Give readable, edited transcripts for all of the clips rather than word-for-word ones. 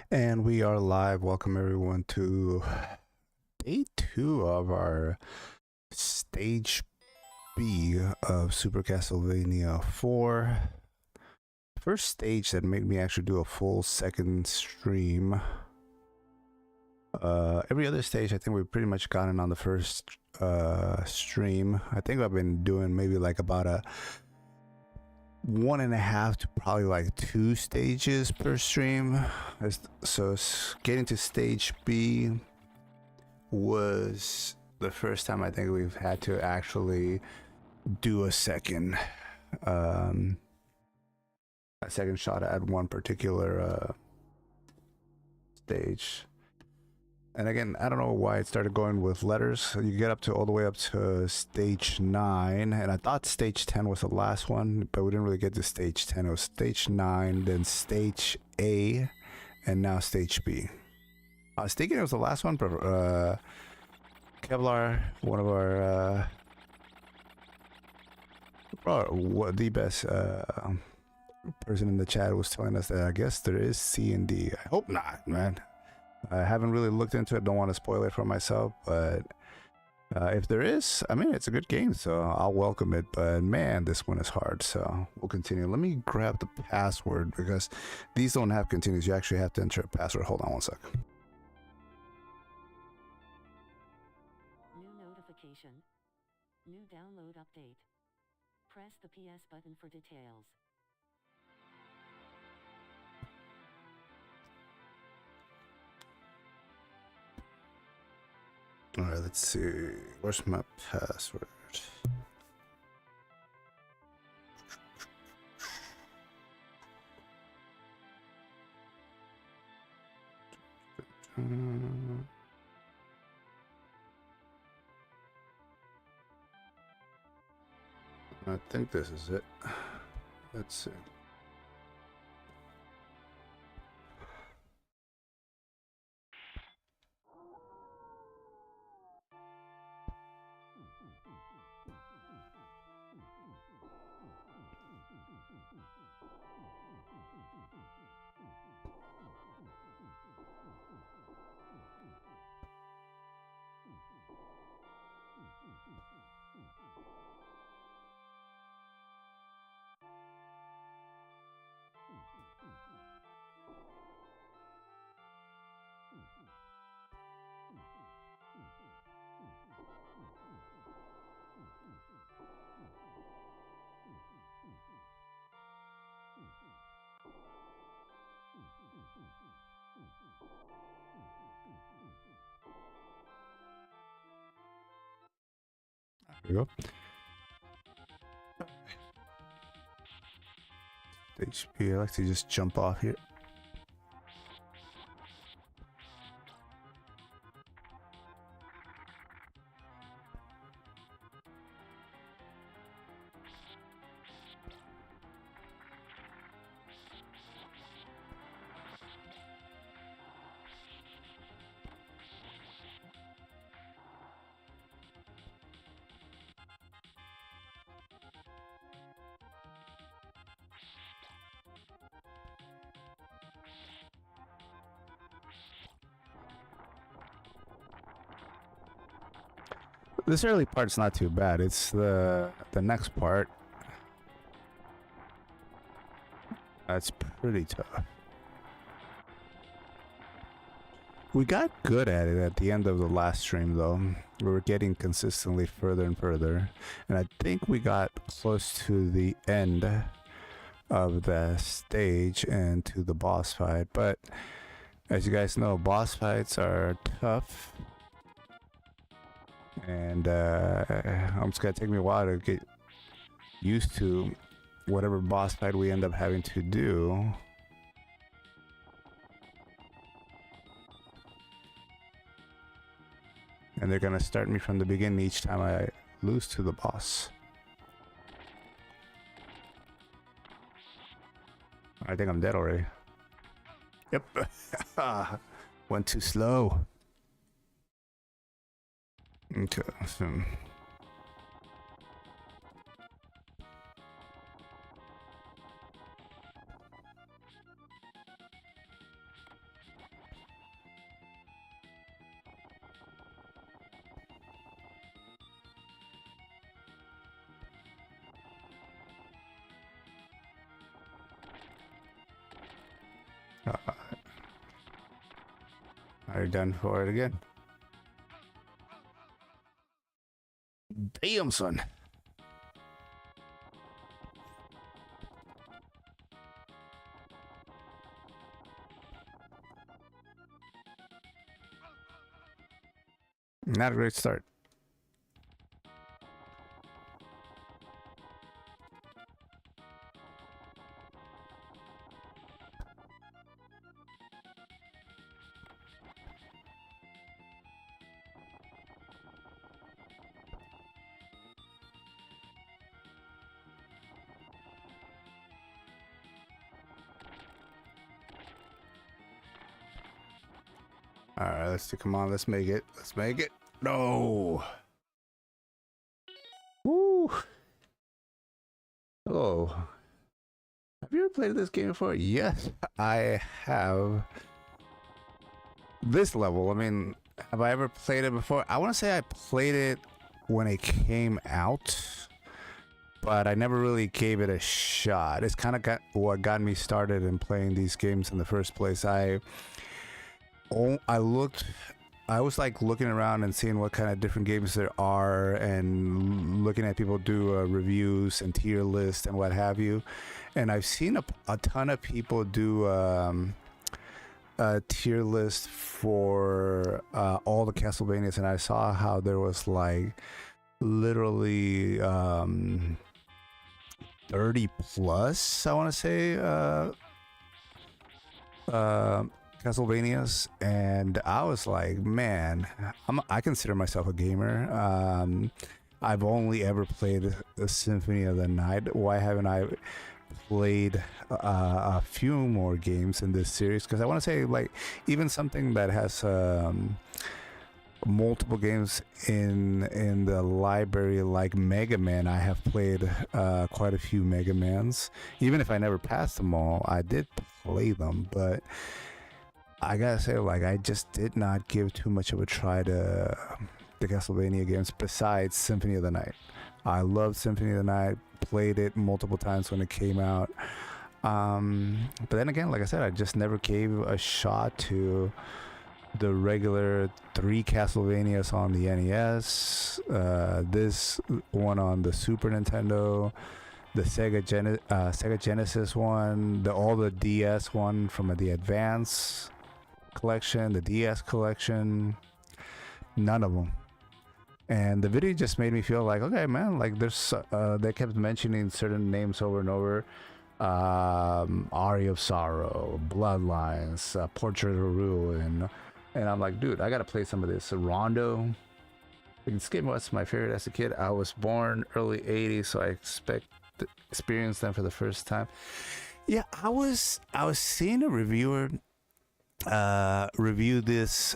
And we are live. Welcome everyone to day 2 of our stage B of Super Castlevania 4. First stage that made me actually do a full second stream. Every other stage I think we've pretty much gotten on the first stream. I think I've been doing maybe like about a 1.5 to probably like 2 stages per stream. So getting to stage B was the first time I think we've had to actually do um, a second shot at one particular stage. And again, I don't know why it started going with letters. You get up to all the way up to stage 9, and I thought stage 10 was the last one, but we didn't really get to stage 10. It was stage 9, then stage A, and now stage B. I was thinking it was the last one, but Kevlar, one of our the best person in the chat, was telling us that I guess there is C and D. I hope not, man. I haven't really looked into it. Don't want to spoil it for myself, but if there is, I mean, it's a good game, so I'll welcome it. But man, this one is hard, so we'll continue. Let me grab the password because these don't have continues. You actually have to enter a password. Hold on one sec. New notification. New download update. Press the PS button for details. All right, let's see. Where's my password? I think this is it. Let's see. There we go. HP, I like to just jump off here. This early part's not too bad. It's the next part that's pretty tough. We got good at it at the end of the last stream, though. We were getting consistently further and further, and I think we got close to the end of the stage and to the boss fight. But as you guys know, boss fights are tough. And it's gonna take me a while to get used to whatever boss fight we end up having to do. And they're gonna start me from the beginning each time I lose to the boss. I think I'm dead already. Yep. Went too slow. Okay, so Are you done for it again? Damn, son. Not a great start. All right, let's see. Come on, let's make it. Let's make it. No. Woo. Oh. Have you ever played this game before? Yes, I have. This level, I mean, have I ever played it before? I want to say I played it when it came out, but I never really gave it a shot. It's kind of what got me started in playing these games in the first place. I was like looking around and seeing what kind of different games there are and looking at people do reviews and tier lists and what have you. And I've seen a ton of people do a tier list for all the Castlevanias, and I saw how there was like literally 30 plus, I want to say, Castlevanias, and I was like, man, I consider myself a gamer. I've only ever played the Symphony of the Night. Why haven't I played a few more games in this series? Because I want to say, like, even something that has multiple games in the library, like Mega Man. I have played quite a few Mega Mans. Even if I never passed them all, I did play them, but I gotta say, like, I just did not give too much of a try to the Castlevania games besides Symphony of the Night. I loved Symphony of the Night, played it multiple times when it came out. But then again, like I said, I just never gave a shot to the regular 3 Castlevanias on the NES, this one on the Super Nintendo, the Sega Genesis one, all the DS one from the Advance collection, the DS collection, none of them. And the video just made me feel like, okay, man, like there's they kept mentioning certain names over and over. Aria of Sorrow, Bloodlines, Portrait of Ruin, and I'm like, dude, I gotta play some of this. Rondo, this game was my favorite as a kid. I was born early 80s, so I experienced them for the first time. Yeah, I was seeing a reviewer review this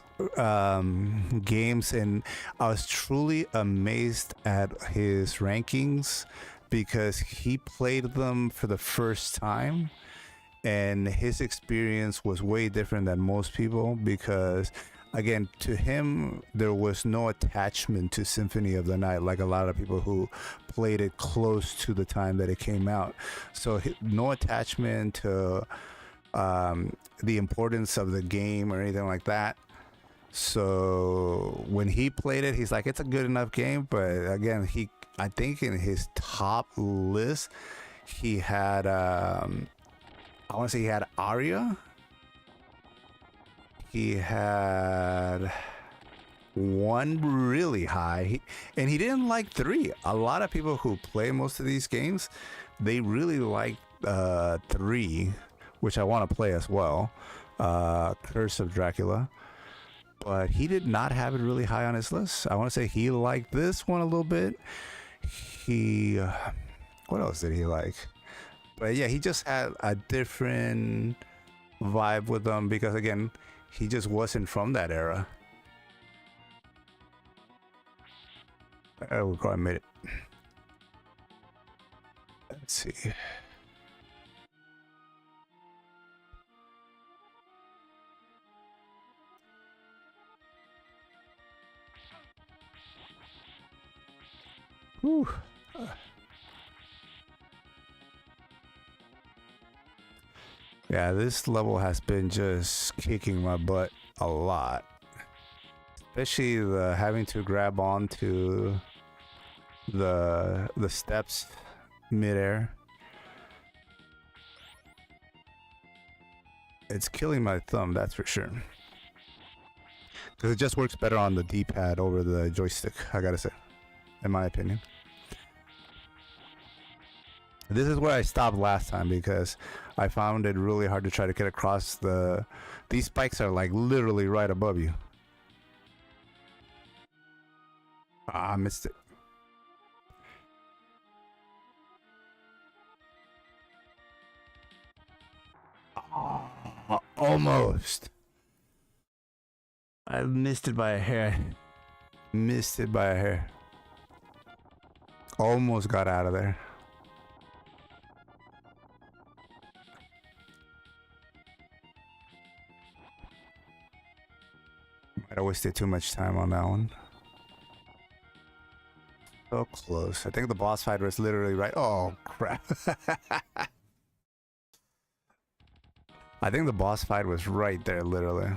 games, and I was truly amazed at his rankings because he played them for the first time, and his experience was way different than most people because, again, to him there was no attachment to Symphony of the Night like a lot of people who played it close to the time that it came out. So no attachment to the importance of the game or anything like that. So when he played it, he's like, it's a good enough game. But again, I think in his top list, he had I want to say he had Aria. He had one really high, and he didn't like 3. A lot of people who play most of these games, they really like 3, which I want to play as well, Curse of Dracula. But he did not have it really high on his list. I want to say he liked this one a little bit. What else did he like? But yeah, he just had a different vibe with them because, again, he just wasn't from that era. We'll go and made it. Let's see. Whew. Yeah, this level has been just kicking my butt a lot. Especially the having to grab onto the steps midair. It's killing my thumb, that's for sure. Because it just works better on the D-pad over the joystick, I gotta say, in my opinion. This is where I stopped last time because I found it really hard to try to get across the... These spikes are like literally right above you. Ah, I missed it. Oh, almost. I missed it by a hair. Missed it by a hair. Almost got out of there. Might have wasted too much time on that one. So close. I think the boss fight was literally right. Oh, crap. I think the boss fight was right there, literally.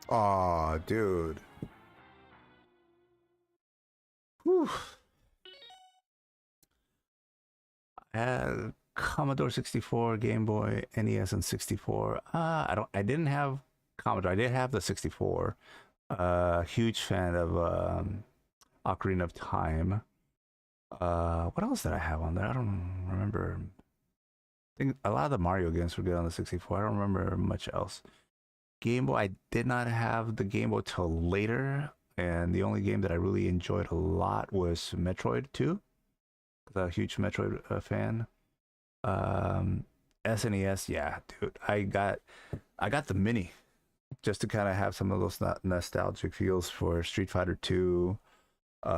Oh, dude. Whew. I had Commodore 64, Game Boy, NES, and 64. I didn't have Commodore. I did have the 64. Huge fan of Ocarina of Time. What else did I have on there? I don't remember. I think a lot of the Mario games were good on the 64. I don't remember much else. Game Boy, I did not have the Game Boy till later, and the only game that I really enjoyed a lot was Metroid 2. I'm a huge Metroid fan. SNES, yeah, dude. I got the mini just to kind of have some of those nostalgic feels for Street Fighter 2. What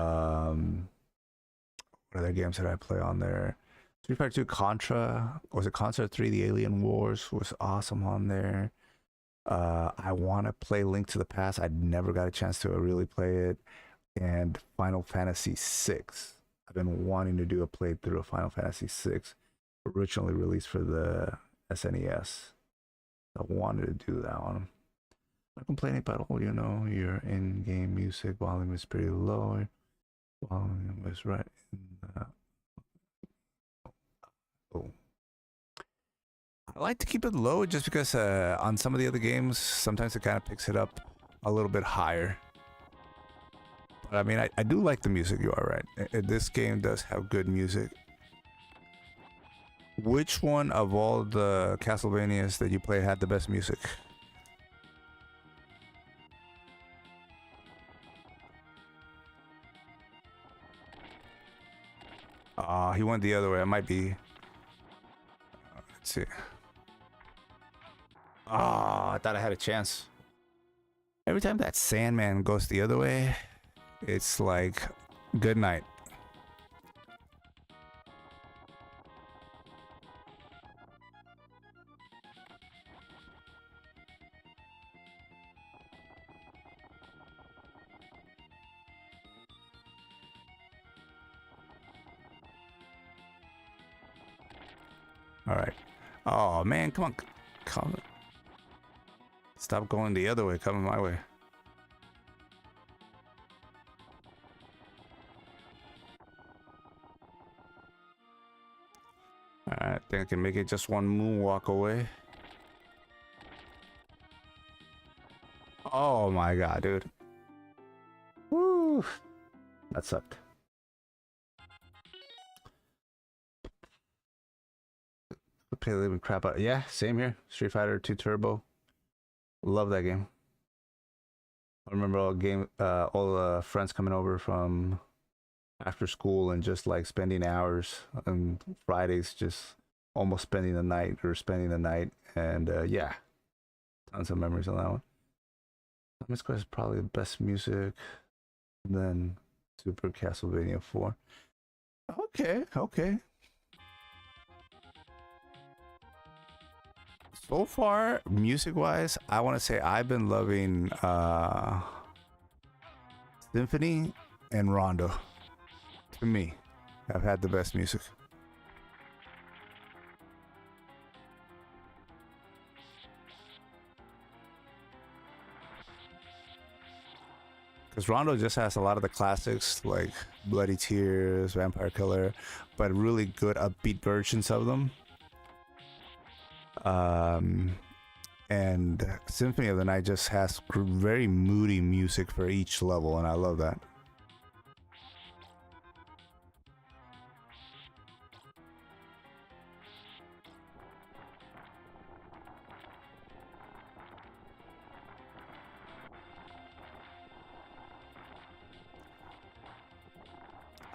other games did I play on there? Street Fighter 2, Contra. Was it Contra 3? The Alien Wars was awesome on there. I want to play Link to the Past. I never got a chance to really play it. And Final Fantasy 6. I've been wanting to do a playthrough of Final Fantasy 6, originally released for the SNES. I wanted to do that one. Not complaining at all, you know. Your in-game music volume is pretty low. Volume is right in the... Oh. I like to keep it low just because on some of the other games, sometimes it kind of picks it up a little bit higher. But I mean, I do like the music, you are right. This game does have good music. Which one of all the Castlevanias that you play had the best music? He went the other way. It might be... Let's see. I thought I had a chance. Every time that Sandman goes the other way, it's like, good night. All right. Oh man, come on, come. Stop going the other way. Coming my way. All right, I think I can make it just one moonwalk away. Oh my god, dude. Woo! That sucked. Play a little bit crap out. Yeah, same here. Street Fighter 2 Turbo. Love that game. I remember all the friends coming over from after school and just like spending hours on Fridays, just almost spending the night. And yeah, tons of memories on that one. Thomas Quest is probably the best music. And then Super Castlevania 4. Okay. So far, music-wise, I want to say I've been loving Symphony and Rondo. To me, I've had the best music. Because Rondo just has a lot of the classics like Bloody Tears, Vampire Killer, but really good upbeat versions of them. Um, and Symphony of the Night just has very moody music for each level, and I love that.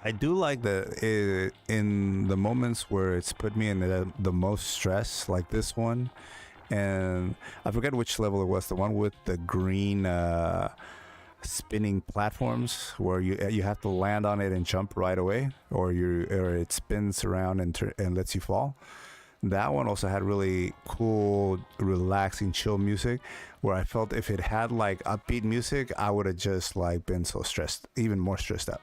I do like in the moments where it's put me in the most stress, like this one, and I forget which level it was. The one with the green spinning platforms where you have to land on it and jump right away, or it spins around and lets you fall. That one also had really cool, relaxing, chill music, where I felt if it had like upbeat music, I would have just like been so stressed, even more stressed out.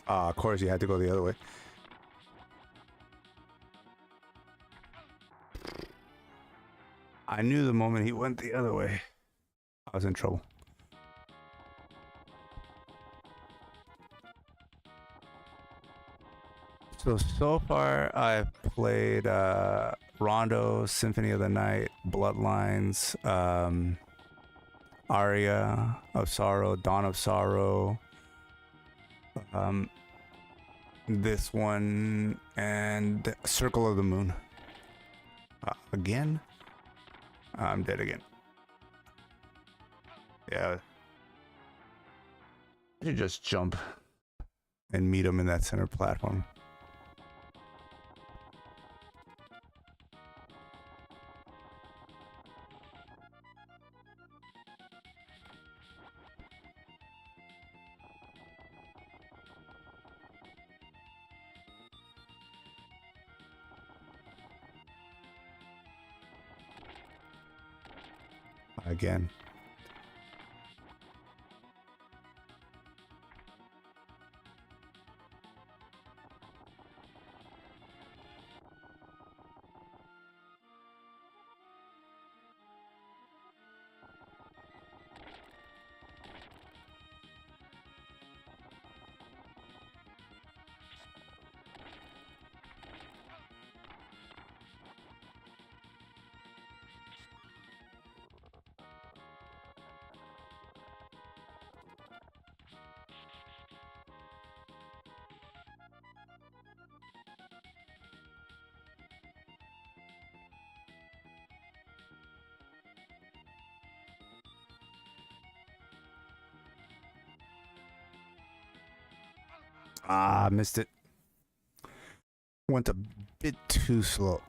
Of course, you had to go the other way. I knew the moment he went the other way, I was in trouble. So far, I've played Rondo, Symphony of the Night, Bloodlines, Aria of Sorrow, Dawn of Sorrow, um, this one, and Circle of the Moon. Again? I'm dead again. Yeah. I should just jump and meet him in that center platform. Again. Missed it. Went a bit too slow.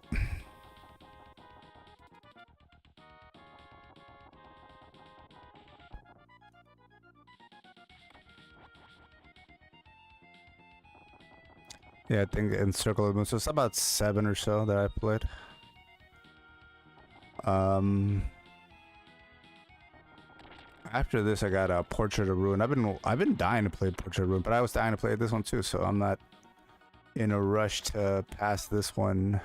Yeah, I think in Circle of the Moon. So it's about 7 or so that I played. After this, I got a Portrait of Ruin. I've been dying to play Portrait of Ruin, but I was dying to play this one too. So I'm not in a rush to pass this one.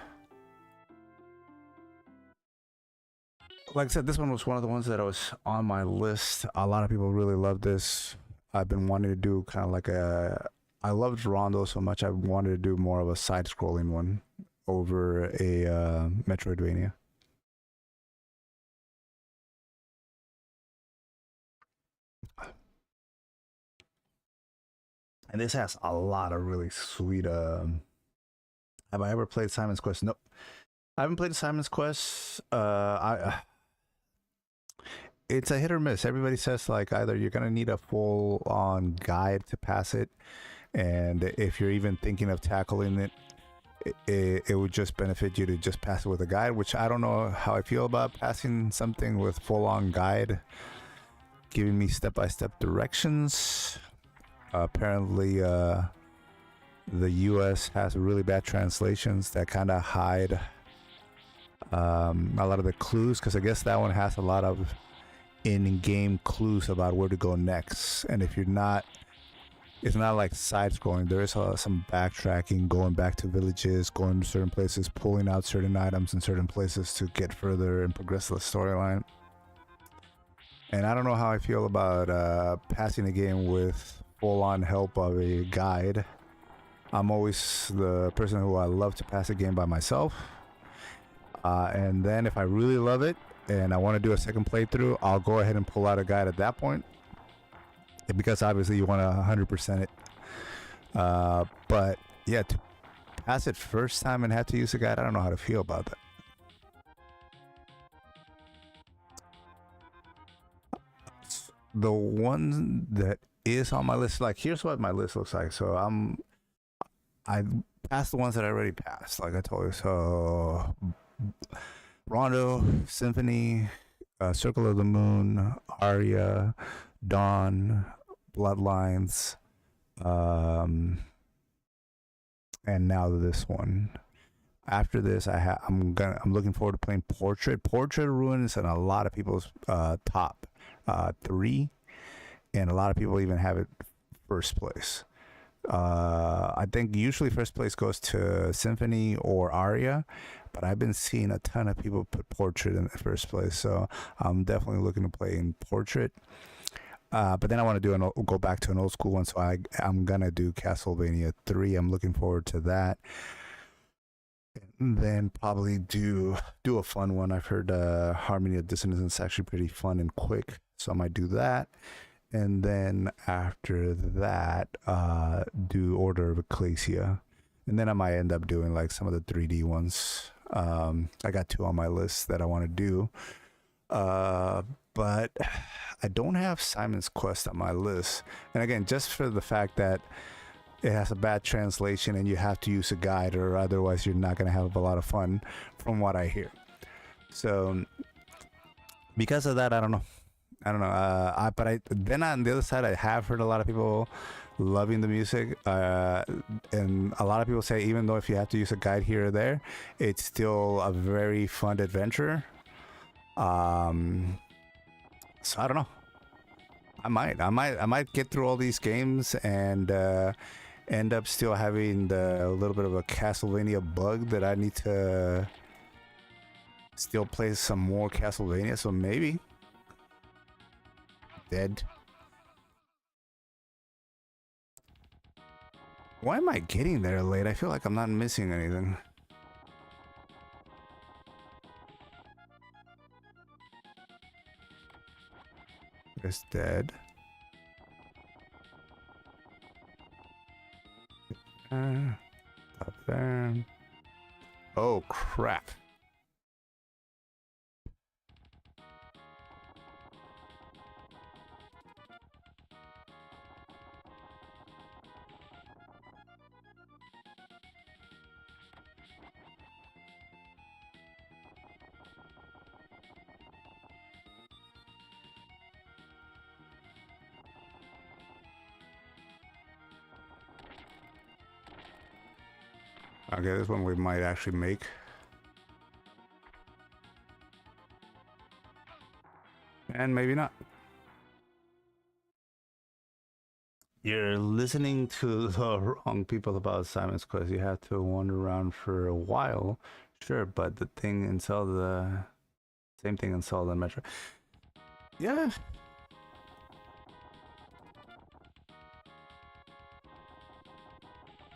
Like I said, this one was one of the ones that was on my list. A lot of people really love this. I've been wanting to do kind of like I loved Rondo so much. I wanted to do more of a side-scrolling one over a Metroidvania. And this has a lot of really sweet. Have I ever played Simon's Quest? Nope. I haven't played Simon's Quest. it's a hit or miss. Everybody says like either you're gonna need a full on guide to pass it, and if you're even thinking of tackling it, it would just benefit you to just pass it with a guide, which I don't know how I feel about passing something with full on guide giving me step-by-step directions. Apparently the US has really bad translations that kind of hide a lot of the clues, because I guess that one has a lot of in-game clues about where to go next, and if you're not, it's not like side scrolling. There is some backtracking, going back to villages, going to certain places, pulling out certain items in certain places to get further and progress the storyline. And I don't know how I feel about passing a game with full-on help of a guide. I'm always the person who I love to pass a game by myself. And then if I really love it and I want to do a second playthrough, I'll go ahead and pull out a guide at that point, because obviously you want to 100% it. But yeah, to pass it first time and have to use a guide, I don't know how to feel about that. The one that is on my list, like, here's what my list looks like. So I passed the ones that I already passed, like I told you. So Rondo, Symphony, Circle of the Moon, Aria, Dawn, Bloodlines, and now this one. After this, I'm looking forward to playing Portrait. Portrait Ruins in a lot of people's top 3, and a lot of people even have it first place. I think usually first place goes to Symphony or Aria, but I've been seeing a ton of people put Portrait in the first place, so I'm definitely looking to play in Portrait. But then I want to go back to an old school one, so I'm gonna do Castlevania 3. I'm looking forward to that. And then probably do a fun one. I've heard Harmony of Dissonance is actually pretty fun and quick, so I might do that. And then after that, do Order of Ecclesia. And then I might end up doing like some of the 3D ones. I got 2 on my list that I want to do. But I don't have Simon's Quest on my list. And again, just for the fact that it has a bad translation and you have to use a guide, or otherwise you're not going to have a lot of fun, from what I hear. So because of that, I don't know. But then on the other side, I have heard a lot of people loving the music, and a lot of people say even though if you have to use a guide here or there, it's still a very fun adventure. So I don't know. I might get through all these games and end up still having a little bit of a Castlevania bug that I need to still play some more Castlevania. So maybe. Dead. Why am I getting there late? I feel like I'm not missing anything. It's dead. Up there. Oh crap. Okay, this one we might actually make. And maybe not. You're listening to the wrong people about Simon's Quest. You have to wander around for a while. Sure, but the thing install the same thing installed on Metro. Yeah.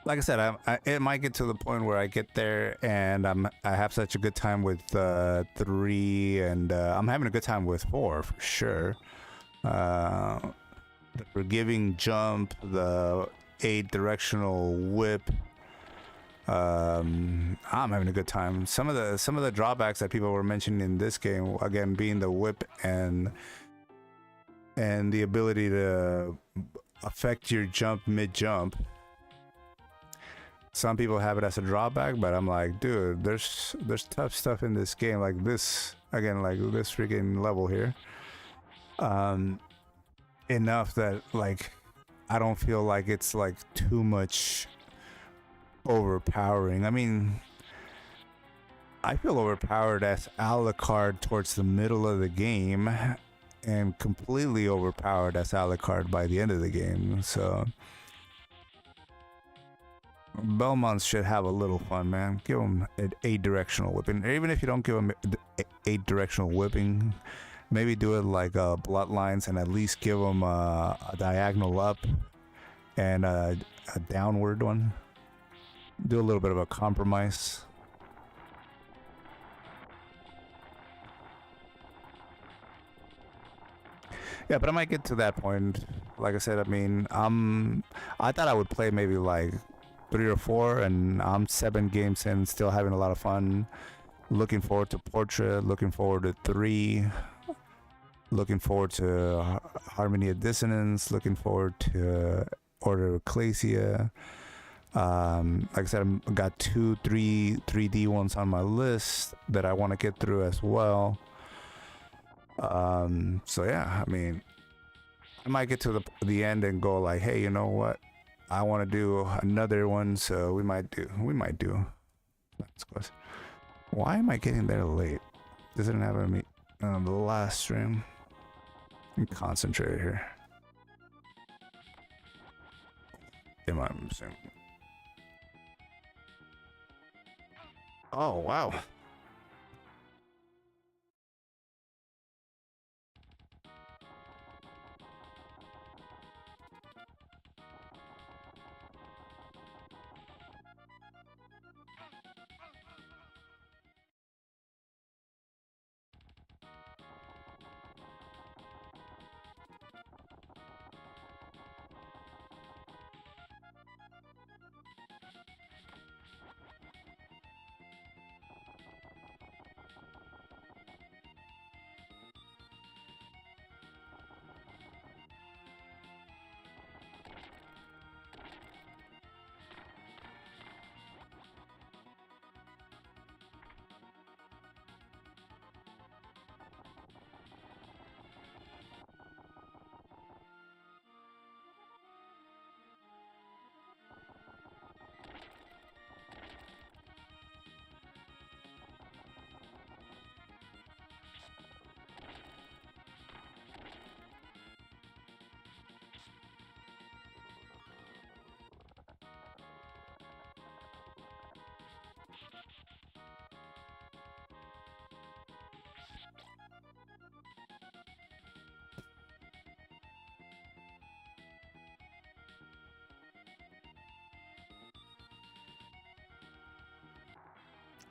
Like I said, it might get to the point where I get there and I have such a good time with 3, and I'm having a good time with 4 for sure. The forgiving jump, the 8 directional whip. I'm having a good time. Some of the drawbacks that people were mentioning in this game, again, being the whip and and the ability to affect your jump mid jump. Some people have it as a drawback, but I'm like, dude, there's tough stuff in this game, like this again, like this freaking level here. Enough that like I don't feel like it's like too much overpowering. I mean, I feel overpowered as Alucard towards the middle of the game, and completely overpowered as Alucard by the end of the game. So Belmonts should have a little fun, man. Give them an 8-directional whipping. Even if you don't give them 8-directional whipping, maybe do it like bloodlines and at least give them a diagonal up and a downward one. Do a little bit of a compromise. Yeah, but I might get to that point. Like I said, I mean, I thought I would play maybe like 3 or 4, and I'm 7 games in, still having a lot of fun. Looking forward to Portrait, looking forward to 3, looking forward to Harmony of Dissonance, looking forward to Order of Ecclesia. Like I said, I've got 3D ones on my list that I want to get through as well. So yeah, I mean, I might get to the end and go like, hey, you know what? I want to do another one, so we might do. That's close. Why am I getting there late? Does it have a meet the last stream? I'm concentrated here. Am I missing? Oh wow.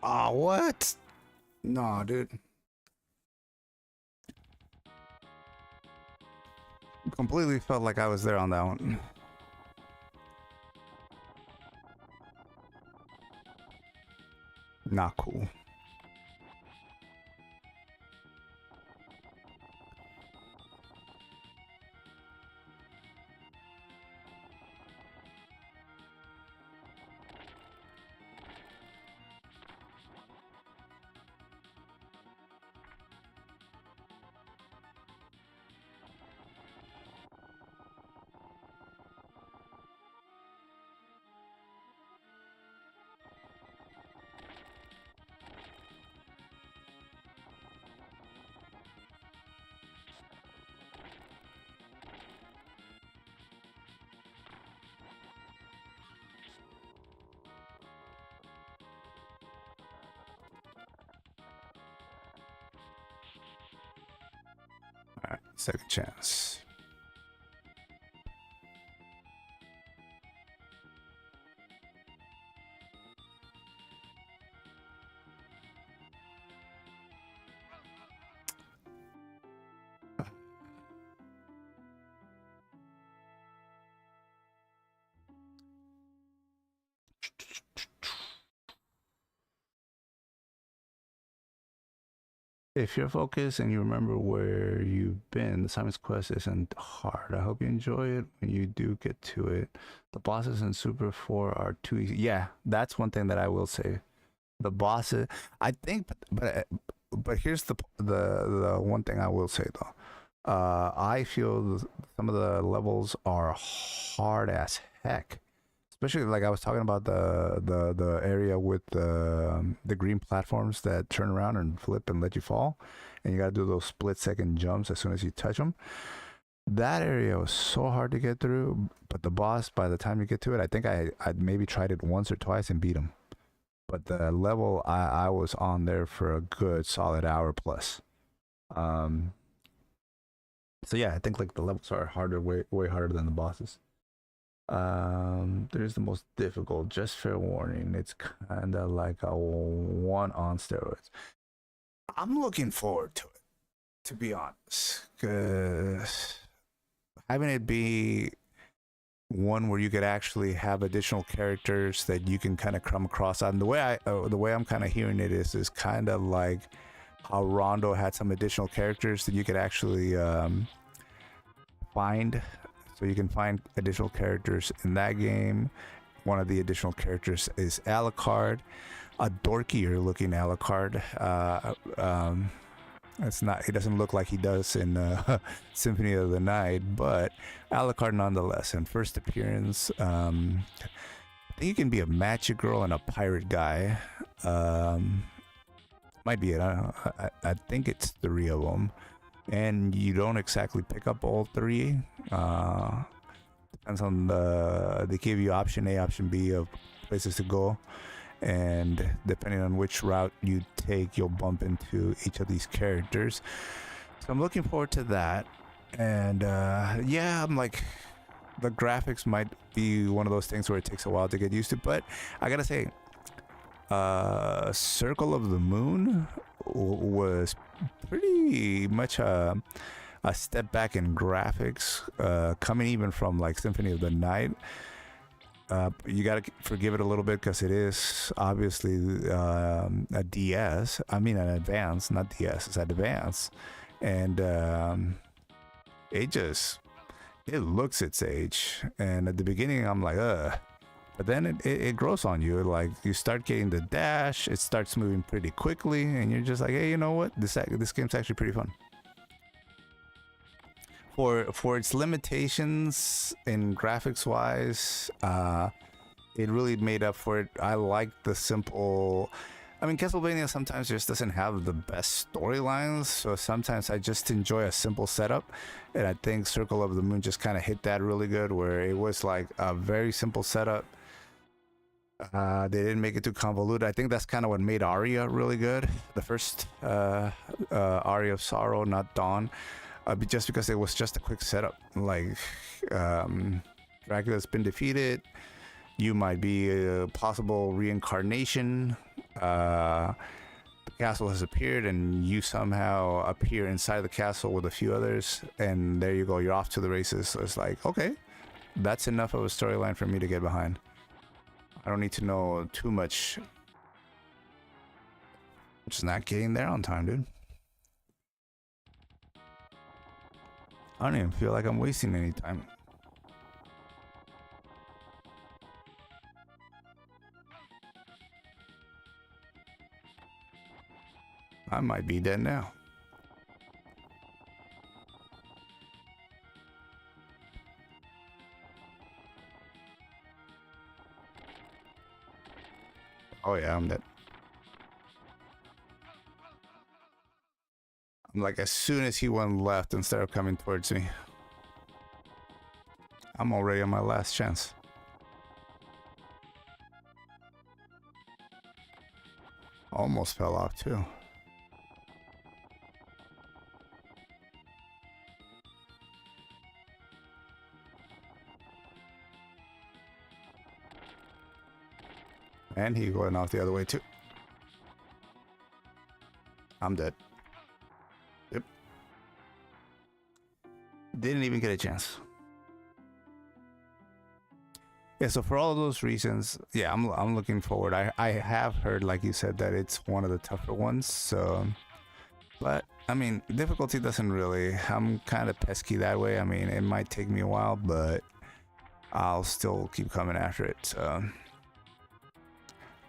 Oh, what? No, dude. Completely felt like I was there on that one. Not cool. All right, second chance. If you're focused and you remember where you've been, the Simon's Quest isn't hard. I hope you enjoy it when you do get to it. The bosses in Super 4 are too easy. Yeah, that's one thing that I will say. The bosses, I think, but here's the one thing I will say though. I feel some of the levels are hard as heck. Especially like I was talking about the area with the green platforms that turn around and flip and let you fall, and you got to do those split-second jumps as soon as you touch them. That area was so hard to get through, but the boss, by the time you get to it, I think I maybe tried it once or twice and beat him. But the level I was on there for a good solid hour plus. Um, so yeah, I think like the levels are harder, way harder than the bosses. There's the most difficult. Just fair warning, it's kind of like a one on steroids. I'm looking forward to it, to be honest, because having it be one where you could actually have additional characters that you can kind of come across. And the way I'm kind of hearing it is kind of like how Rondo had some additional characters that you could actually find. So you can find additional characters in that game. One of the additional characters is Alucard, a dorkier looking Alucard. It's not. He doesn't look like he does in Symphony of the Night, but Alucard nonetheless. And first appearance, I think you can be a magic girl and a pirate guy. Might be it. I don't know. I think it's 3 of them, and you don't exactly pick up all 3. Depends on they give you option A, option B of places to go. And depending on which route you take, you'll bump into each of these characters. So I'm looking forward to that. And yeah, I'm like, the graphics might be one of those things where it takes a while to get used to. But I gotta say, Circle of the Moon was pretty much a step back in graphics, coming even from like Symphony of the Night. You gotta forgive it a little bit because it is obviously a DS. I mean an advance, not DS. It's advance, and it looks its age. And at the beginning, I'm like, but then it grows on you. Like you start getting the dash, it starts moving pretty quickly, and you're just like, hey, you know what? This game's actually pretty fun. For its limitations in graphics wise, it really made up for it. I like the simple. I mean, Castlevania sometimes just doesn't have the best storylines, so sometimes I just enjoy a simple setup, and I think Circle of the Moon just kind of hit that really good, where it was like a very simple setup. They didn't make it too convoluted. I think that's kind of what made Aria really good. The first Aria of Sorrow, not Dawn. Just because it was just a quick setup. Like, Dracula's been defeated. You might be a possible reincarnation. The castle has appeared, and you somehow appear inside the castle with a few others. And there you go. You're off to the races. So it's like, okay, that's enough of a storyline for me to get behind. I don't need to know too much. I'm just not getting there on time, dude. I don't even feel like I'm wasting any time. I might be dead now. Oh yeah, I'm dead. Like as soon as he went left and started coming towards me, I'm already on my last chance. Almost fell off too. And he went off the other way too. I'm dead. Yep. Didn't even get a chance. Yeah, so for all of those reasons, yeah, I'm looking forward. I have heard, like you said, that it's one of the tougher ones. So But I mean, difficulty doesn't really. I'm kind of pesky that way. I mean, it might take me a while, but I'll still keep coming after it. So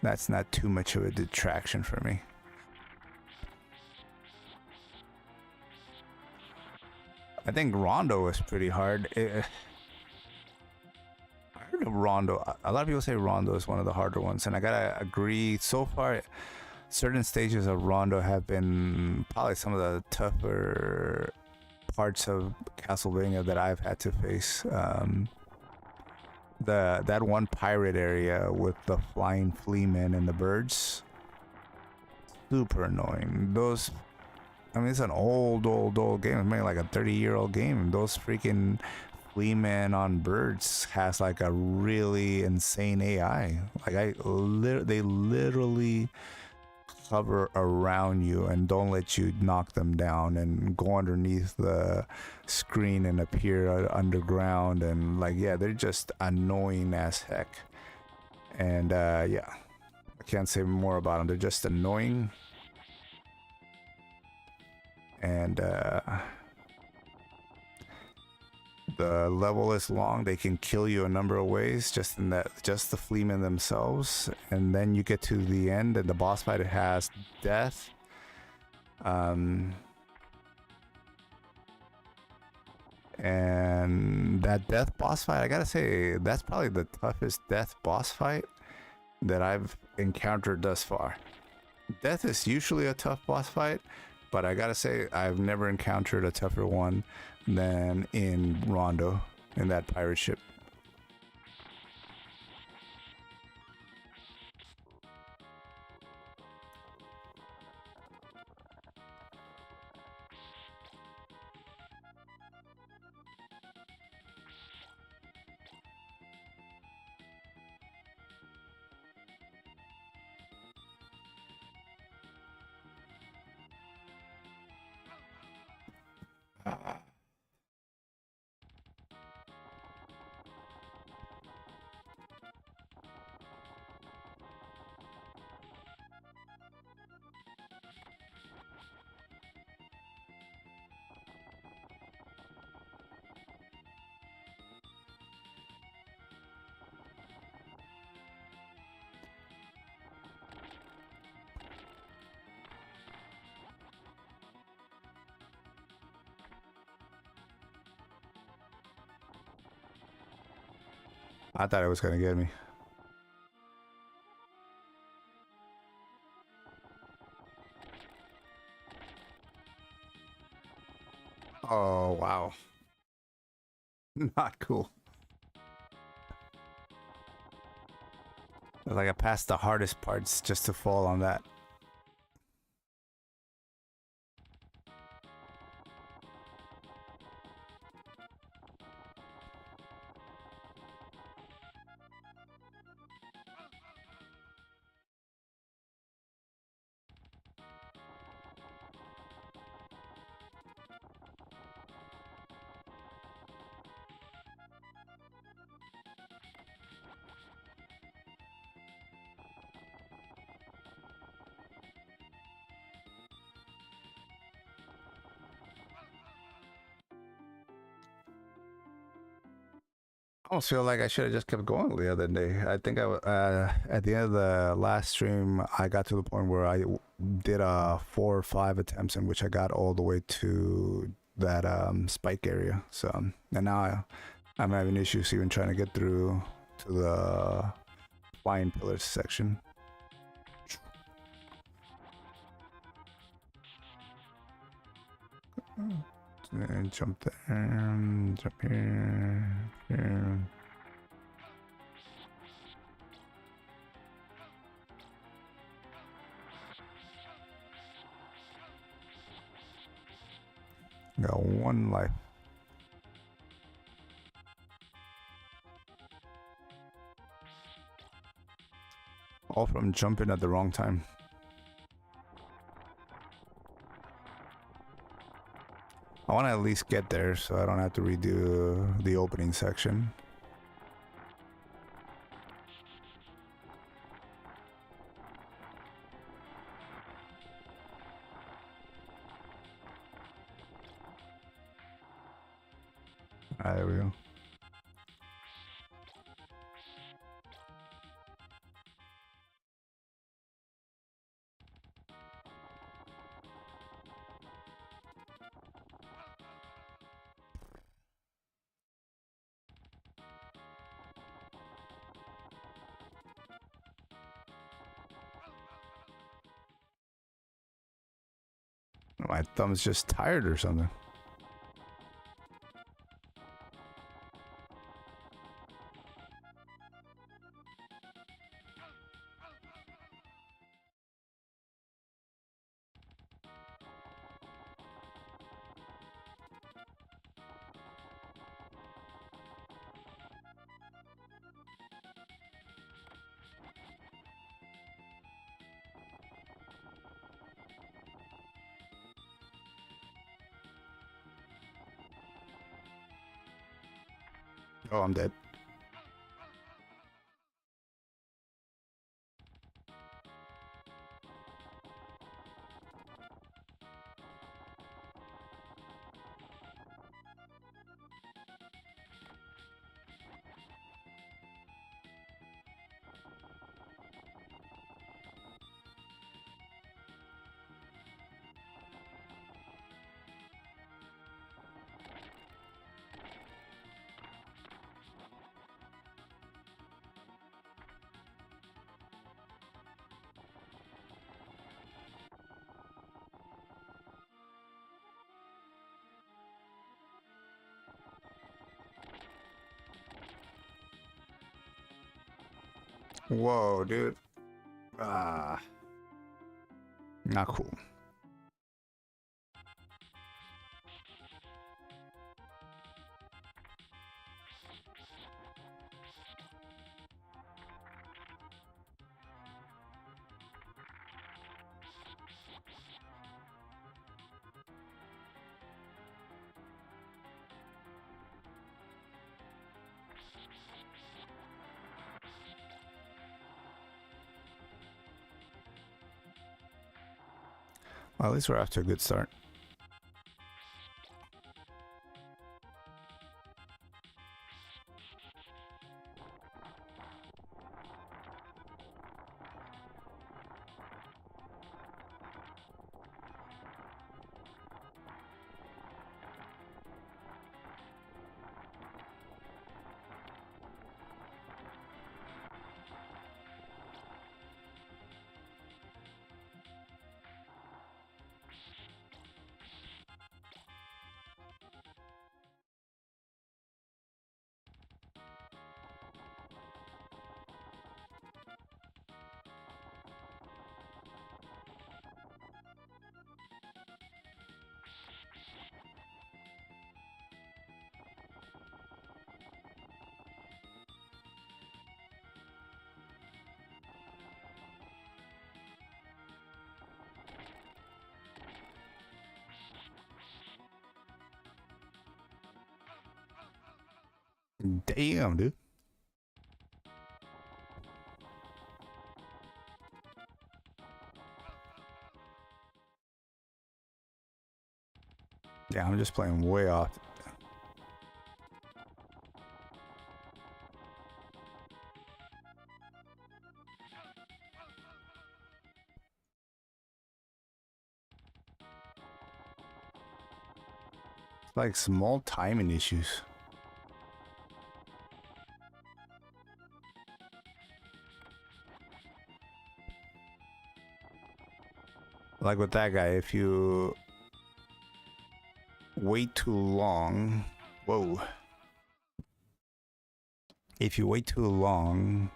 that's not too much of a detraction for me. I think Rondo is pretty hard. I heard of Rondo. A lot of people say Rondo is one of the harder ones, and I gotta agree. So far, certain stages of Rondo have been probably some of the tougher parts of Castlevania that I've had to face. That one pirate area with the flying fleamen and the birds, super annoying. Those, I mean, it's an old game. It's maybe like a 30-year-old game. Those freaking fleamen on birds has like a really insane AI. Like they literally hover around you and don't let you knock them down and go underneath the screen and appear underground, and like, yeah, they're just annoying as heck. And yeah, I can't say more about them. They're just annoying. And the level is long. They can kill you a number of ways, just in that, just the fleamen themselves. And then you get to the end, and the boss fight, it has death. And that death boss fight, I gotta say, that's probably the toughest death boss fight that I've encountered thus far. Death is usually a tough boss fight, but I gotta say, I've never encountered a tougher one than in Rondo, in that pirate ship. I thought it was gonna get me. Oh, wow. Not cool. Like, I passed the hardest parts just to fall on that. I almost feel like I should have just kept going the other day. I think at the end of the last stream, I got to the point where I did 4 or 5 attempts in which I got all the way to that spike area. So, and now I'm having issues even trying to get through to the flying pillars section. And jump there, jump here. Got 1 life. All from jumping at the wrong time. I want to at least get there so I don't have to redo the opening section. Alright, there we go. My thumb's just tired or something. Oh, I'm dead. Whoa, dude. Ah, not cool. Well, at least we're off to a good start. Damn, dude. Yeah, I'm just playing way off. Like small timing issues. Like with that guy, if you wait too long, whoa. If you wait too long,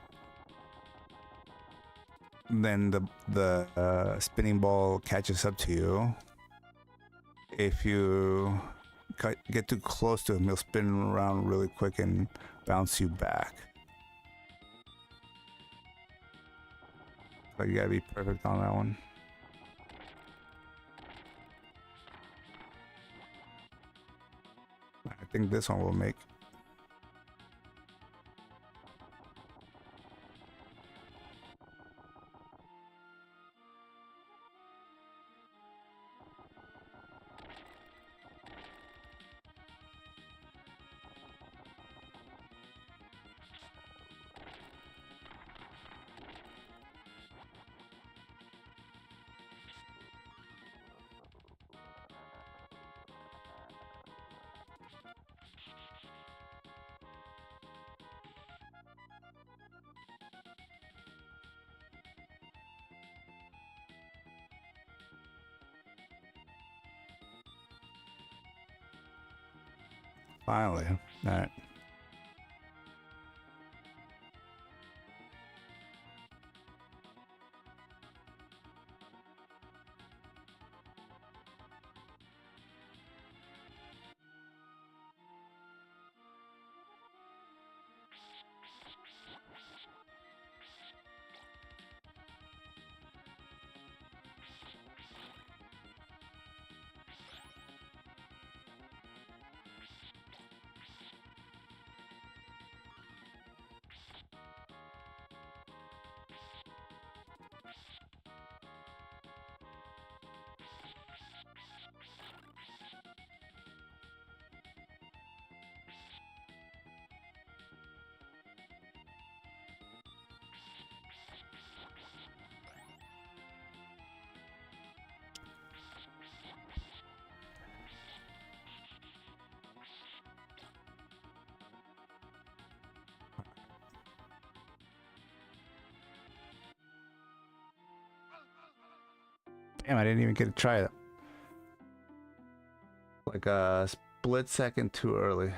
then the spinning ball catches up to you. If you get too close to him, he'll spin around really quick and bounce you back. But you gotta be perfect on that one. I think this one will make. Finally. All right. Damn, I didn't even get to try it. Like a split second too early.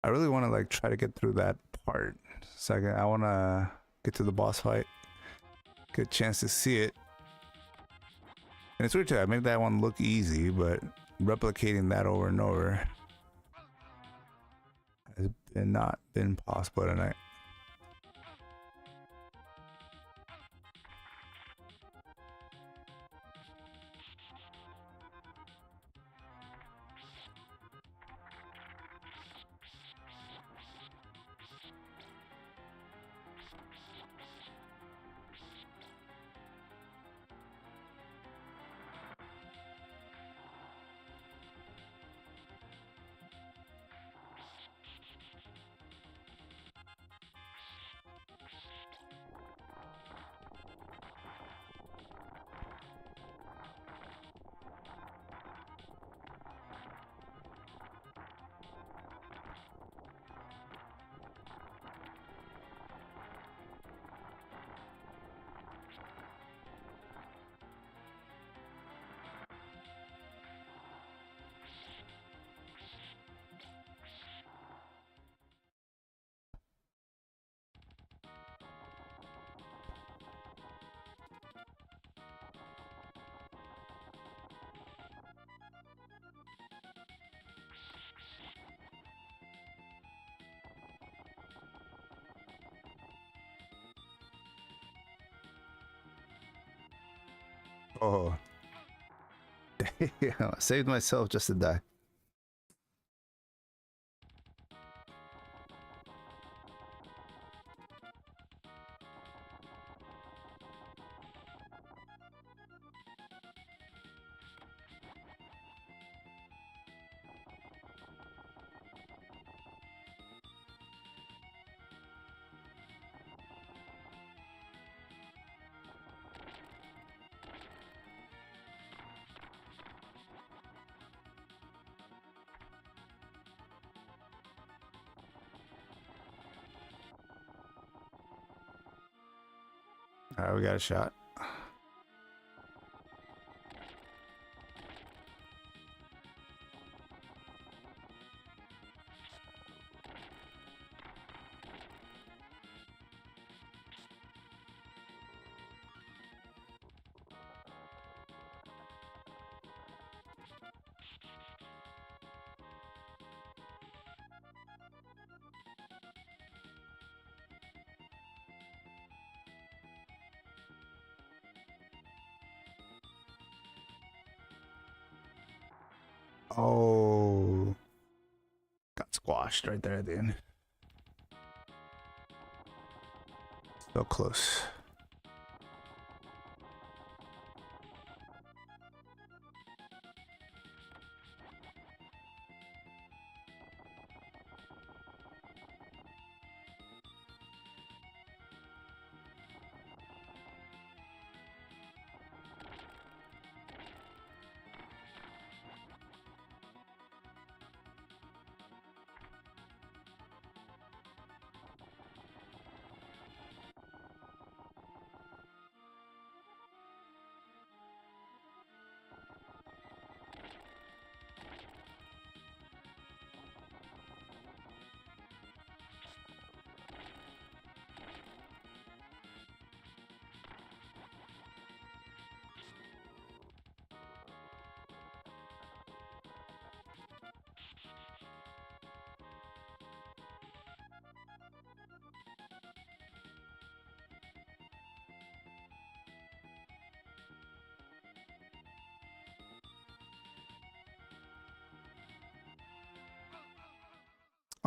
I really want to like try to get through that part. Second, I want to get to the boss fight. Get a chance to see it. And it's weird too. I made that one look easy, but replicating that over and over has not been possible tonight. Oh, damn. I saved myself just to die. All right, we got a shot. Oh, got squashed right there at the end. So close.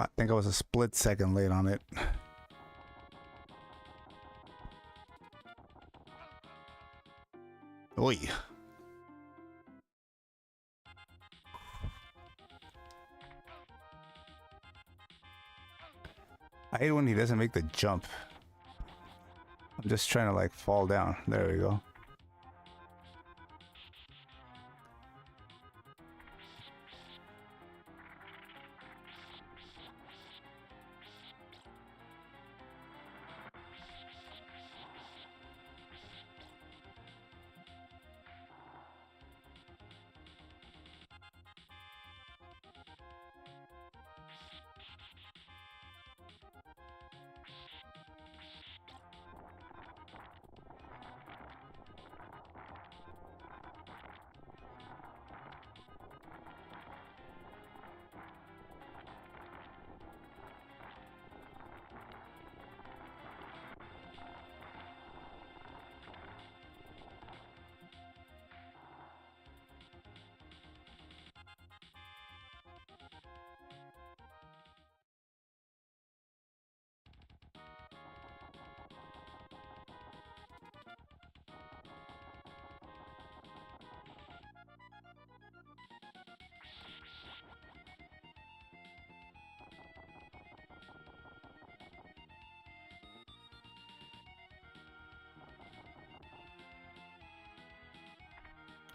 I think I was a split second late on it. Oi. I hate when he doesn't make the jump. I'm just trying to like fall down. There we go.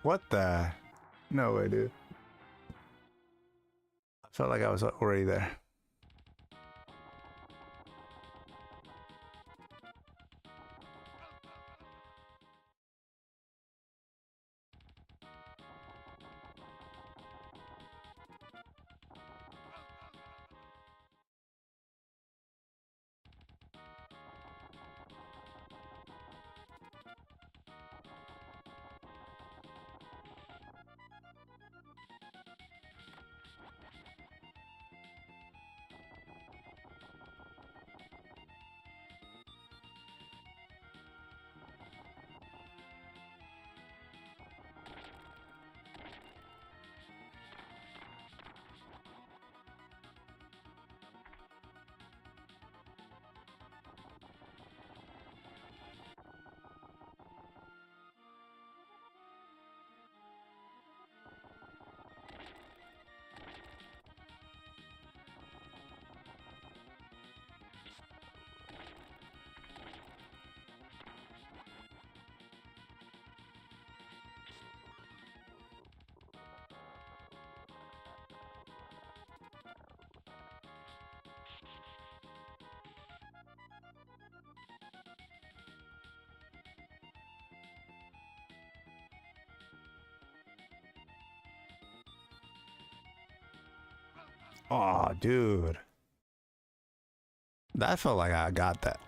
What the? No way, dude. I felt like I was already there. Oh, dude. That felt like I got that.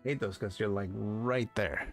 I hate those because you're like right there.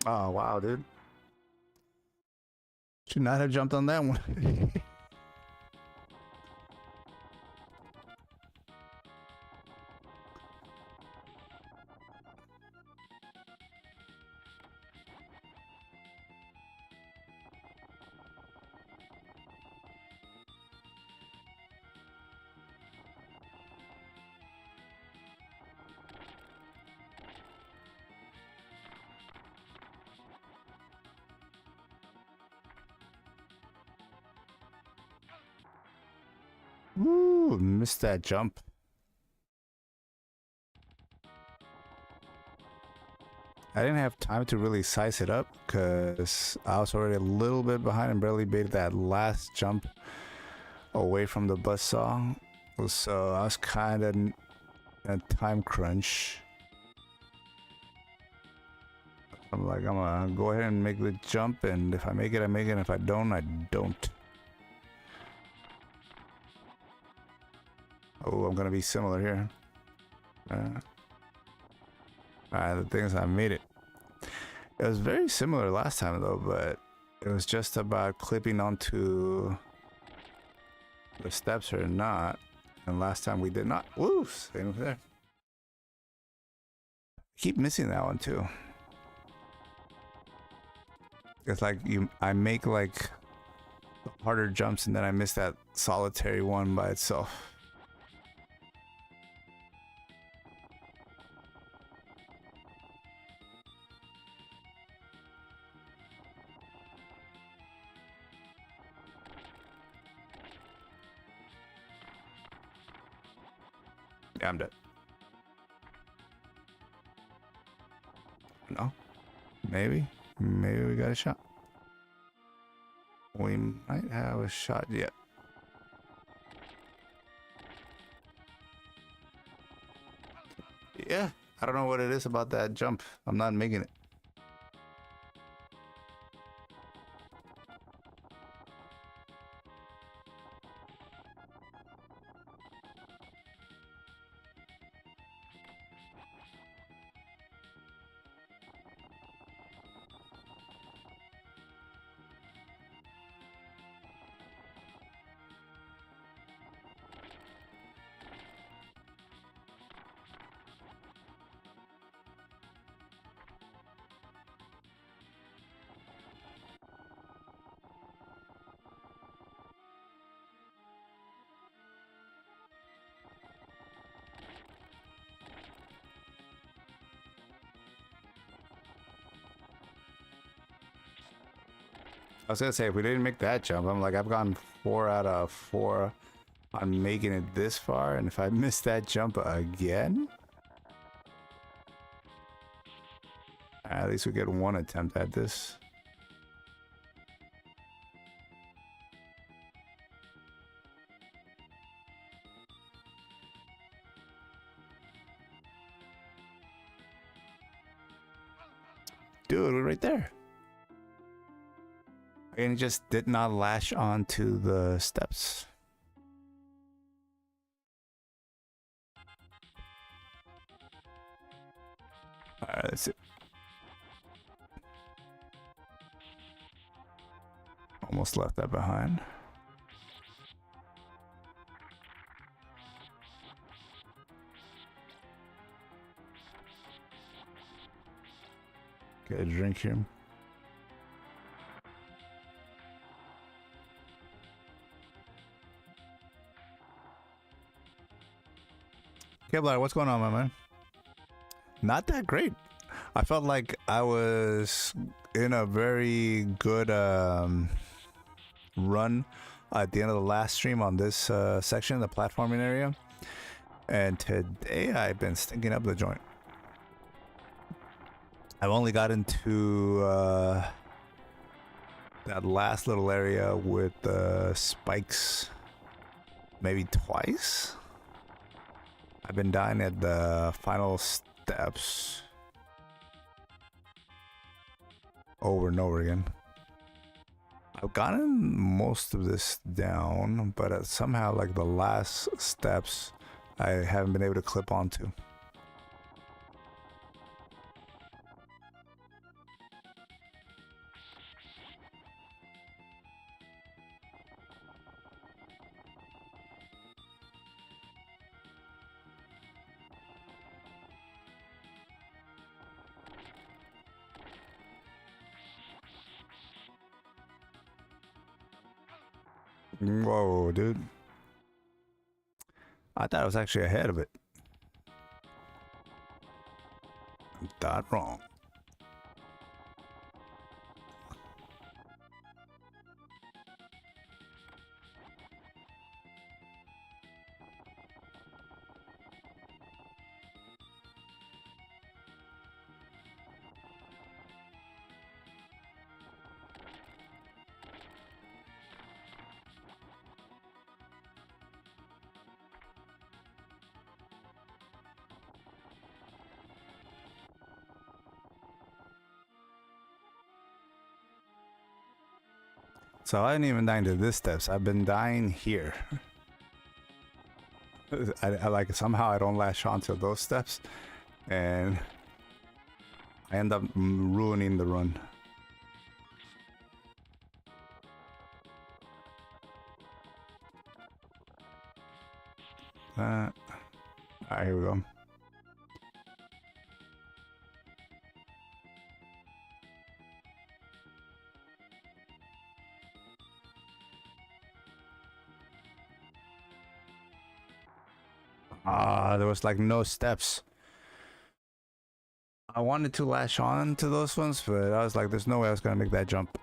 Oh, wow, dude. Should not have jumped on that one. Ooh, missed that jump. I didn't have time to really size it up because I was already a little bit behind and barely made that last jump away from the buzzsaw. So I was kind of in a time crunch. I'm like, I'm gonna go ahead and make the jump, and if I make it, I make it, and if I don't, I don't. Oh, I'm gonna be similar here. The thing is, I made it. It was very similar last time though, but it was just about clipping onto the steps or not. And last time we did not. Woo! Same there. Keep missing that one too. It's like I make like harder jumps and then I miss that solitary one by itself. Yeah, I'm dead. No. Maybe we got a shot. We might have a shot yet. Yeah, I don't know what it is about that jump. I'm not making it. I was gonna say, if we didn't make that jump, I'm like, I've gone 4 out of 4 on making it this far, and if I miss that jump again, at least we get one attempt at this. Dude, we're right there. And it just did not lash onto the steps. Alright, that's it. Almost left that behind. Get a drink here. Kevlar, what's going on, my man? Not that great. I felt like I was in a very good run at the end of the last stream on this section, the platforming area. And today I've been stinking up the joint. I've only got into that last little area with the spikes maybe twice. I've been dying at the final steps over and over again. I've gotten most of this down, but somehow like the last steps I haven't been able to clip onto. Whoa, dude. I thought I was actually ahead of it. I'm that wrong. So I didn't even die to this steps. I've been dying here. I like somehow I don't latch onto those steps, and I end up ruining the run. Alright, here we go. There was like no steps. I wanted to latch on to those ones, but I was like, there's no way I was gonna make that jump.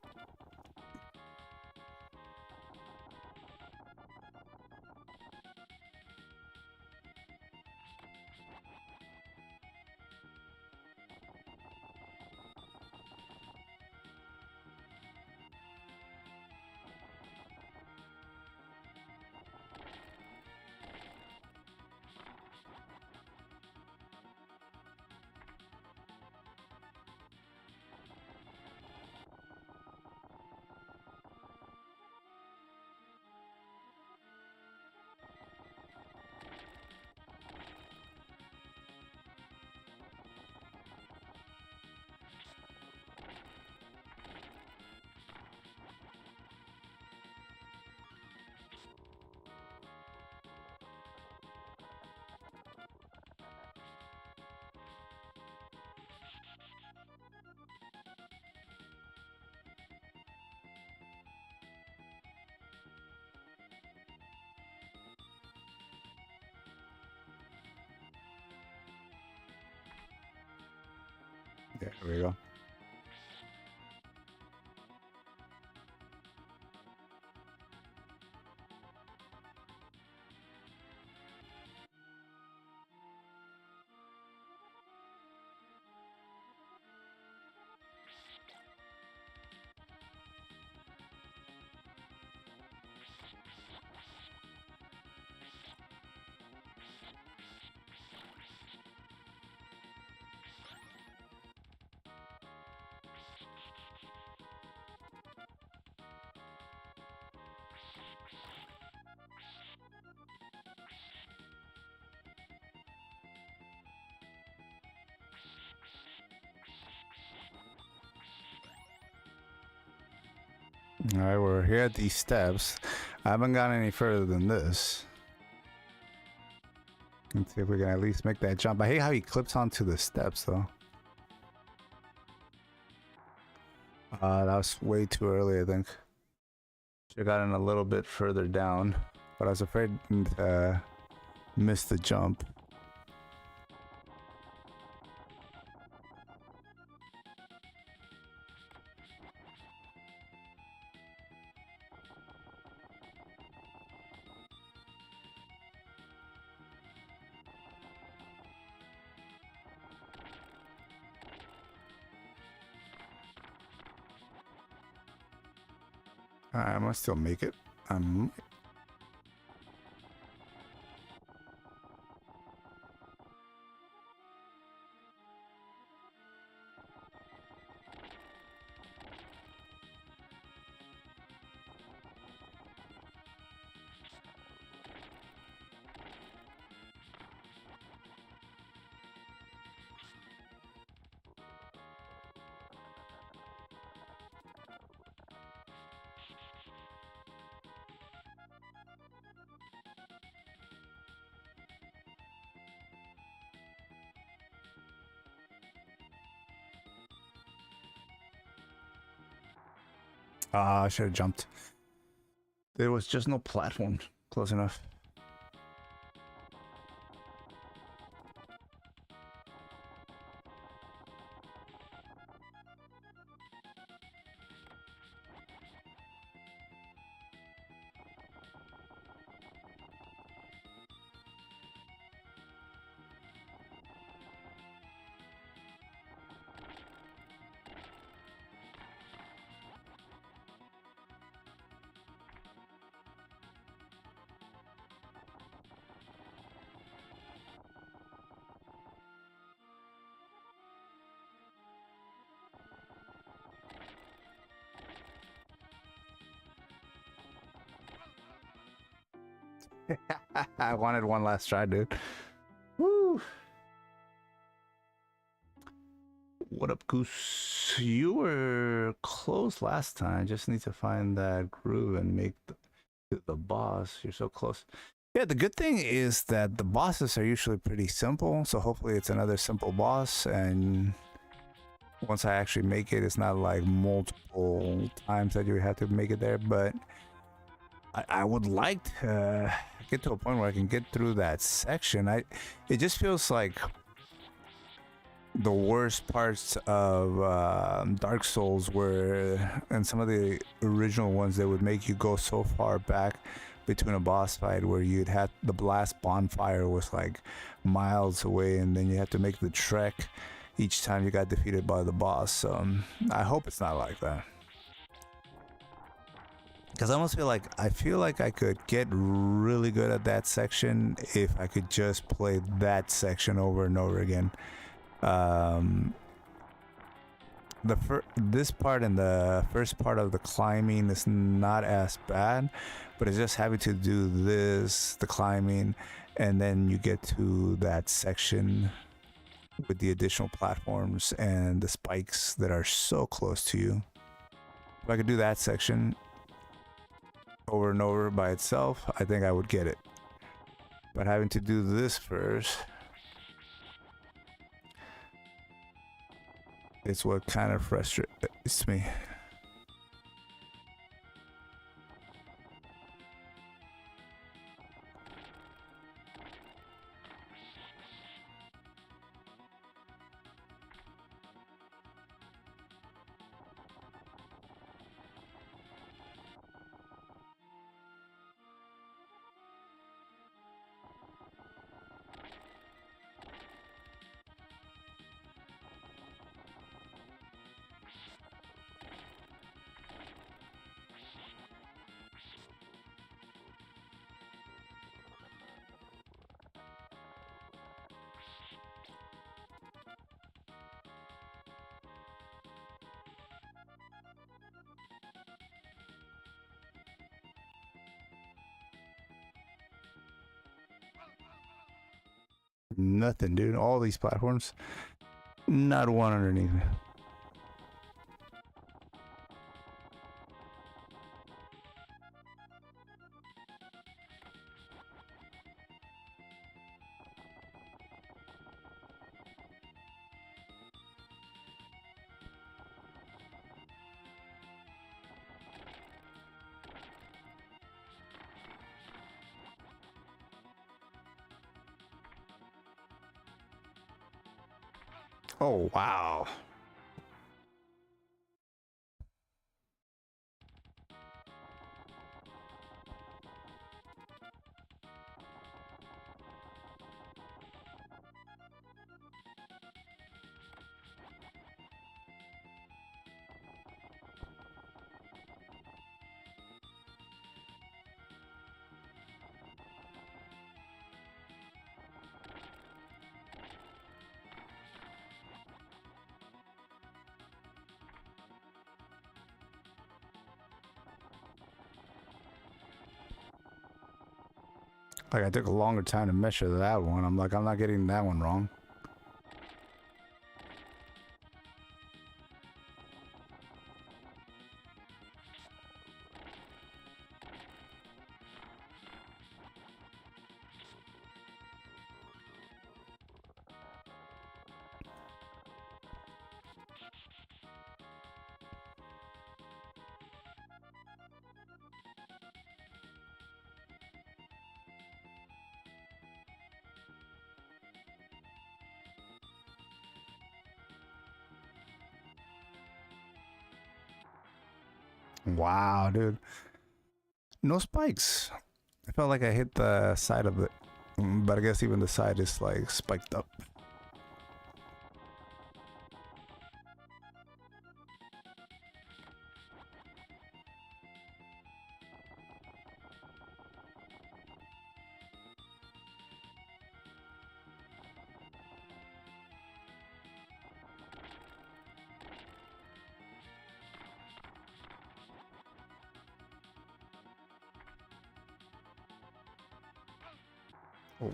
There we go. Alright, we're here at these steps. I haven't gotten any further than this. Let's see if we can at least make that jump. I hate how he clips onto the steps, though. That was way too early, I think. Should have gotten a little bit further down, but I was afraid to miss the jump. I must still make it. I should have jumped. There was just no platform close enough. I wanted one last try, dude. Woo! What up, Goose? You were close last time. Just need to find that groove and make the boss. You're so close. Yeah, the good thing is that the bosses are usually pretty simple. So hopefully it's another simple boss. And once I actually make it, it's not like multiple times that you have to make it there. But I would like to get to a point where I can get through that section. It just feels like the worst parts of Dark Souls were, and some of the original ones, they would make you go so far back between a boss fight where you'd have the blast bonfire was like miles away, and then you had to make the trek each time you got defeated by the boss. So I hope it's not like that. Because I almost feel like I could get really good at that section if I could just play that section over and over again. This part and the first part of the climbing is not as bad, but it's just having to do the climbing, and then you get to that section with the additional platforms and the spikes that are so close to you. If I could do that section over and over by itself, I think I would get it. But having to do this first, it's what kind of frustrates me. Nothing, dude. All these platforms, not one underneath me. Oh, wow. Like, I took a longer time to measure that one. I'm like, I'm not getting that one wrong. Wow, dude. No spikes. I felt like I hit the side of it. But I guess even the side is like spiked up.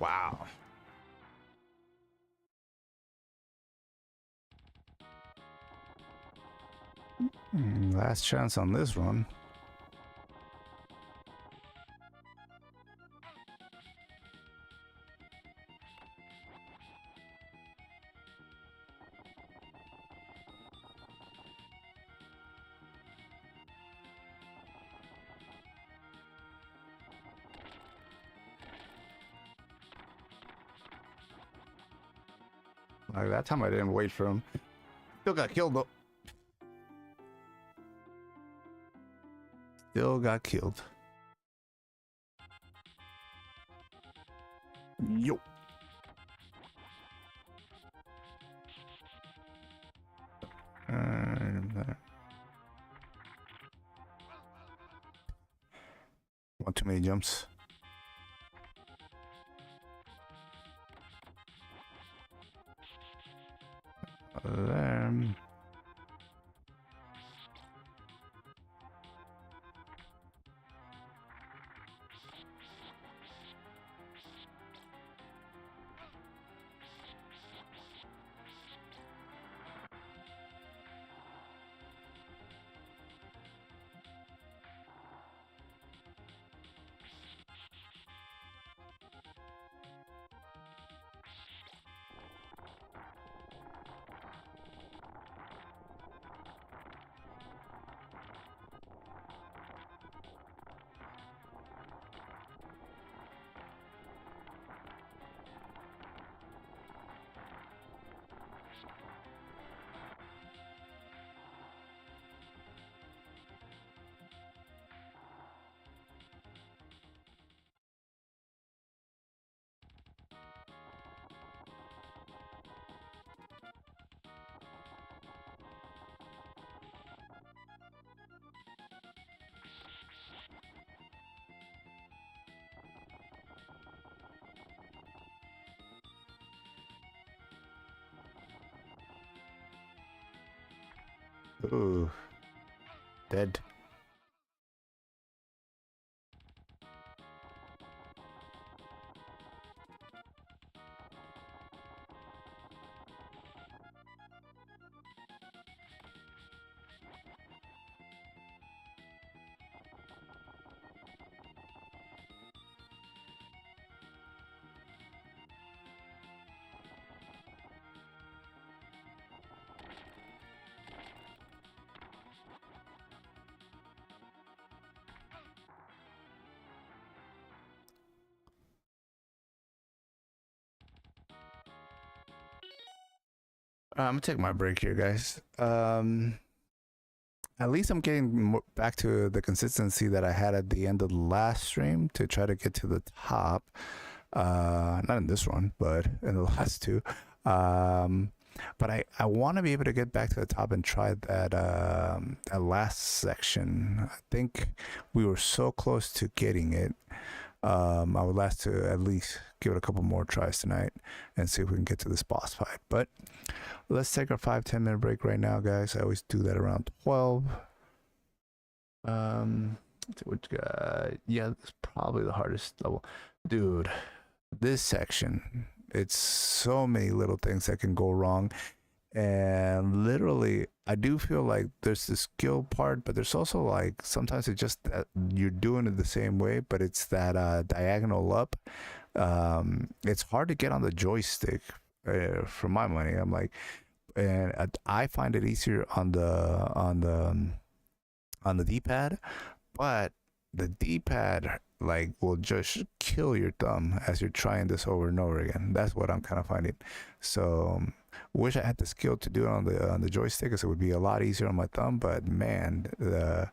Wow. Last chance on this run. Like that time I didn't wait for him. Still got killed though. Still got killed. Yo. One too many jumps. Then ooh, dead. I'm gonna take my break here, guys. At least I'm getting back to the consistency that I had at the end of the last stream to try to get to the top. Not in this one, but in the last two. But I want to be able to get back to the top and try that last section. I think we were so close to getting it. I would like to at least give it a couple more tries tonight and see if we can get to this boss fight. But let's take our 5-10 minute break right now, guys. I always do that around 12. Which guy? Yeah, it's probably the hardest level, dude. This section, it's so many little things that can go wrong, and literally I do feel like there's the skill part, but there's also like sometimes it's just that you're doing it the same way, but it's that diagonal up. It's hard to get on the joystick, for my money. I'm like, and I find it easier on the D-pad, but the D-pad like will just kill your thumb as you're trying this over and over again. That's what I'm kind of finding. So Wish I had the skill to do it on the joystick, because it would be a lot easier on my thumb. But man, the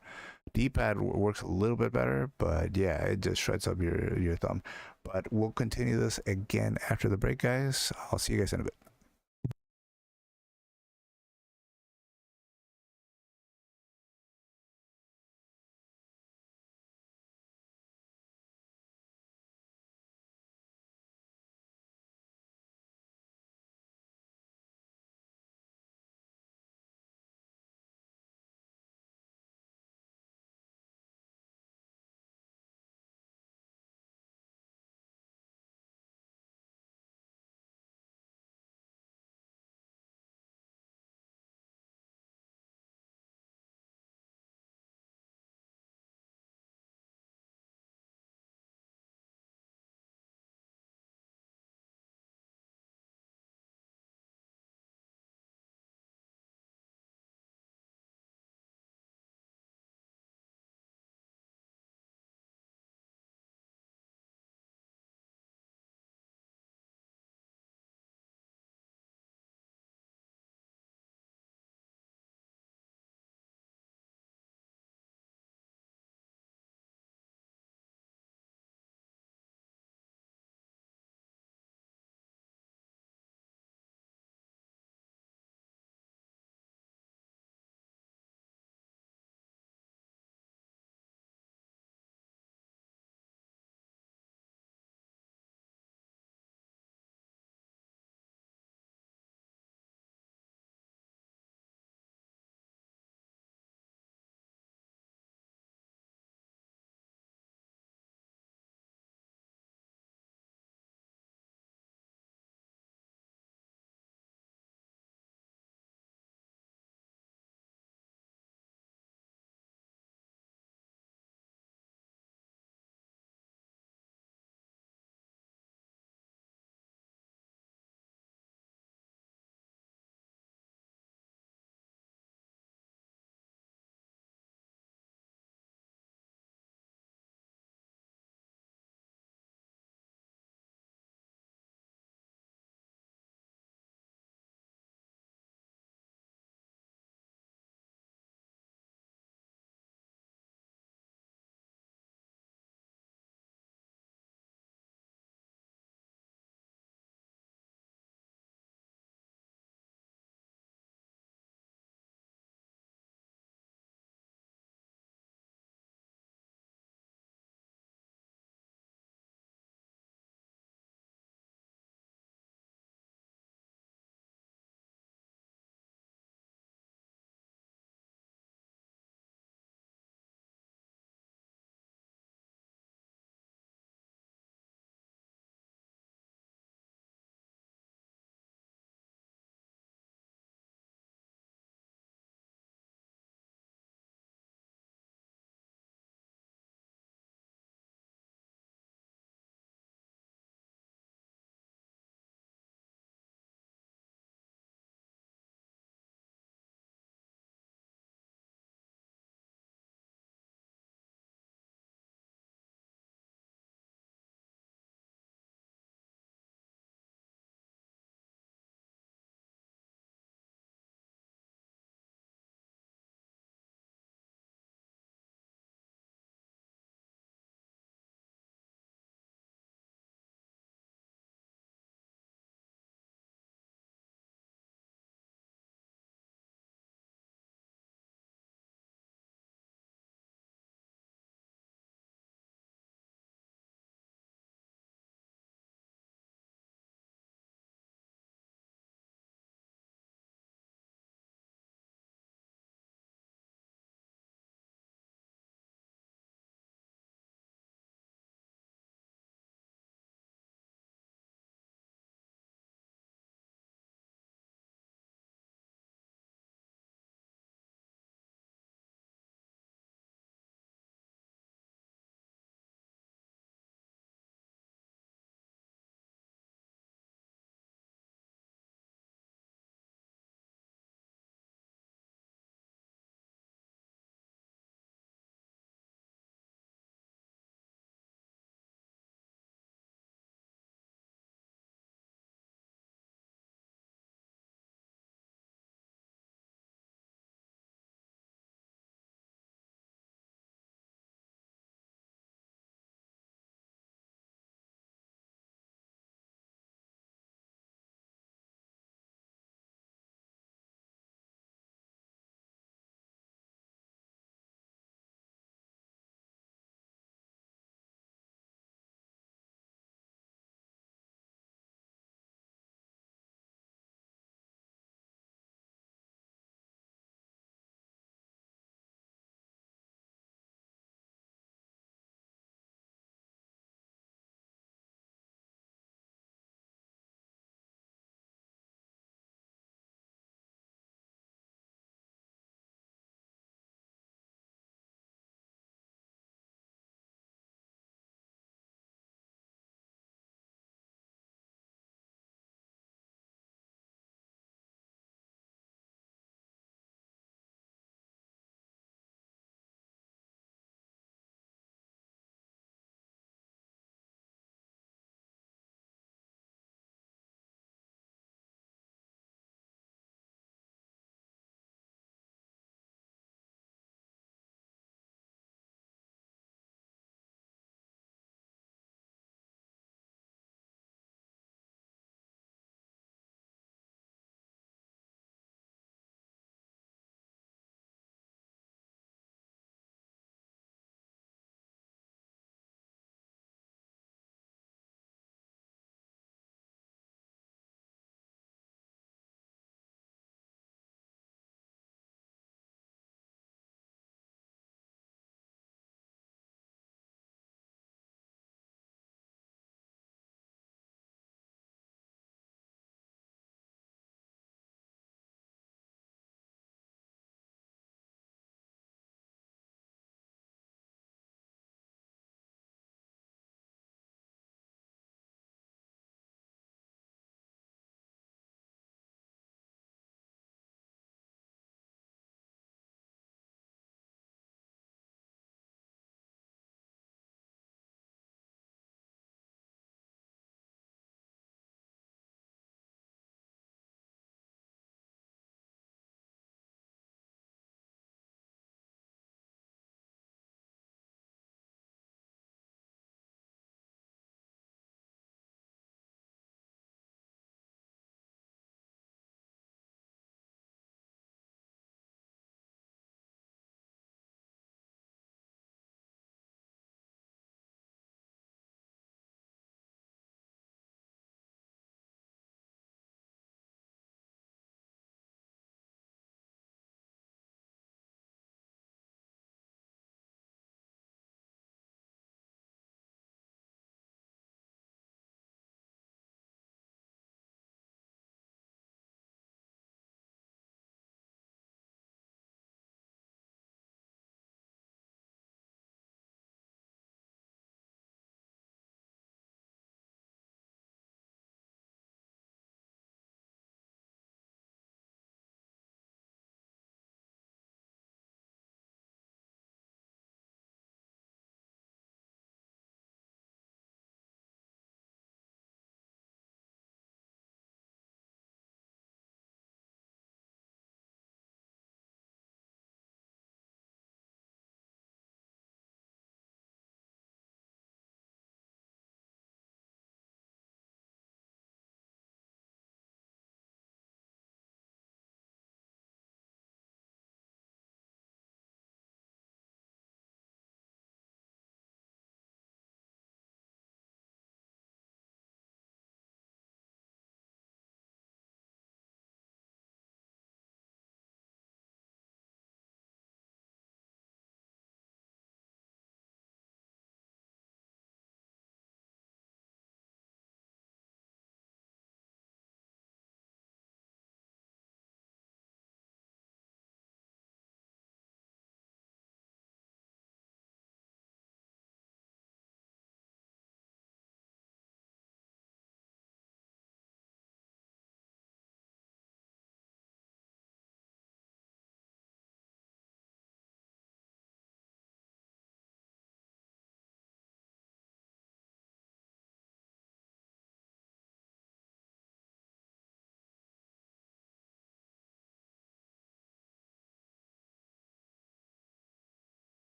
D-pad works a little bit better. But yeah, it just shreds up your thumb. But we'll continue this again after the break, guys. I'll see you guys in a bit.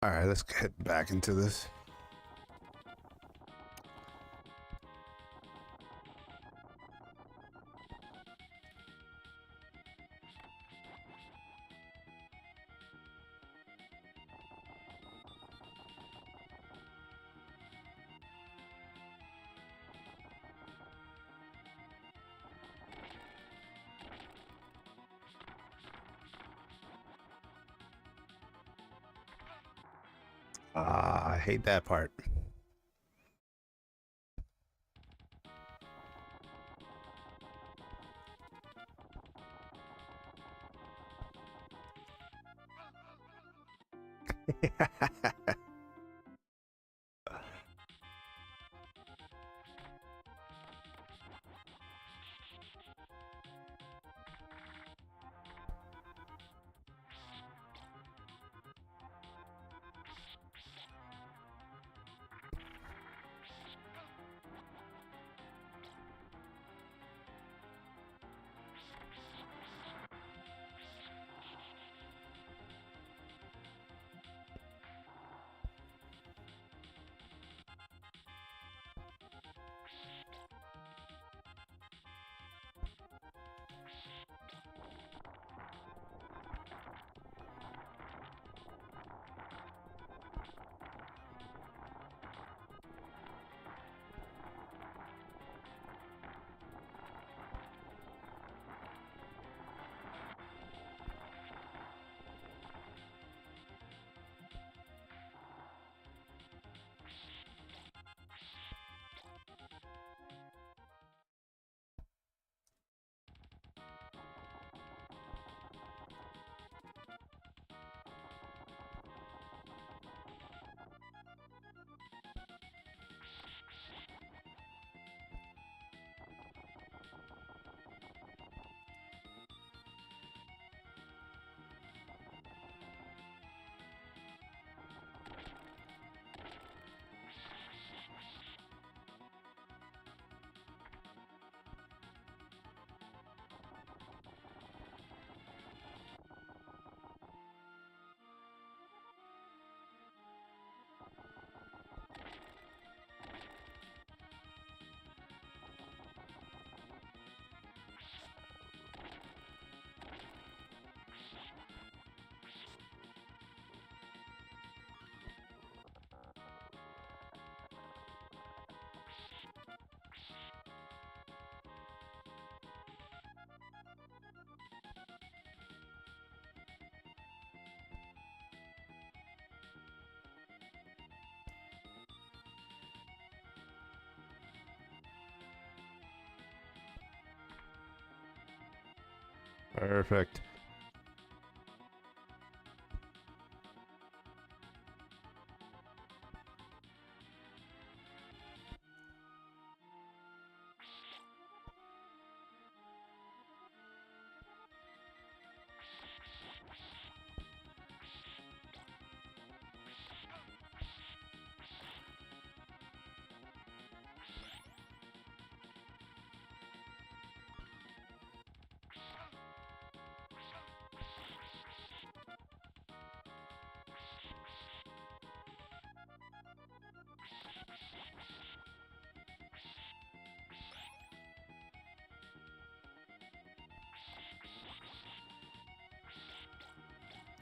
All right, let's get back into this. I hate that part. Perfect.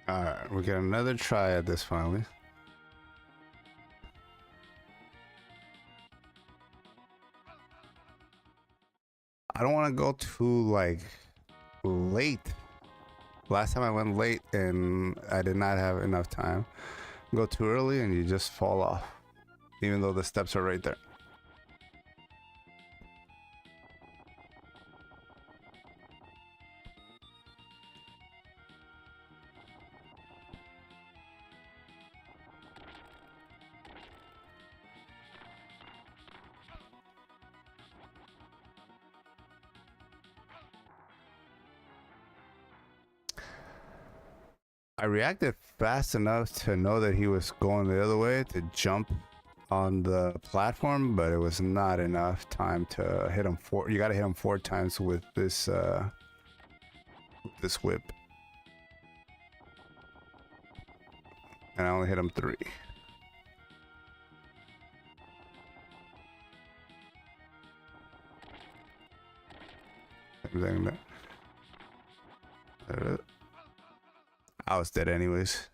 All right, we get another try at this finally. I don't want to go too like late. Last time I went late and I did not have enough time. Go too early and you just fall off, even though the steps are right there. I reacted fast enough to know that he was going the other way to jump on the platform, but it was not enough time to hit him four. You got to hit him 4 times with this whip. And I only hit him 3. I was dead anyways.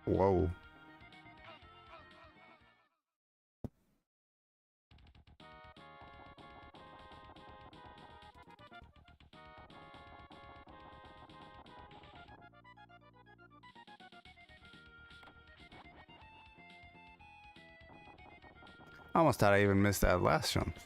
Whoa. I almost thought I even missed that last jump.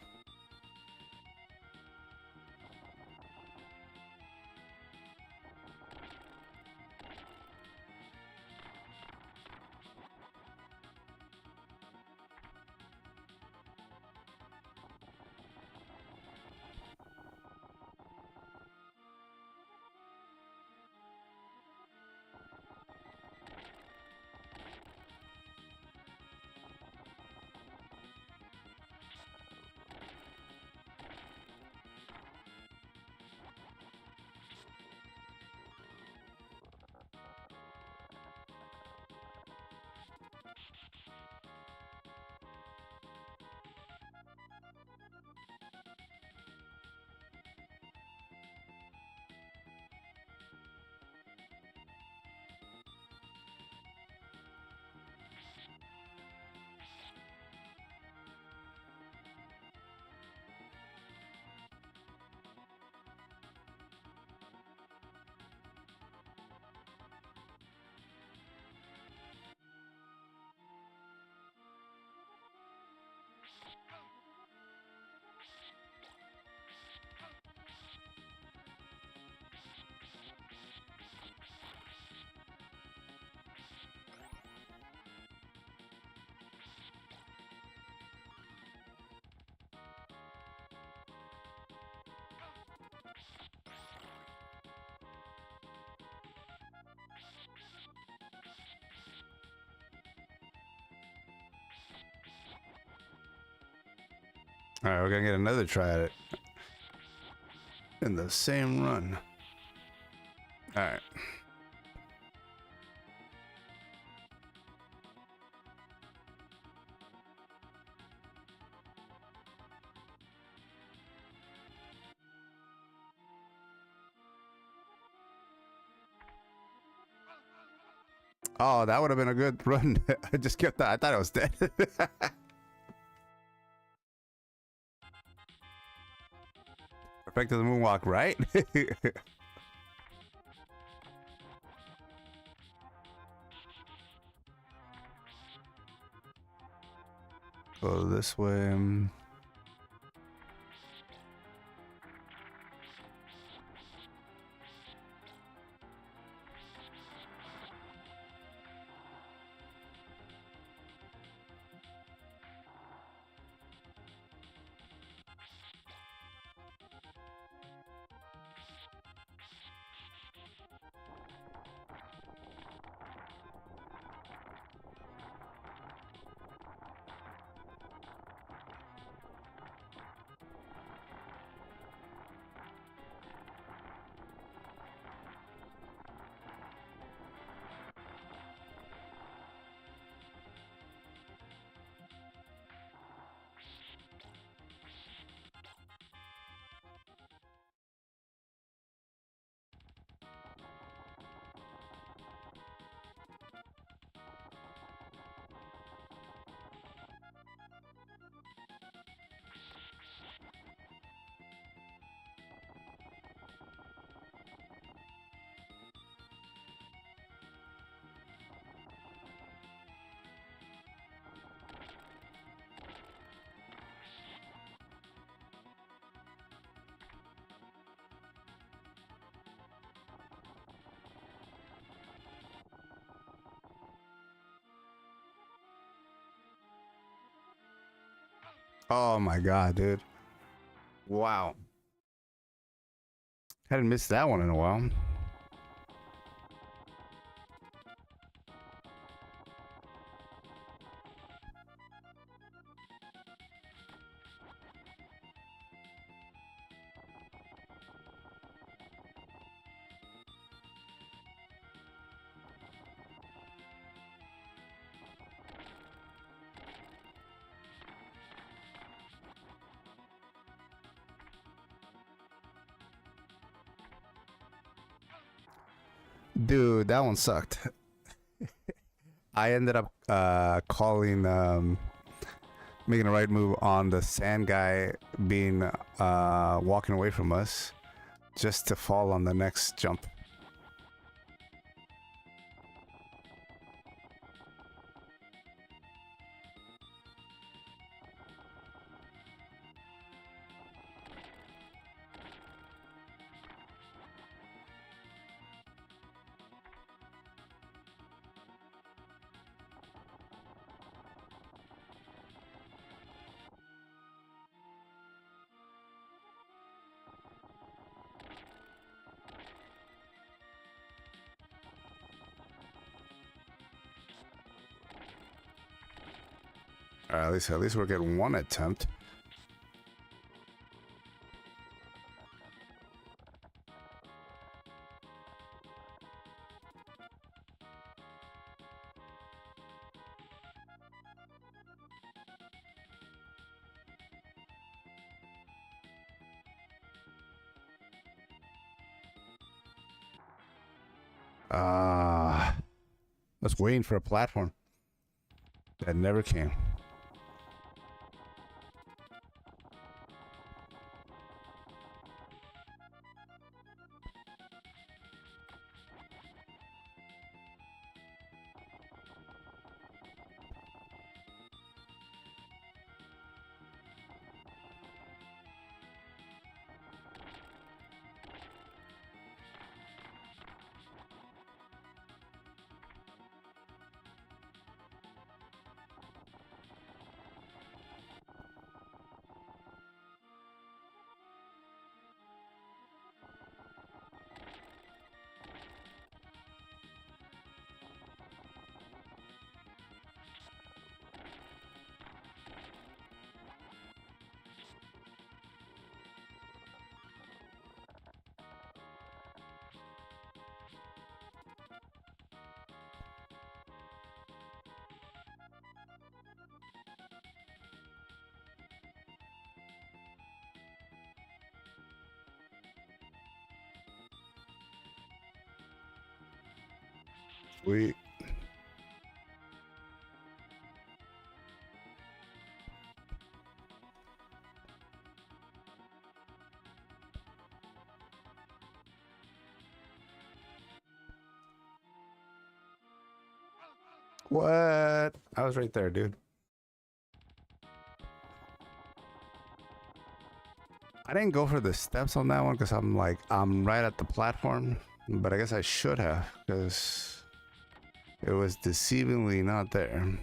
All right, we're gonna get another try at it in the same run. All right. Oh, that would have been a good run. I just kept that. I thought I was dead. Perfect as a moonwalk, right? Go this way. Oh my god, dude. Wow. Hadn't missed that one in a while. Dude, that one sucked. I ended up calling, making a right move on the sand guy being walking away from us, just to fall on the next jump. At least we're getting one attempt. I was waiting for a platform that never came. Sweet. What? I was right there, dude. I didn't go for the steps on that one because I'm right at the platform, but I guess I should have because it was deceivingly not there.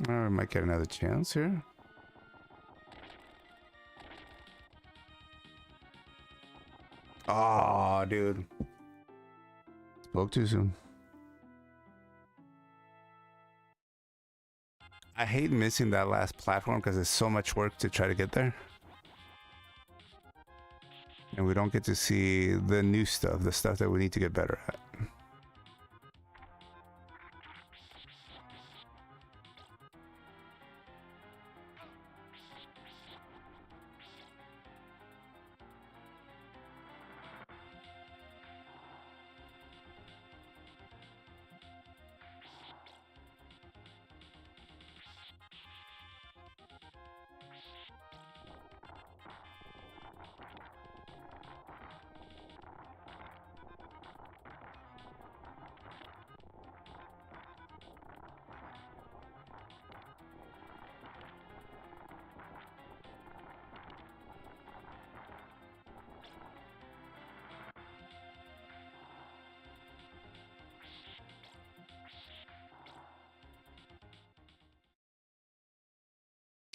All right, might get another chance here. Oh, dude. Spoke too soon. I hate missing that last platform because it's so much work to try to get there. And we don't get to see the new stuff, the stuff that we need to get better at.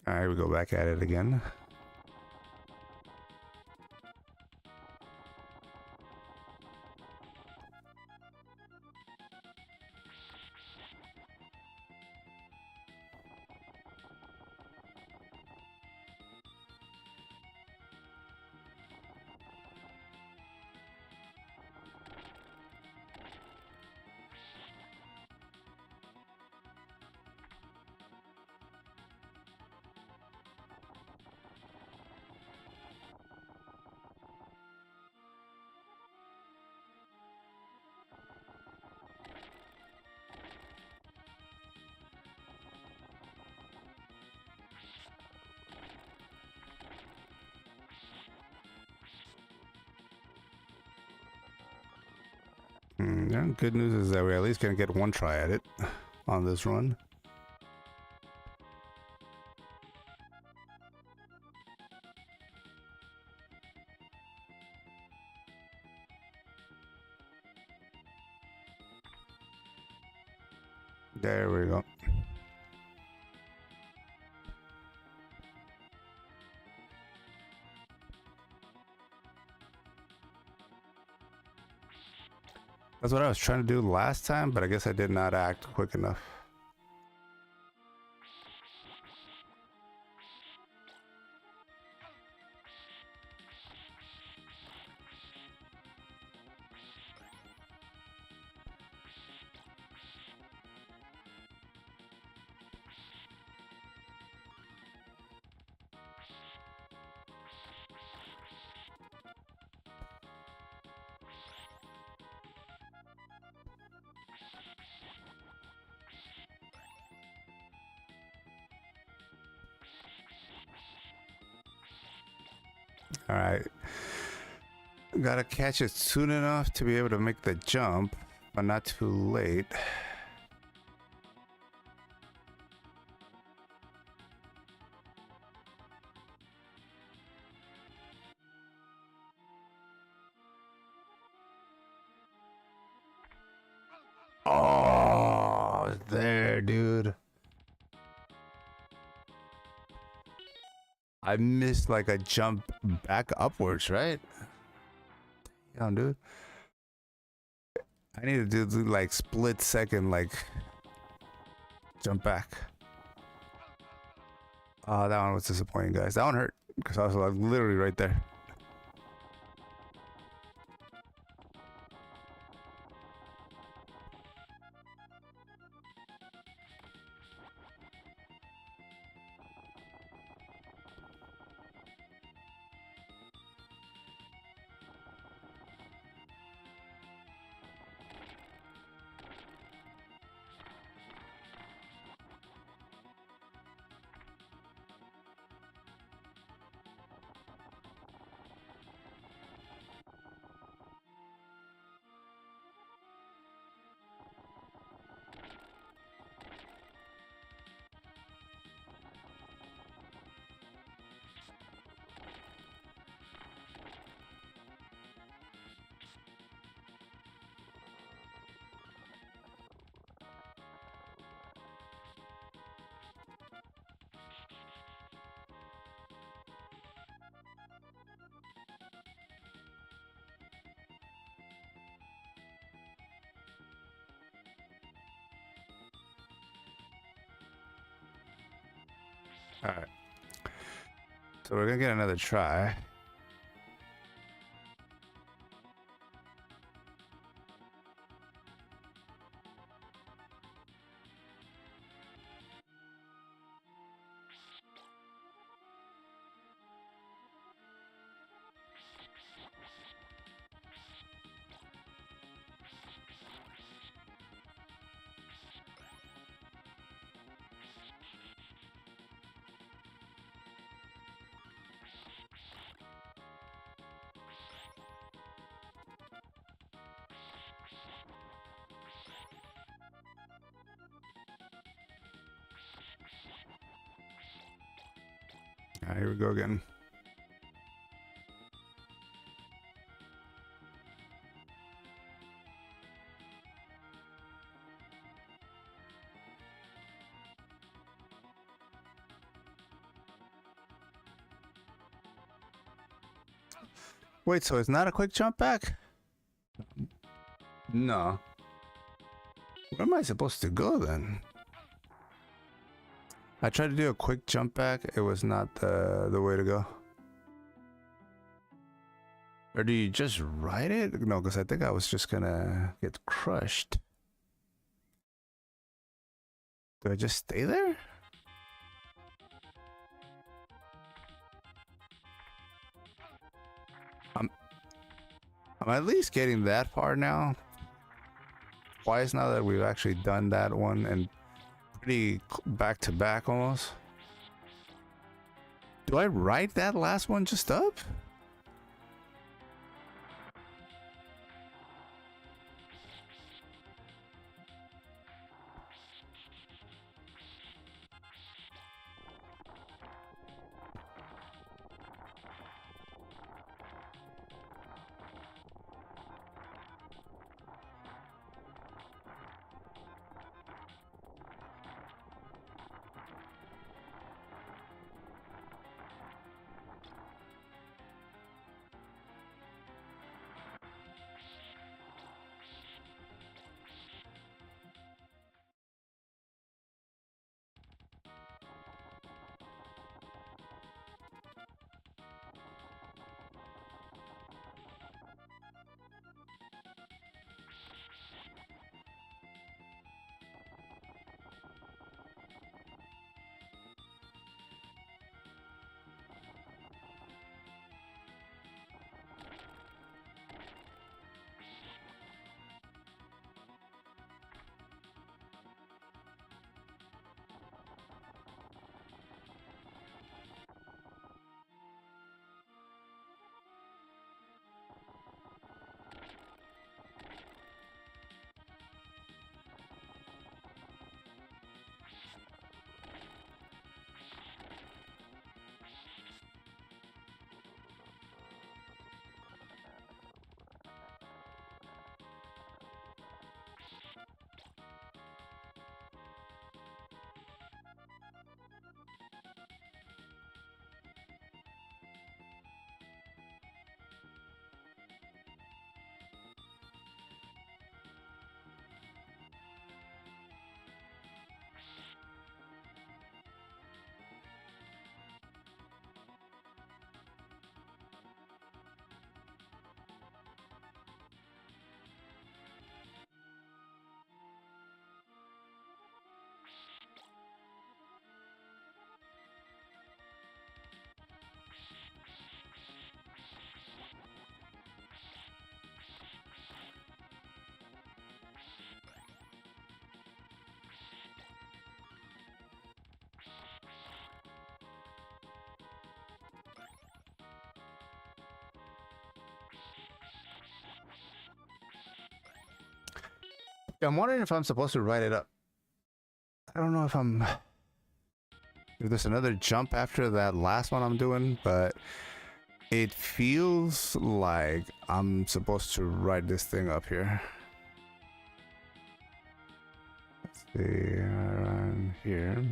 All right, we go back at it again. Yeah, good news is that we're at least gonna get one try at it on this run. There we go. That's what I was trying to do last time, but I guess I did not act quick enough. All right. Gotta catch it soon enough to be able to make the jump, but not too late. Oh, there, dude. I missed like a jump back upwards, right? Damn, dude. I need to do like split second, like jump back. Oh, that one was disappointing, guys. That one hurt because I was like literally right there. All right. So we're gonna get another try. All right, here we go again. Wait, so it's not a quick jump back? No. Where am I supposed to go then? I tried to do a quick jump back. It was not the way to go. Or do you just ride it? No, because I think I was just gonna get crushed. Do I just stay there? I'm at least getting that far now. Twice now that we've actually done that one and pretty back to back almost. Do I ride that last one just up? I'm wondering if I'm supposed to write it up. I don't know if there's another jump after that last one I'm doing, but it feels like I'm supposed to write this thing up here. Let's see, around here.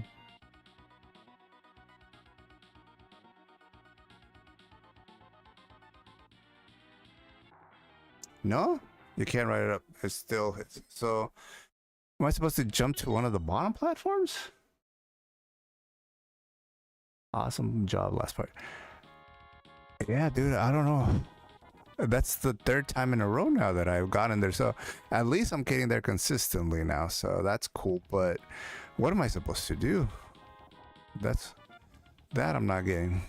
No? You can't write it up. It's still so. Am I supposed to jump to one of the bottom platforms? Awesome job, last part. Yeah, dude, I don't know. That's the third time in a row now that I've gotten there. So at least I'm getting there consistently now. So that's cool. But what am I supposed to do? That I'm not getting.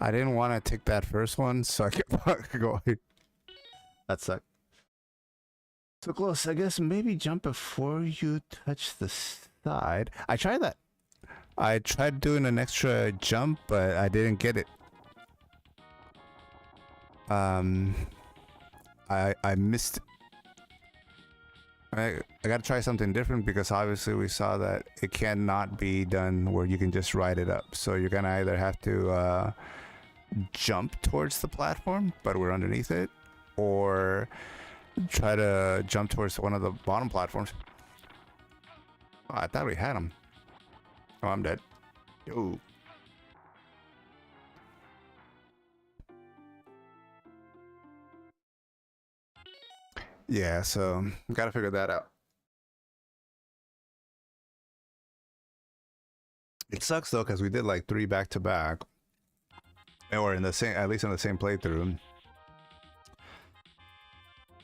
I didn't want to take that first one, so I kept going. That sucked. So close. I guess maybe jump before you touch the side. I tried that. I tried doing an extra jump, but I didn't get it. I missed. I gotta try something different because obviously we saw that it cannot be done where you can just ride it up. So you're gonna either have to jump towards the platform, but we're underneath it, or try to jump towards one of the bottom platforms. Oh, I thought we had him. Oh, I'm dead. Yo. Yeah, so gotta figure that out. It sucks though because we did like 3 back to back, or in the same, at least in the same playthrough.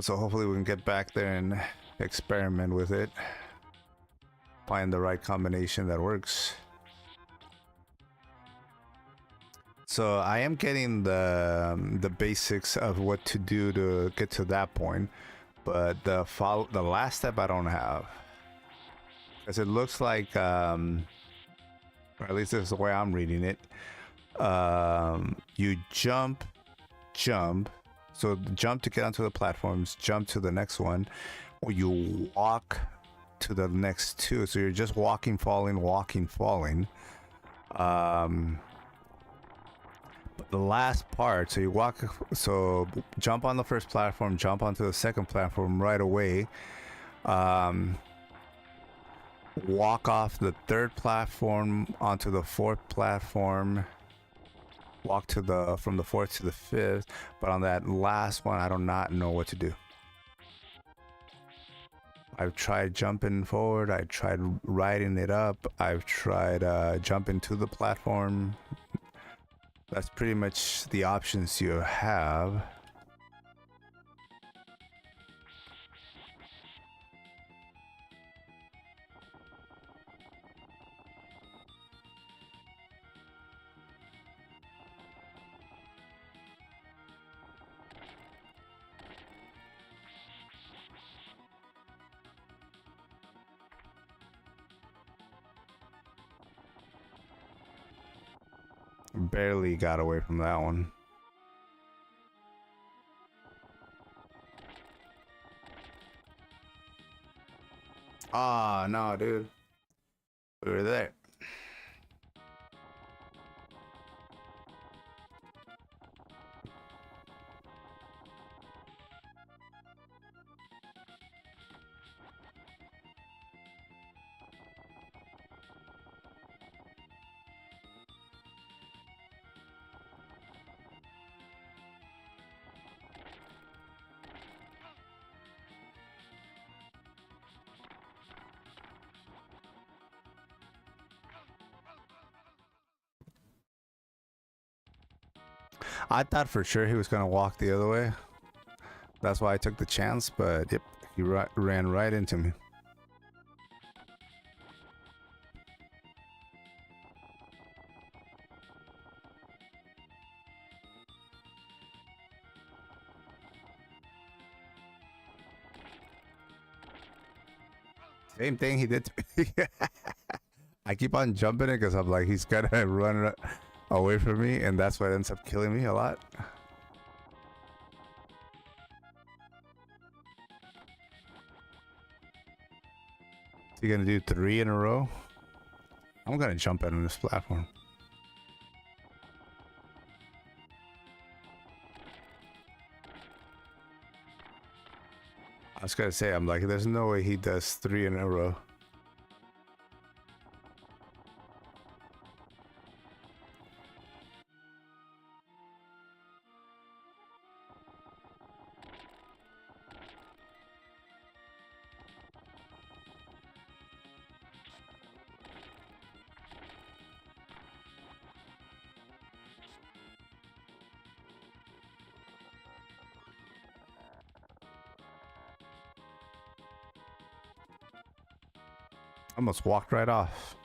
So hopefully we can get back there and experiment with it, find the right combination that works. So I am getting the basics of what to do to get to that point, but the last step I don't have, because it looks like, or at least this is the way I'm reading it. You jump. So jump to get onto the platforms, jump to the next one, or you walk to the next two. So you're just walking, falling. But the last part, so you walk, so jump on the first platform, jump onto the second platform right away. Walk off the third platform onto the fourth platform. Walk to from the fourth to the fifth, but on that last one I do not know what to do. I've tried jumping forward, I tried riding it up, I've tried jumping to the platform. That's pretty much the options you have. Barely got away from that one. Ah, no, dude. We were there. I thought for sure he was gonna walk the other way. That's why I took the chance, but yep, he ran right into me. Same thing he did to me. I keep on jumping it because I'm like, he's gonna run away from me, and that's what ends up killing me a lot. So you're gonna do 3 in a row? I'm gonna jump out on this platform. I was gonna say, I'm like, there's no way he does 3 in a row. Almost walked right off.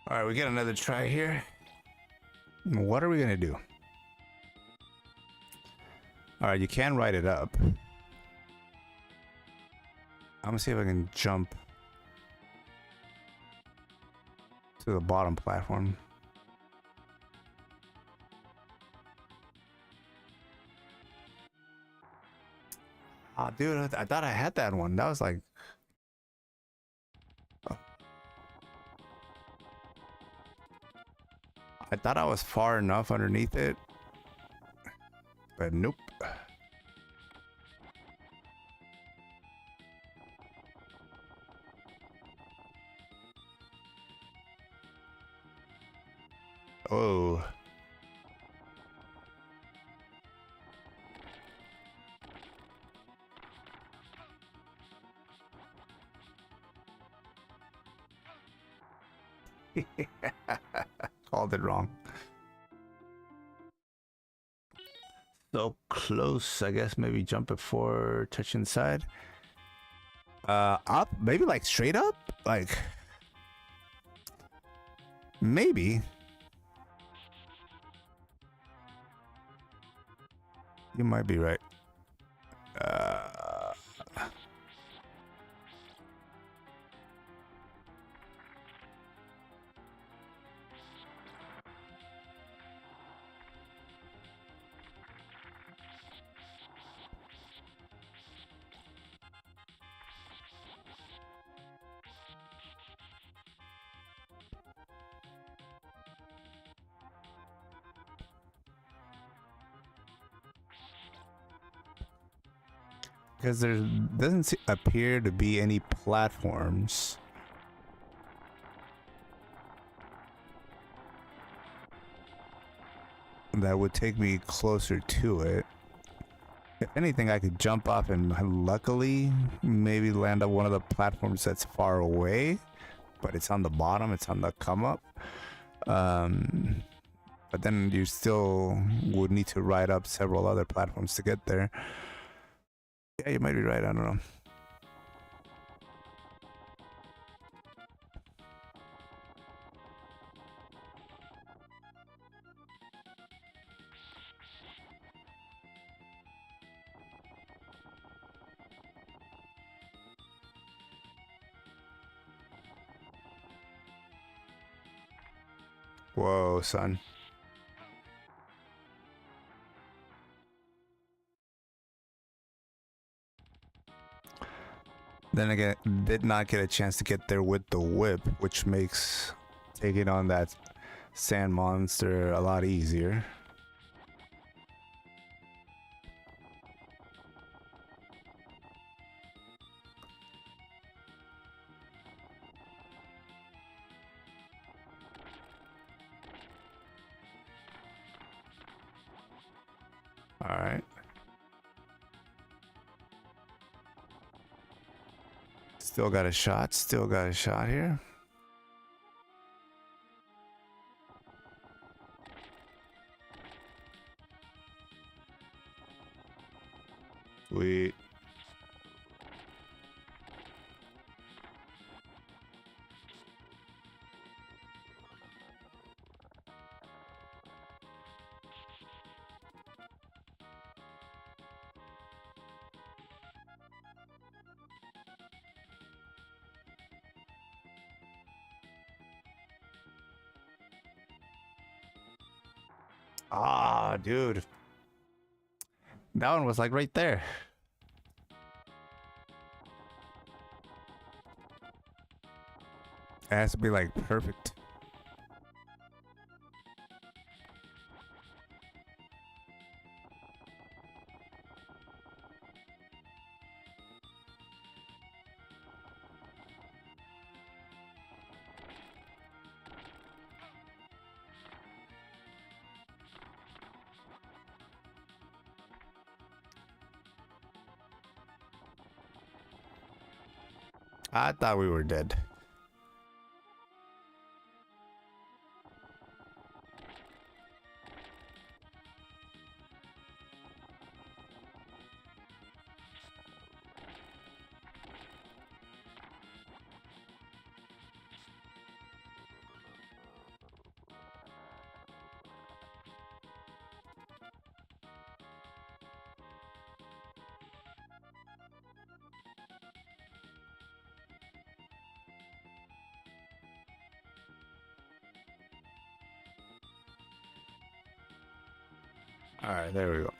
All right, we get another try here. What are we gonna do? All right, you can write it up. I'm gonna see if I can jump to the bottom platform. Ah, dude, I thought I had that one. That was like... oh. I thought I was far enough underneath it, but nope. Oh. Called it wrong. So close. I guess maybe jump before touching the side. Up? Maybe like straight up? Like... maybe. You might be right. Because there doesn't appear to be any platforms. That would take me closer to it. If anything, I could jump off and luckily maybe land on one of the platforms that's far away, but it's on the bottom, it's on the come up. But then you still would need to ride up several other platforms to get there. Yeah, you might be right, I don't know. Whoa, son. Then again, did not get a chance to get there with the whip, which makes taking on that sand monster a lot easier. All right. Still got a shot. Still got a shot here. Sweet. Ah, dude. That one was like right there. It has to be like perfect. I thought we were dead. All right, there we go.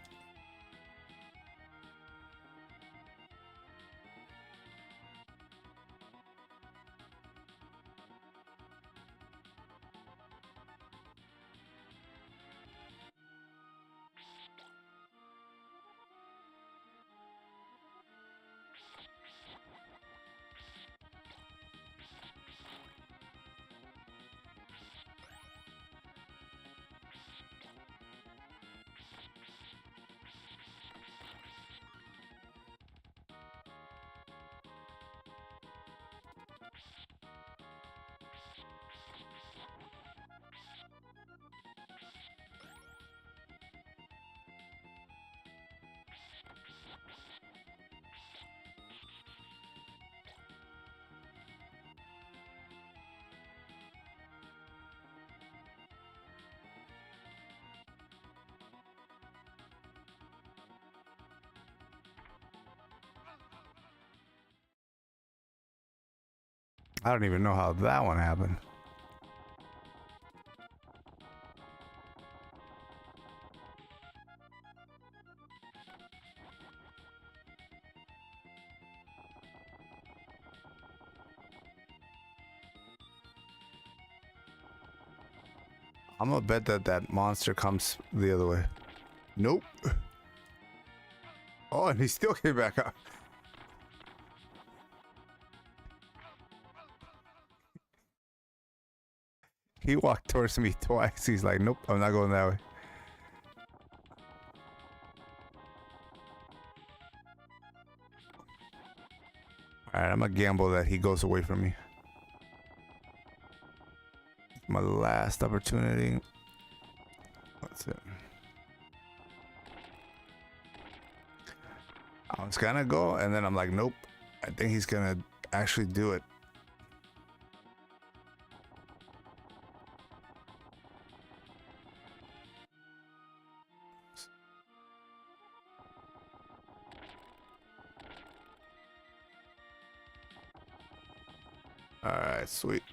I don't even know how that one happened. I'm gonna bet that that monster comes the other way. Nope. Oh, and he still came back up. He walked towards me twice. He's like, nope, I'm not going that way. Alright, I'm gonna gamble that he goes away from me. My last opportunity. That's it. I was gonna go, and then I'm like, nope. I think he's gonna actually do it. Alright, sweet.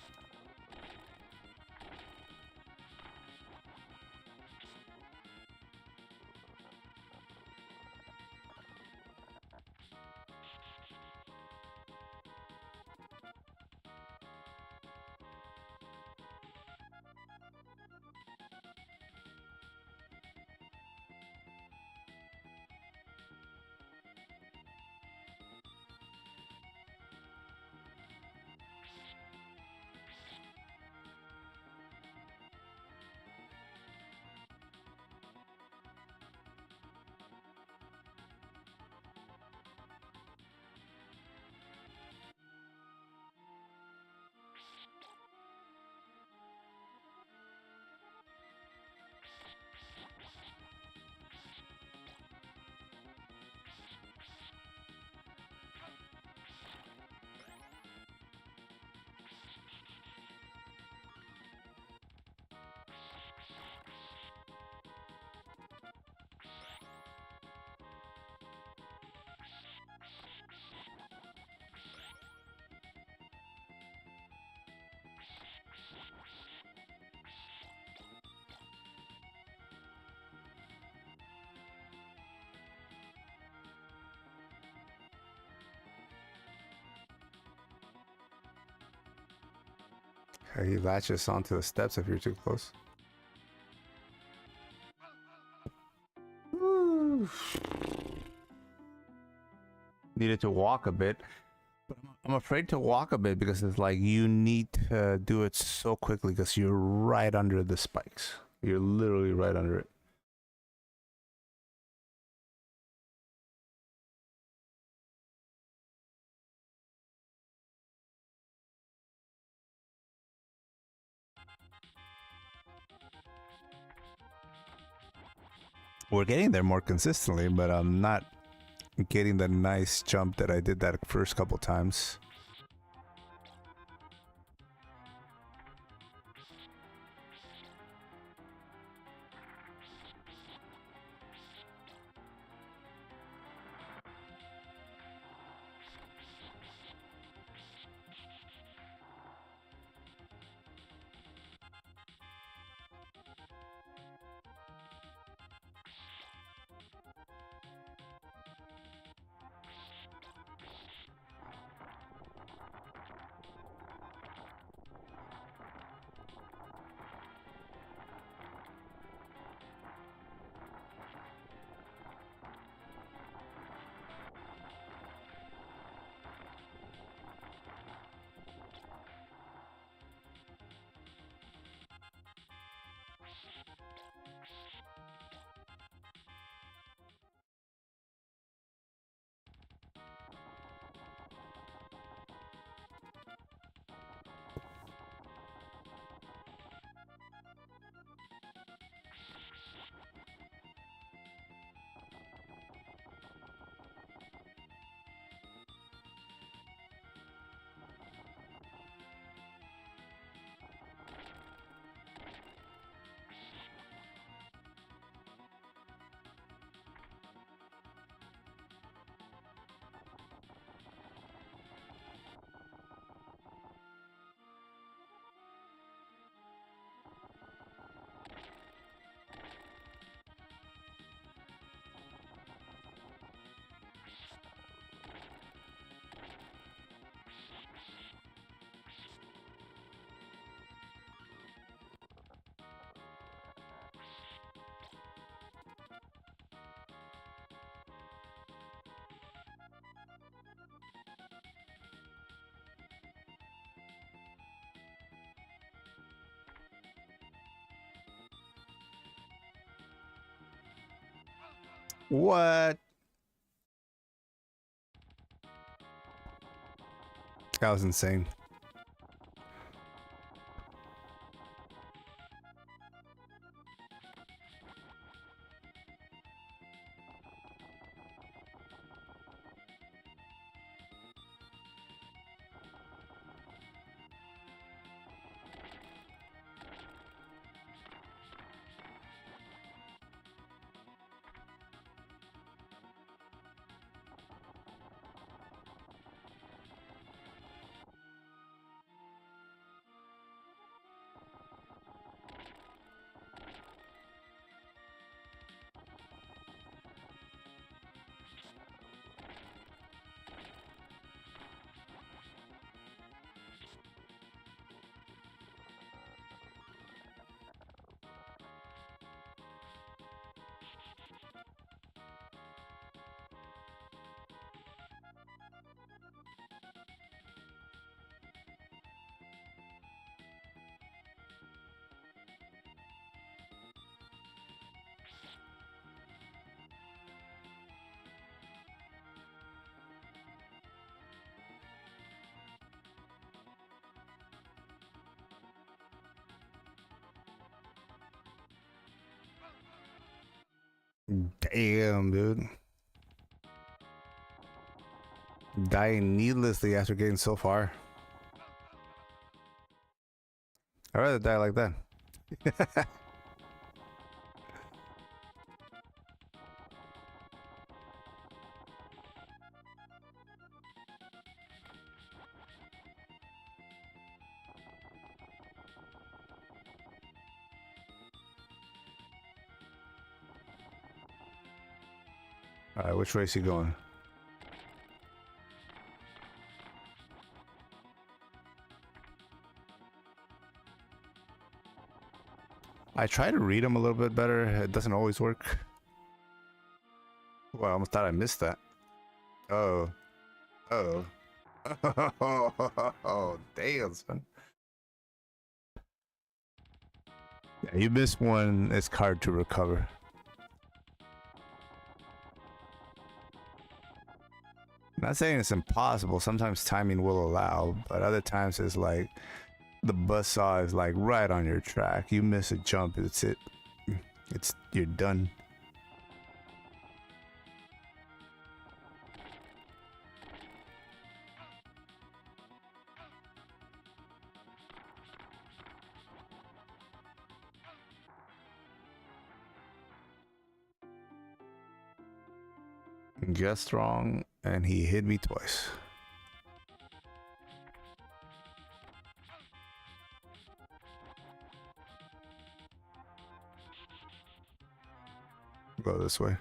He latches onto the steps if you're too close. Woo. Needed to walk a bit. But I'm afraid to walk a bit because it's like you need to do it so quickly because you're right under the spikes. You're literally right under it. We're getting there more consistently, but I'm not getting the nice jump that I did that first couple times. What? That was insane. Damn, dude. Dying needlessly after getting so far. I'd rather die like that. Alright, which way is he going? I try to read him a little bit better. It doesn't always work. Well, I almost thought I missed that. Oh. Oh. Oh, damn, son. Yeah, you miss one, it's hard to recover. Not saying it's impossible. Sometimes timing will allow, but other times it's like the buzzsaw is like right on your track. You miss a jump, it's it. You're done. Just wrong, and he hit me twice. Go this way.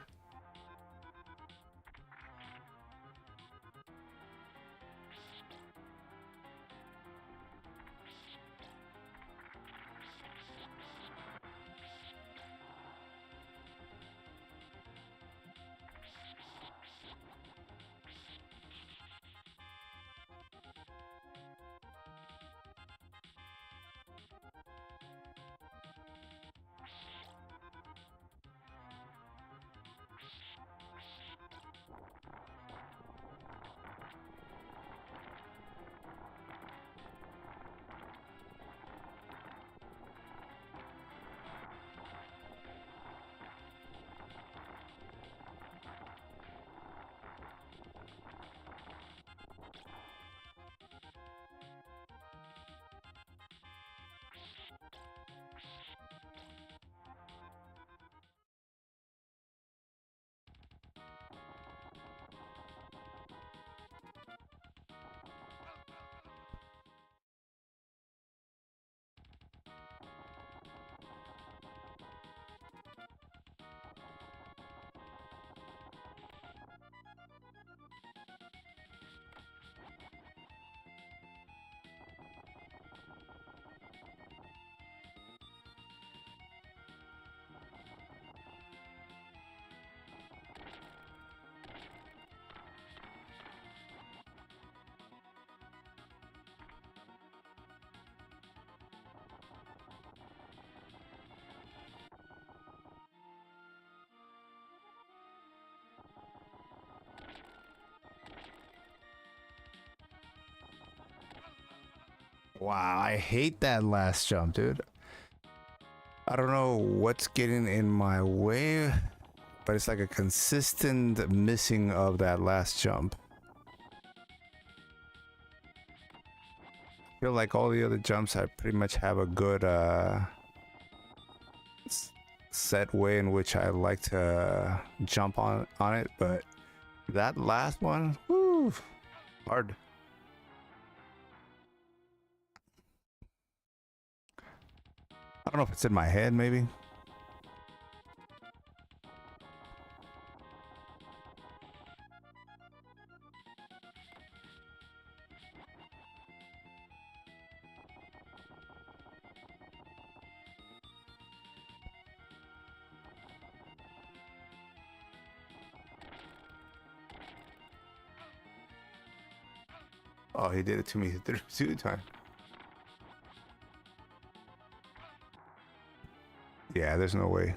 Wow, I hate that last jump, dude. I don't know what's getting in my way, but it's like a consistent missing of that last jump. I feel like all the other jumps I pretty much have a good set way in which I like to jump on it, but that last one, whoo, hard. I don't know if it's in my head, maybe. Oh, he did it to me 2 times. Yeah, there's no way.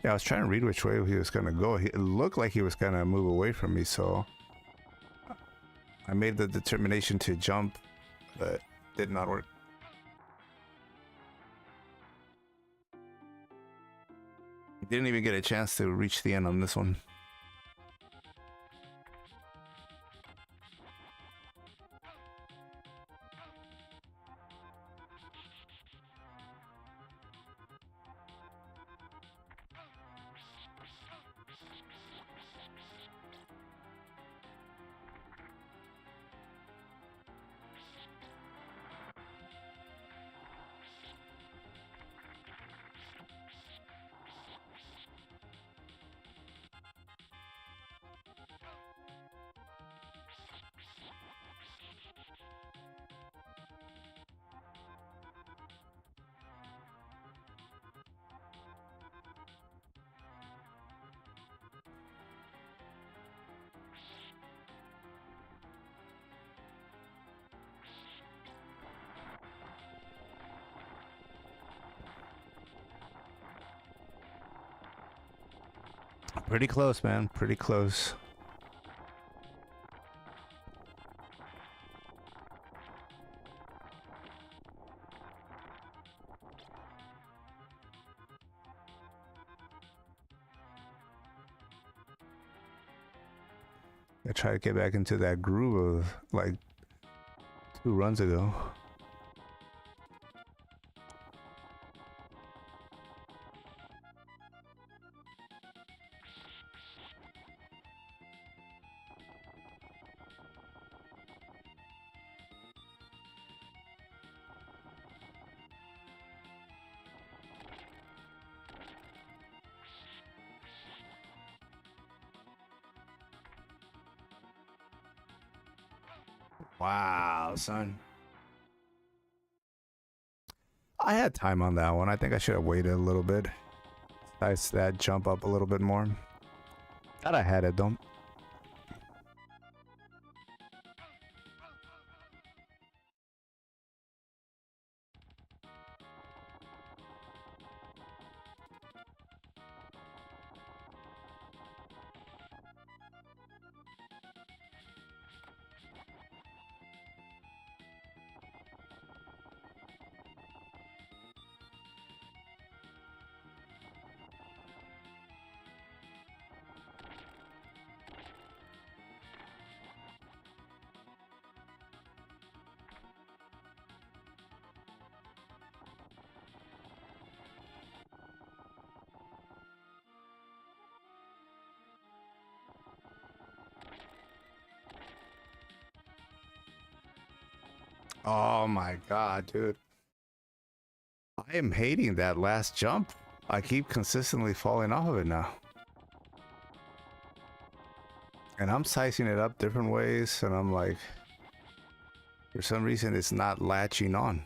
Yeah, I was trying to read which way he was gonna go. It looked like he was gonna move away from me, so I made the determination to jump, but did not work. Didn't even get a chance to reach the end on this one. Pretty close, man. Pretty close. I try to get back into that groove of like 2 runs ago. Wow, son. I had time on that one. I think I should have waited a little bit. Nice that jump up a little bit more. Thought I had it though. Oh my god, dude. I am hating that last jump. I keep consistently falling off of it now. And I'm sizing it up different ways, and I'm like, for some reason, it's not latching on.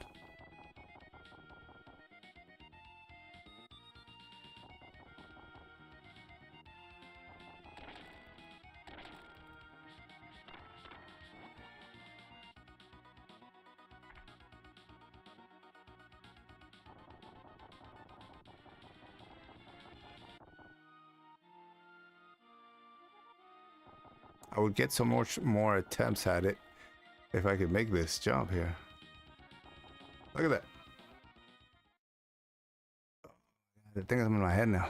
I would get some more attempts at it if I could make this jump here. Look at that. The thing is in my head now.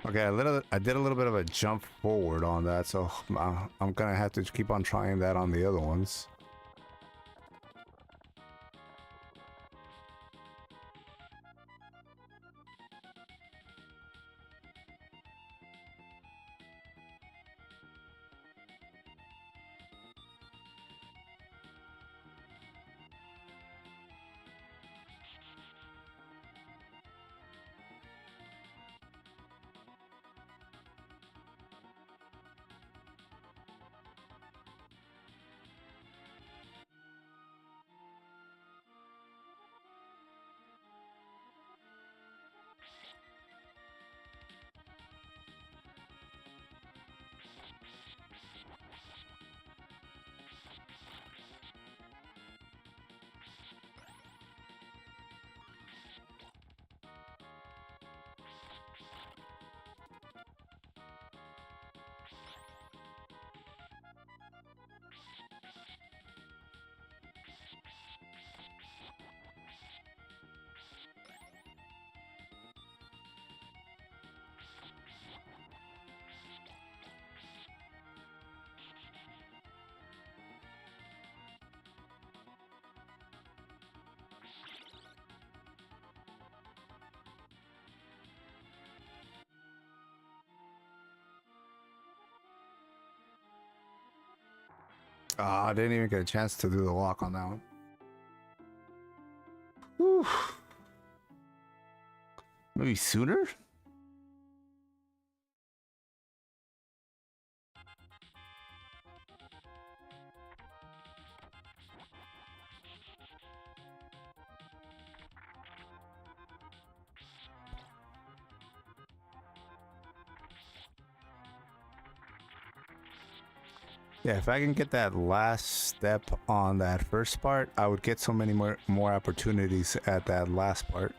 Okay, I did a little bit of a jump forward on that, so I'm gonna have to keep on trying that on the other ones. I didn't even get a chance to do the walk on that one. Whew. Maybe sooner? Yeah, if I can get that last step on that first part, I would get so many more opportunities at that last part.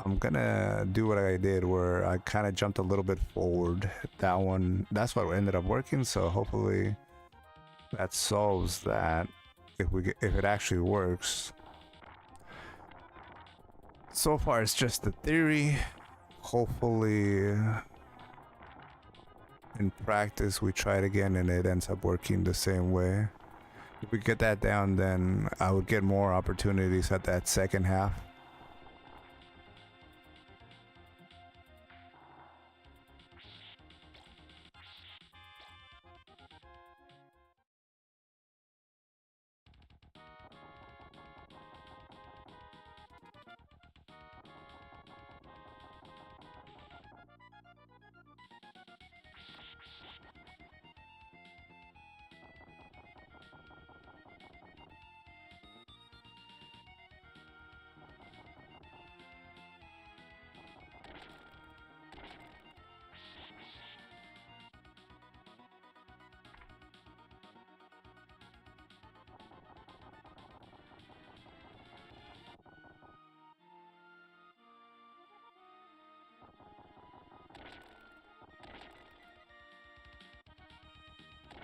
I'm gonna do what I did where I kind of jumped a little bit forward. That one, that's what ended up working, so hopefully that solves that if it actually works. So far it's just the theory. Hopefully in practice we try it again and it ends up working the same way. If we get that down, then I would get more opportunities at that second half.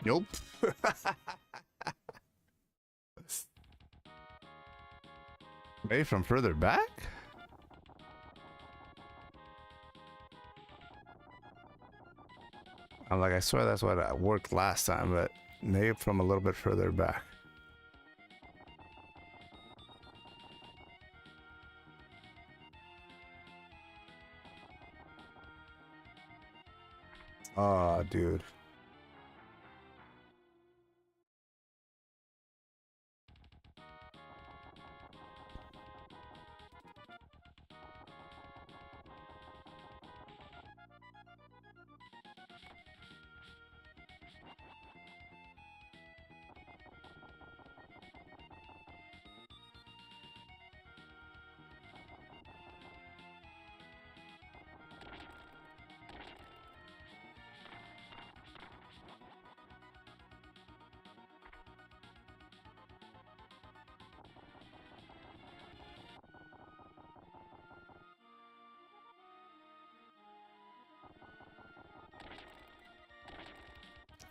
Nope. Maybe from further back? I'm like, I swear that's what worked last time, but maybe from a little bit further back. Oh, dude.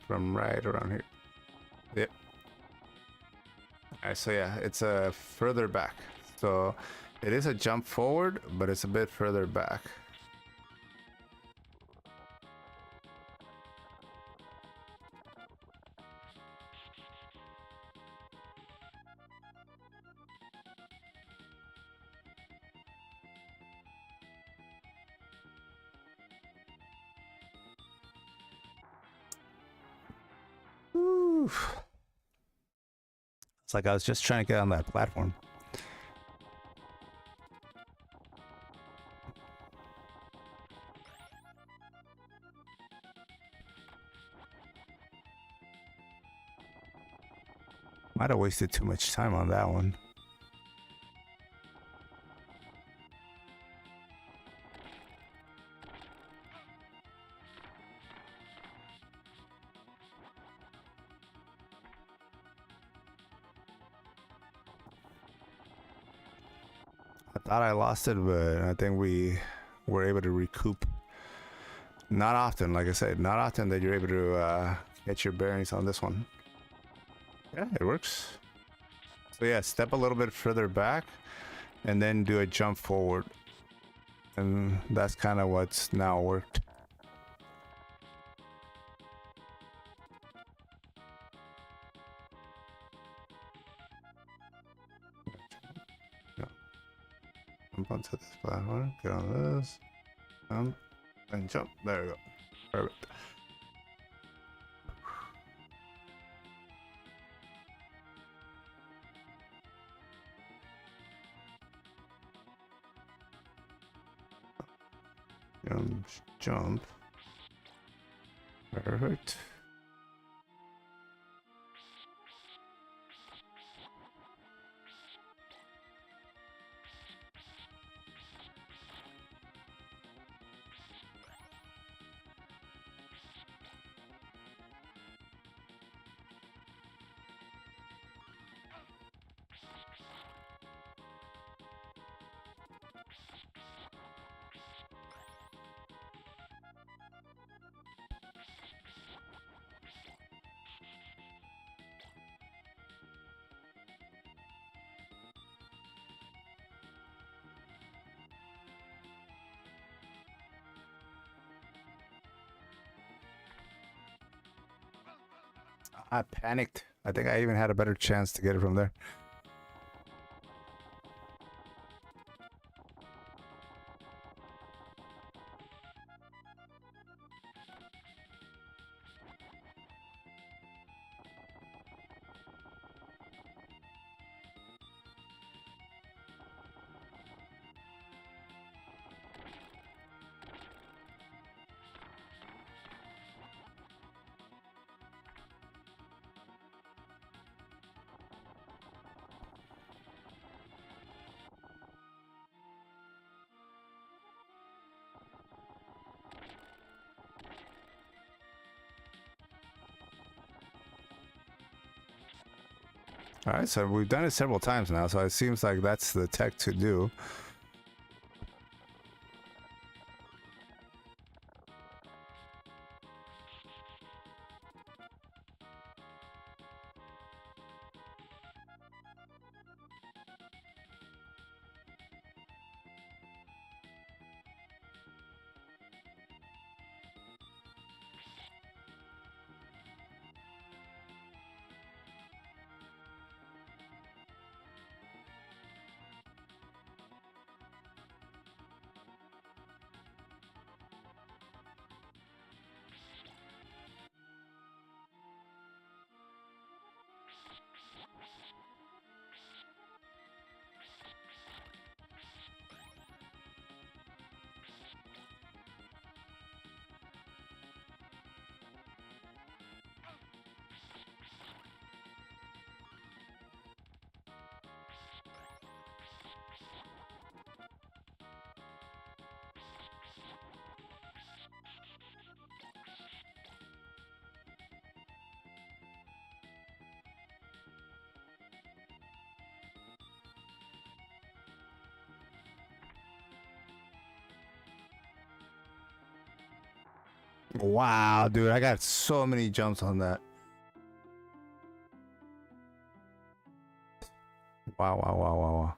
From right around here. Yep. Alright, so yeah, it's further back. So it is a jump forward, but it's a bit further back. Oof. It's like I was just trying to get on that platform. Might have wasted too much time on that one. I thought I lost it, but I think we were able to recoup. Not often, like I said, not often that you're able to get your bearings on this one. Yeah, it works. So yeah, step a little bit further back and then do a jump forward. And that's kind of what's now worked. Jump onto this platform, get on this, and jump. There we go. Perfect. Jump. Perfect. I panicked. I think I even had a better chance to get it from there. All right, so we've done it several times now, so it seems like that's the tech to do. Wow, dude, I got so many jumps on that. Wow, wow, wow, wow, wow.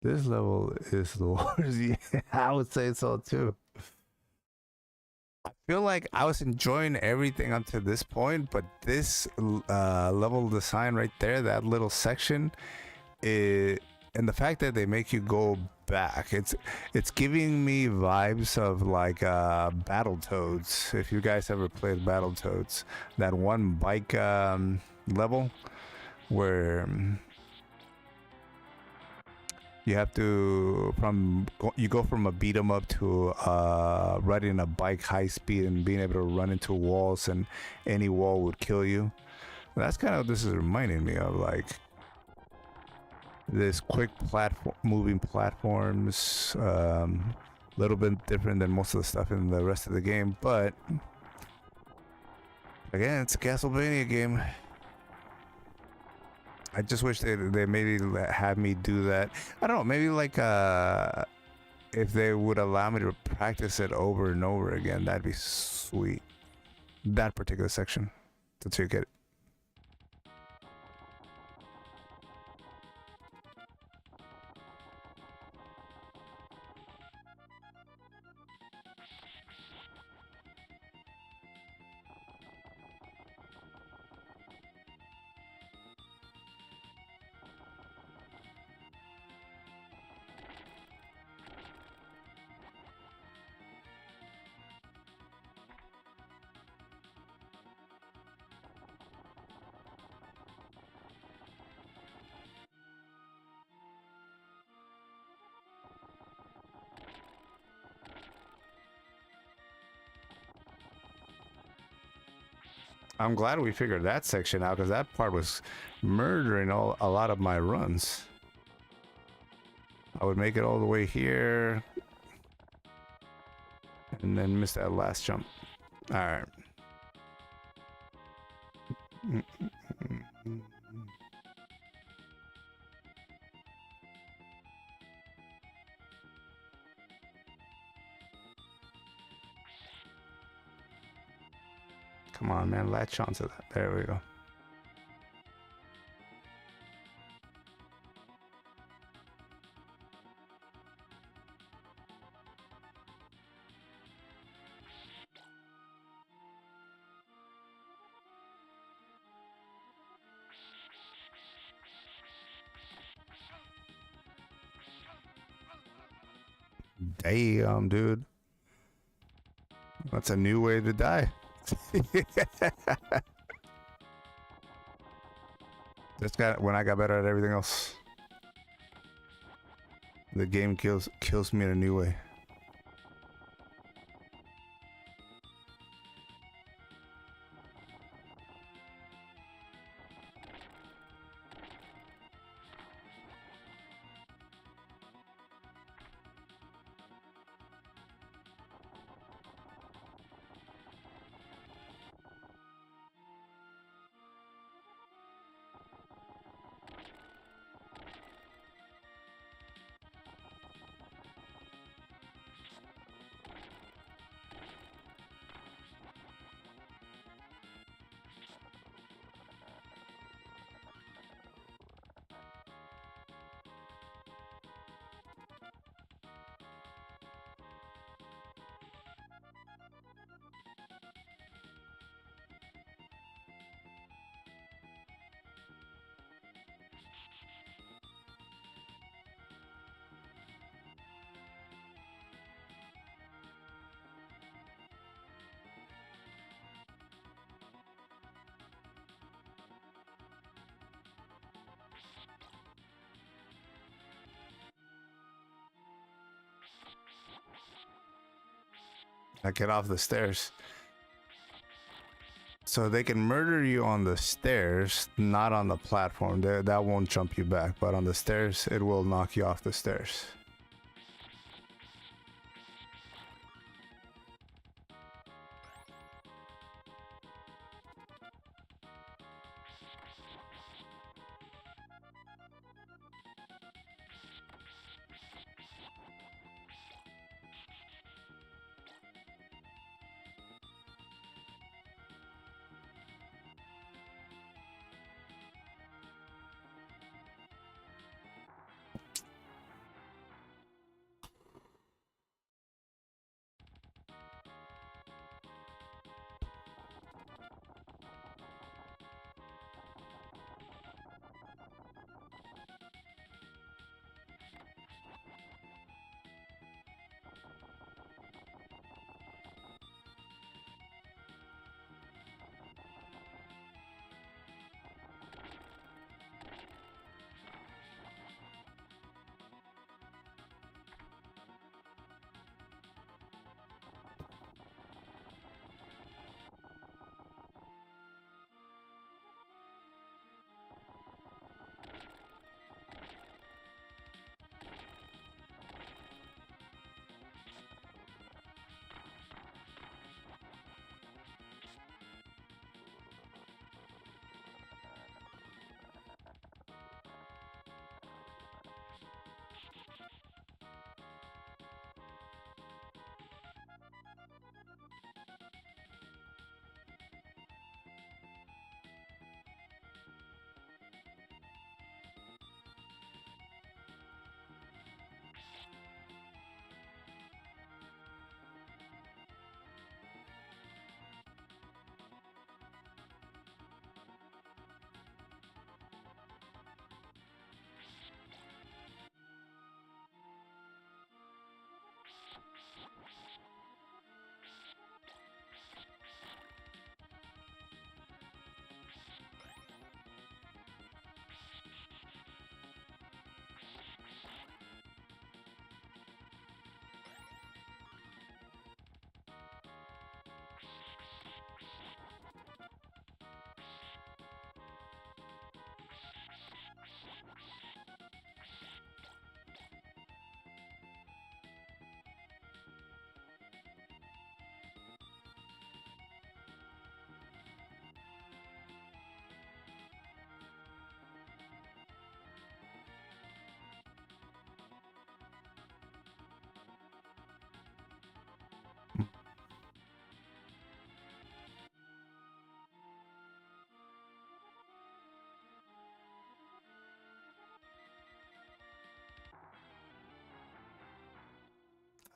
This level is the worst. Yeah, I would say so too. I feel like I was enjoying everything up to this point, but this level design right there, that little section, it, and the fact that they make you go back, it's giving me vibes of like Battletoads. If you guys ever played Battletoads, that one bike level where you have to you go from a beat 'em up to riding a bike high speed and being able to run into walls, and any wall would kill you. That's kind of what this is reminding me of, like this quick platform moving platforms. Little bit different than most of the stuff in the rest of the game, but again, it's a Castlevania game. I just wish they maybe had me do that. I don't know, maybe like if they would allow me to practice it over and over again, that'd be sweet. That particular section, to get it. I'm glad we figured that section out, because that part was murdering a lot of my runs. I would make it all the way here and then miss that last jump. All right. Come on, man. Latch onto that. There we go. Damn, dude. That's a new way to die. Just got when I got better at everything else. The game kills me in a new way. I get off the stairs. So they can murder you on the stairs, not on the platform. That won't jump you back, but on the stairs, it will knock you off the stairs.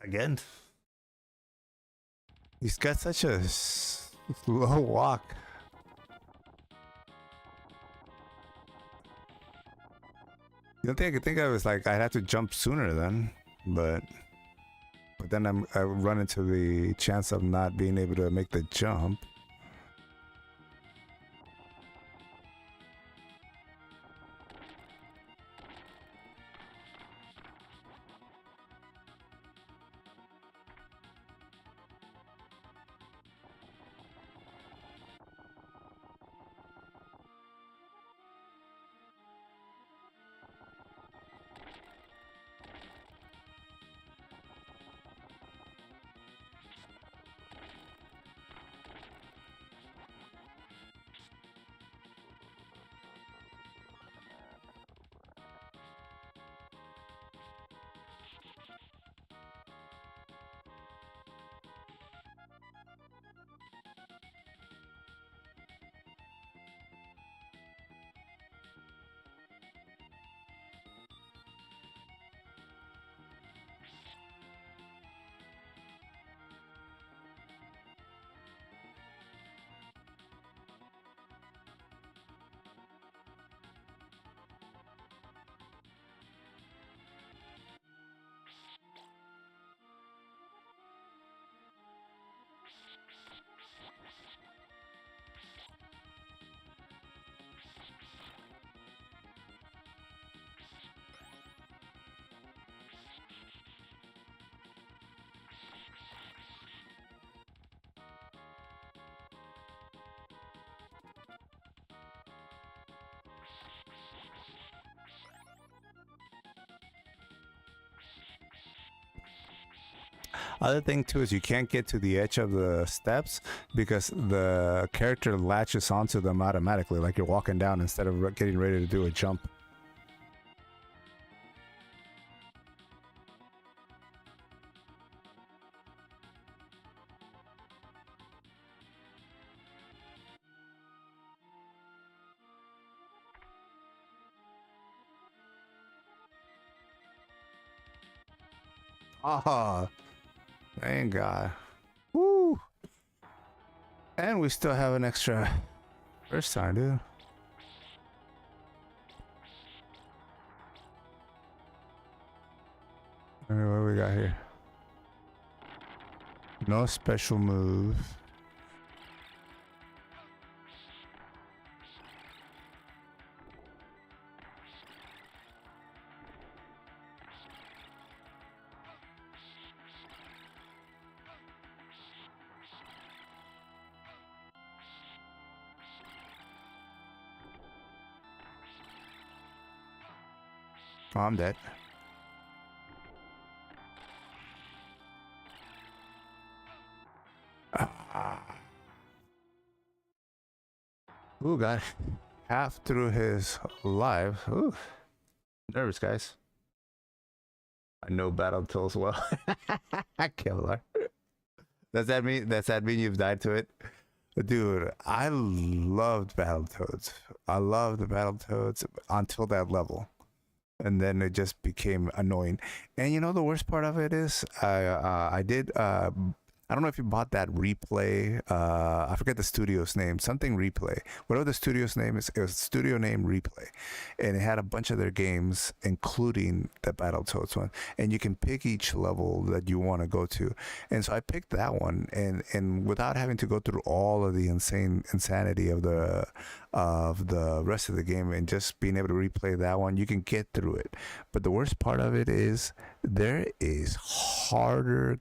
Again. He's got such a slow walk. You don't think I could think I was like I'd have to jump sooner then, but then I run into the chance of not being able to make the jump. Other thing too is you can't get to the edge of the steps because the character latches onto them automatically, like you're walking down instead of getting ready to do a jump. Ah, thank God. Woo! And we still have an extra first time, dude. Okay, what we got here? No special move. Oh, I'm dead. Ooh, got half through his life. Ooh, nervous, guys. I know Battletoads well. Killer. Does that mean you've died to it? Dude, I loved Battletoads. I loved the Battletoads until that level. And then it just became annoying. And you know the worst part of it is I did I don't know if you bought that replay. I forget the studio's name. Something replay. Whatever the studio's name is, it was studio name replay, and it had a bunch of their games, including the Battletoads one. And you can pick each level that you want to go to. And so I picked that one, and without having to go through all of the insanity of the rest of the game, and just being able to replay that one, you can get through it. But the worst part of it is there is harder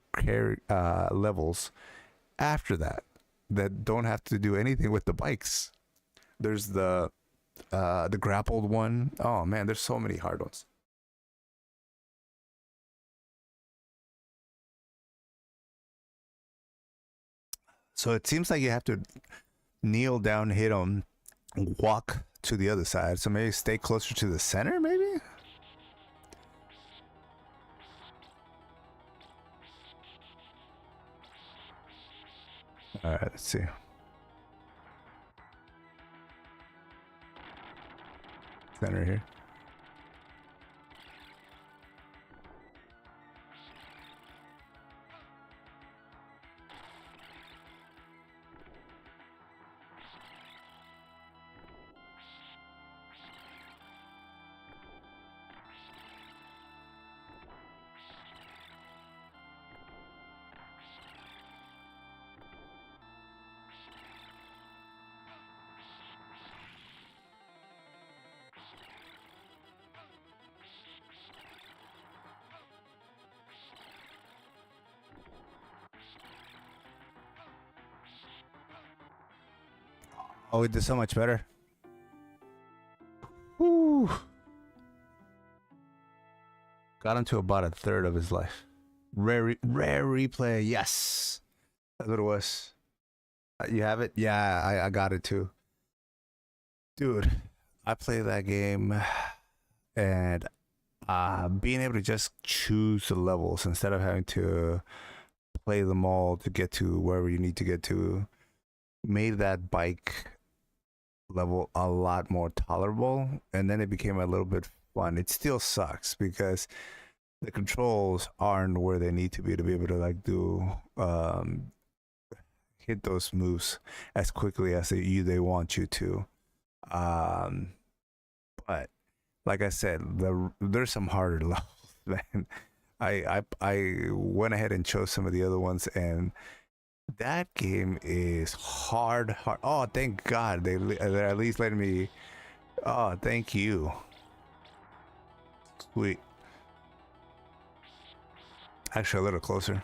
levels after that don't have to do anything with the bikes. There's the grappled one. Oh man, there's so many hard ones. So it seems like you have to kneel down, hit them, walk to the other side. So maybe stay closer to the center, maybe? All right, let's see. Center here. Oh, he did so much better. Woo. Got him to about a third of his life. Rare replay. Yes. That's what it was. You have it? Yeah, I got it too. Dude, I played that game and being able to just choose the levels instead of having to play them all to get to wherever you need to get to made that bike level a lot more tolerable, and then it became a little bit fun. It still sucks because the controls aren't where they need to be able to like do hit those moves as quickly as they want you to. Um, but like I said, there's some harder levels, man. I went ahead and chose some of the other ones, and that game is hard. Oh, thank God they're at least letting me. Oh, thank you. Sweet. Actually, a little closer.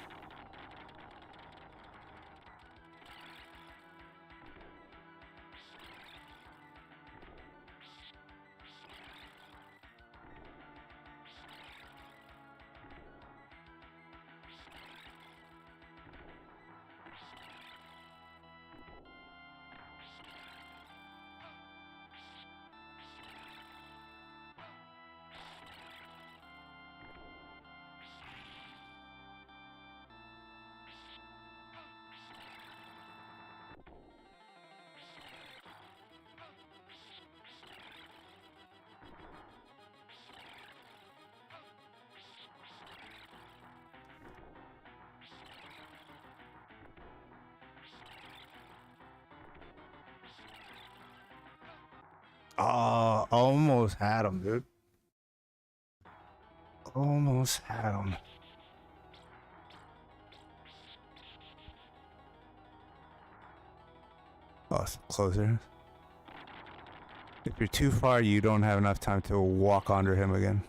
Oh, almost had him, dude. Almost had him. Oh, it's closer. If you're too far, you don't have enough time to walk under him again.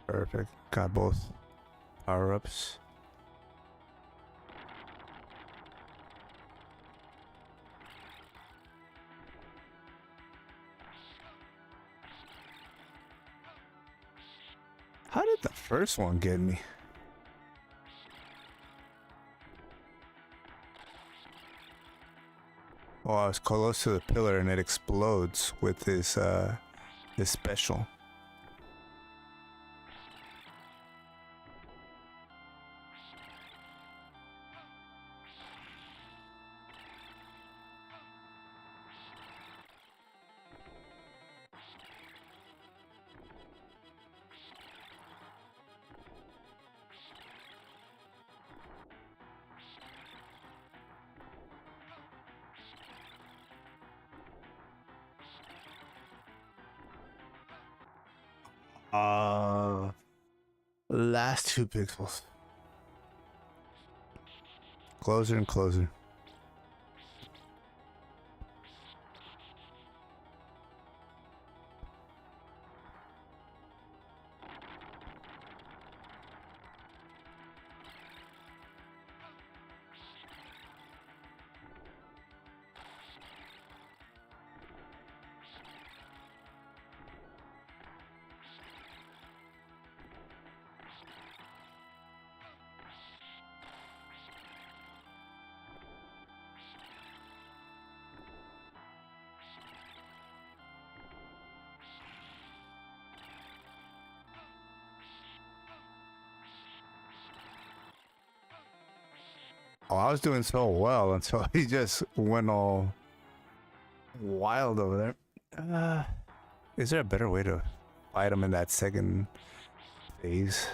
Perfect. Got both power-ups. How did the first one get me? Oh, I was close to the pillar and it explodes with this special. Last 2 pixels. Closer and closer. Oh, I was doing so well until he just went all wild over there. Uh, is there a better way to fight him in that second phase?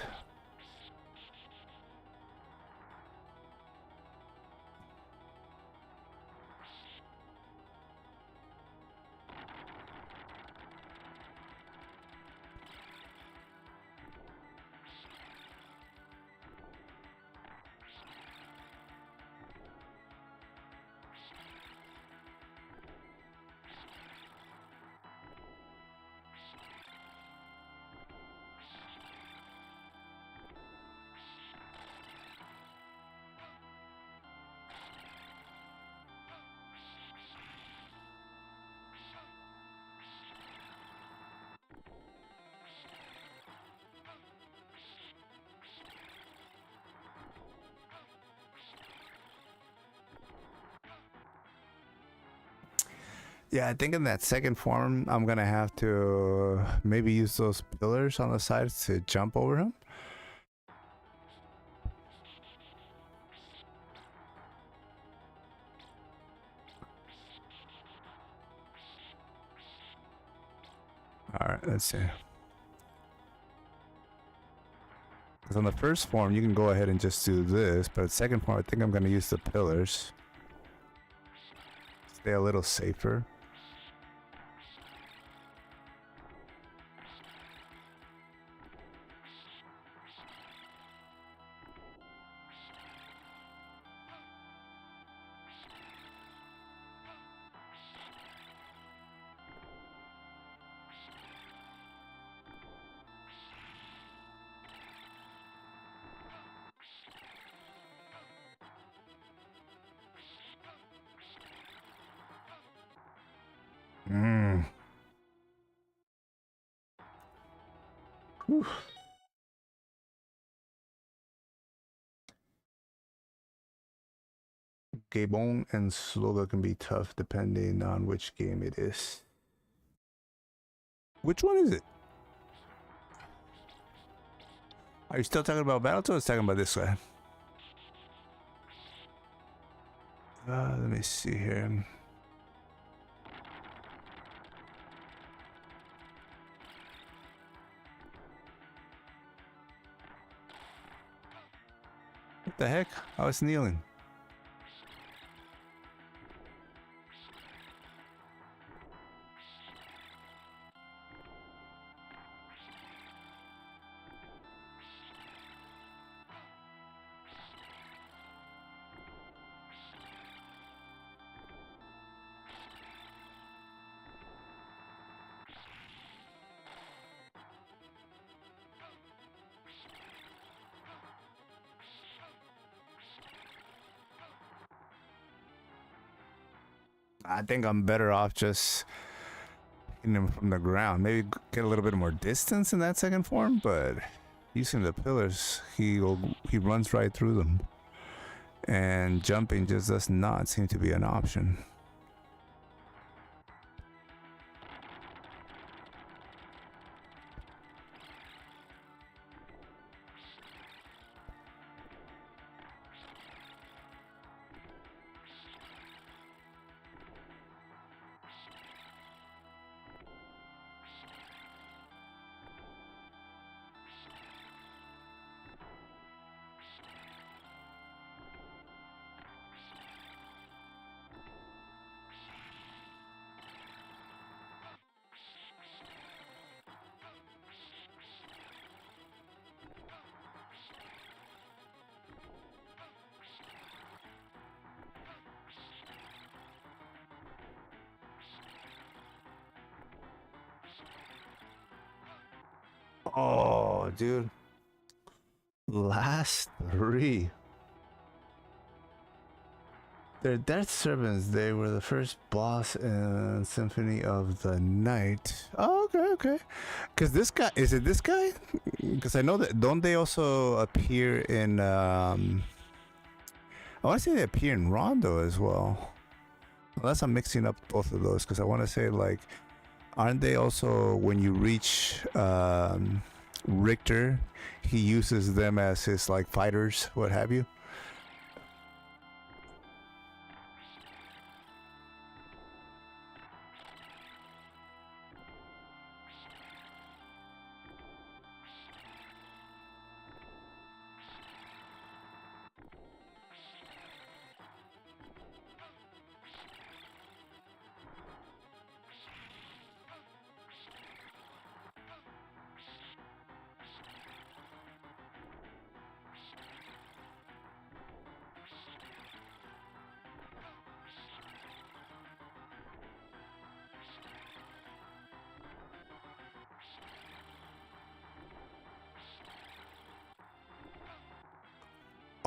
Yeah, I think in that second form, I'm gonna have to maybe use those pillars on the sides to jump over him. All right, let's see. Because on the first form, you can go ahead and just do this, but second form, I think I'm gonna use the pillars. Stay a little safer. Whew. Gabon and Sloga can be tough depending on which game it is. Which one is it? Are you still talking about Battletoads or are you talking about this guy? Let me see here. What the heck? I was kneeling. I think I'm better off just hitting him from the ground. Maybe get a little bit more distance in that second form, but using the pillars, he runs right through them. And jumping just does not seem to be an option. Oh, dude. Last three. They're Death Servants. They were the first boss in Symphony of the Night. Oh, okay, okay. Because this guy, is it this guy? Because I know that, don't they also appear in, I want to say they appear in Rondo as well. Unless I'm mixing up both of those, because I want to say, like, aren't they also, when you reach Richter, he uses them as his, like, fighters, what have you?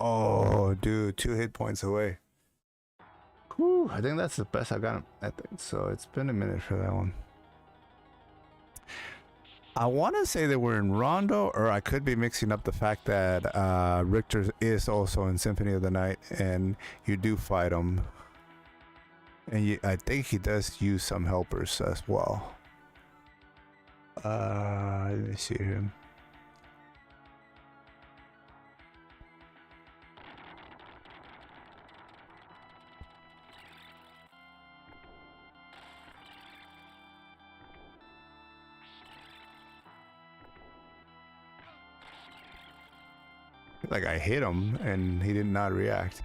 Oh, dude, 2 hit points away. Whew, I think that's the best I got him. I think so. It's been a minute for that one. I want to say that we're in Rondo, or I could be mixing up the fact that Richter is also in Symphony of the Night, and you do fight him. And I think he does use some helpers as well. Let me see him. Like I hit him and he did not react.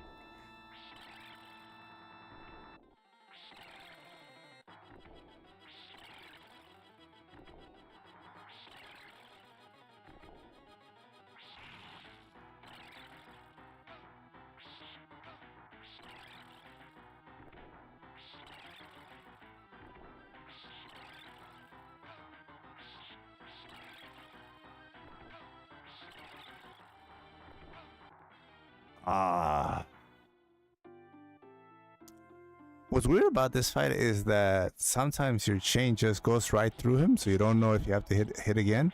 What's weird about this fight is that sometimes your chain just goes right through him, so you don't know if you have to hit again,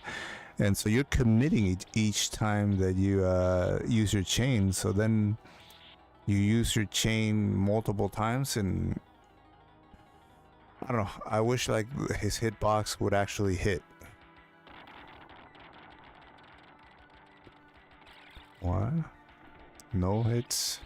and so you're committing each time that you use your chain. So then you use your chain multiple times, and I don't know. I wish like his hitbox would actually hit. What? No hits.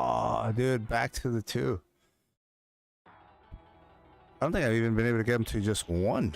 Oh, dude, back to the two. I don't think I've even been able to get him to just one.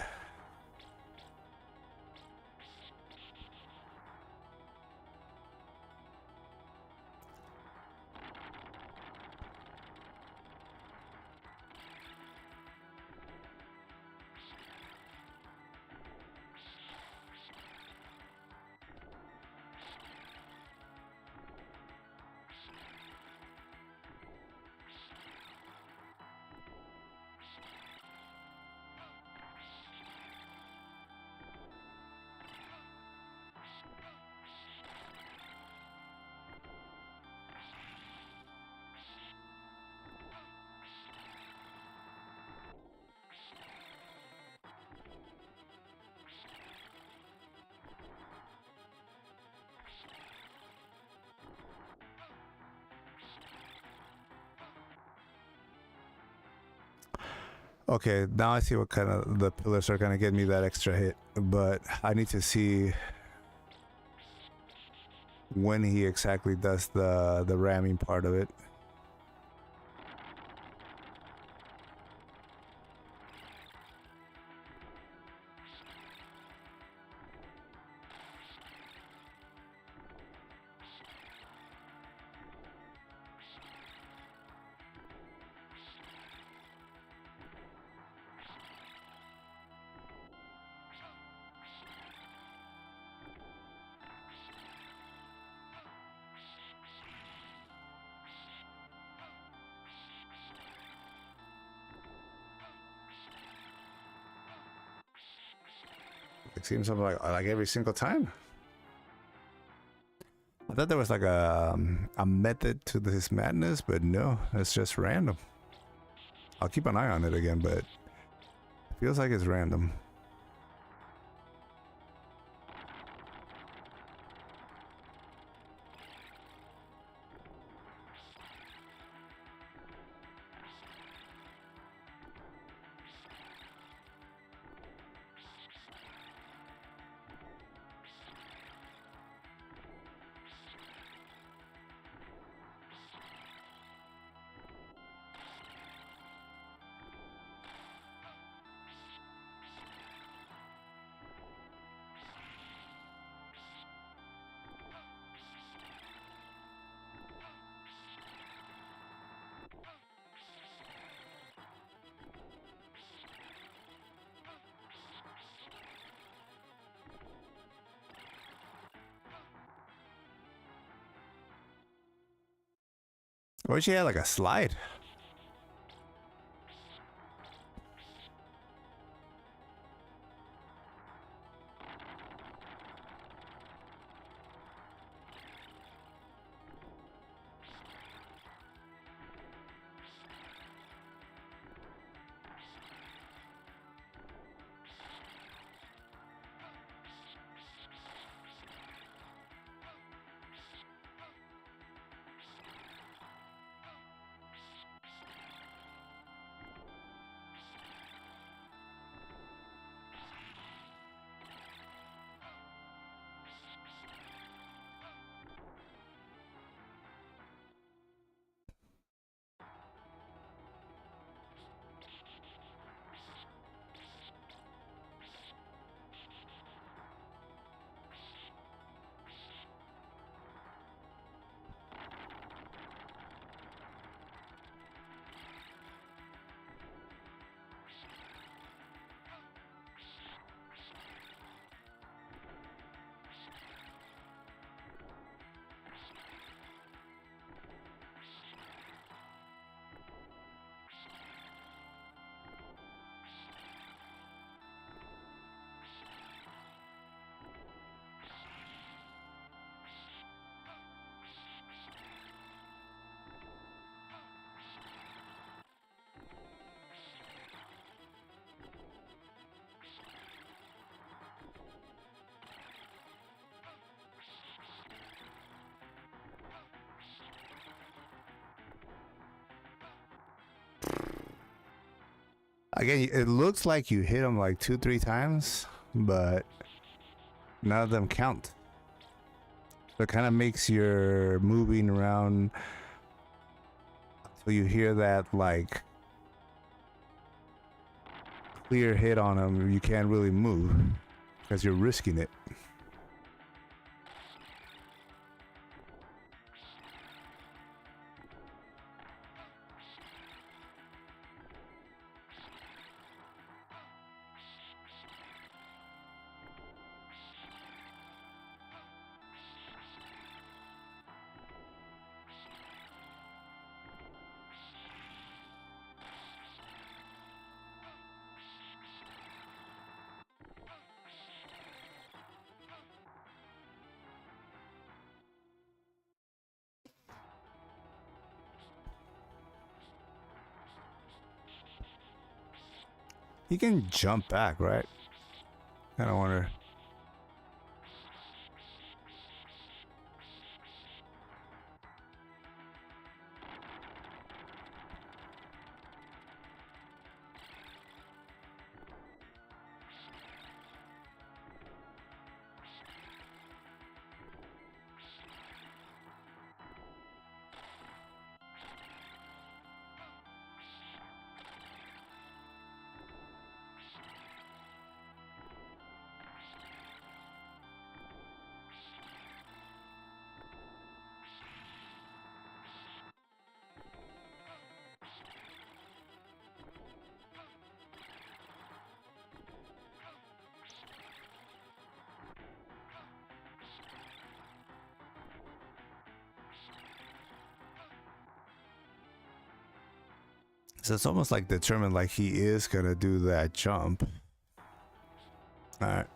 Okay, now I see what kind of the pillars are gonna get me that extra hit, but I need to see when he exactly does the ramming part of it. It seems something like every single time. I thought there was like a method to this madness, but no, it's just random. I'll keep an eye on it again, but it feels like it's random. Or she had like a slide. Again, it looks like you hit them like 2-3 times, but none of them count. So it kind of makes your moving around until you hear that like clear hit on them. You can't really move because you're risking it. He can jump back, right? I don't wonder. So it's almost like determined like he is gonna do that jump. All right.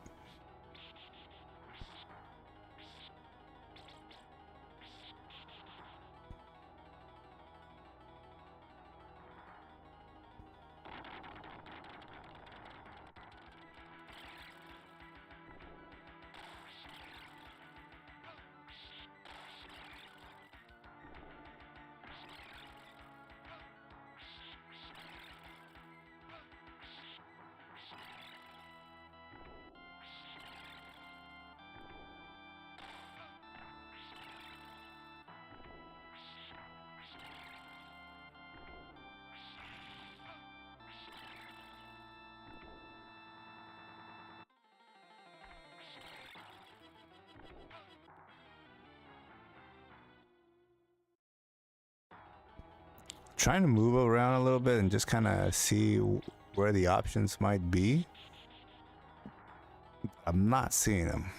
Trying to move around a little bit and just kind of see where the options might be. I'm not seeing them.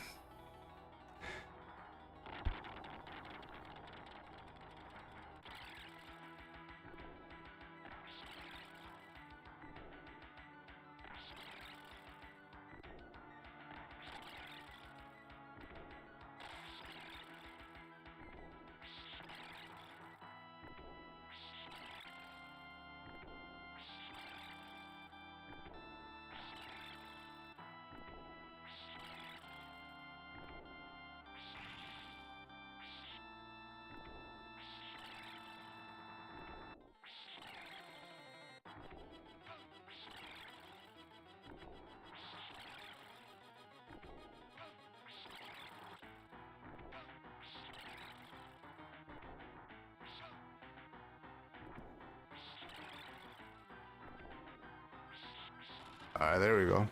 All right, there we go.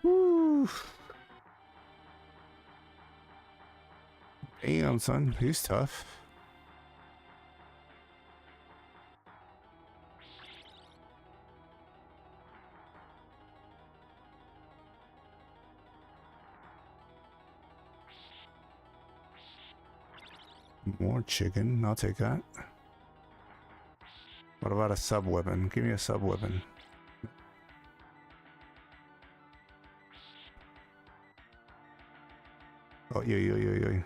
Woo. Damn, son, he's tough. More chicken, I'll take that. What about a sub weapon? Give me a sub weapon. Oh, yo.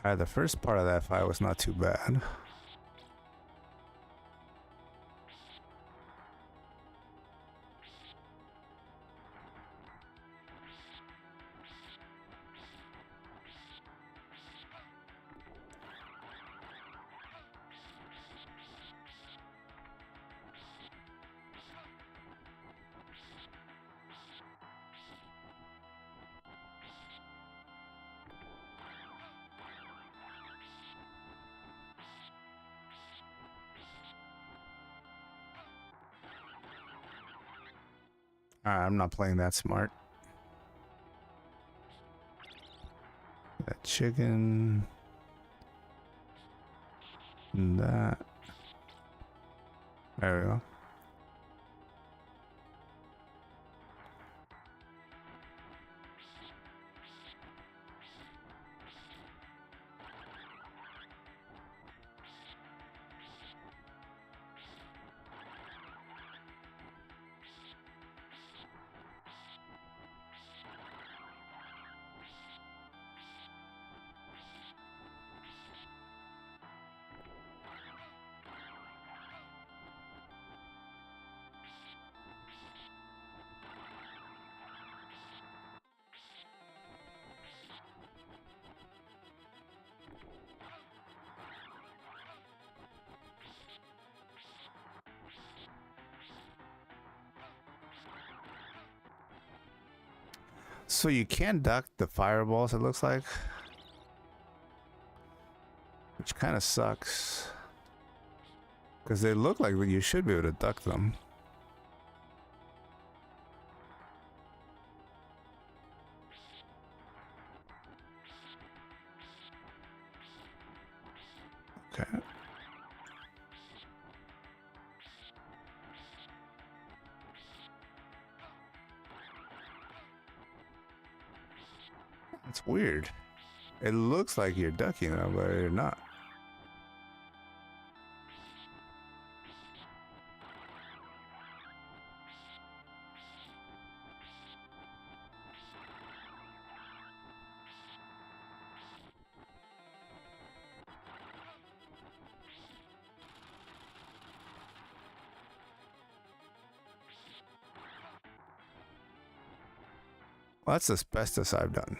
Alright, the first part of that fight was not too bad. I'm not playing that smart. That chicken. And that. There we go. So you can duck the fireballs, it looks like. Which kind of sucks. Because they look like you should be able to duck them. Okay. It's weird. It looks like you're ducking them, but you're not. Well, that's the bestest I've done.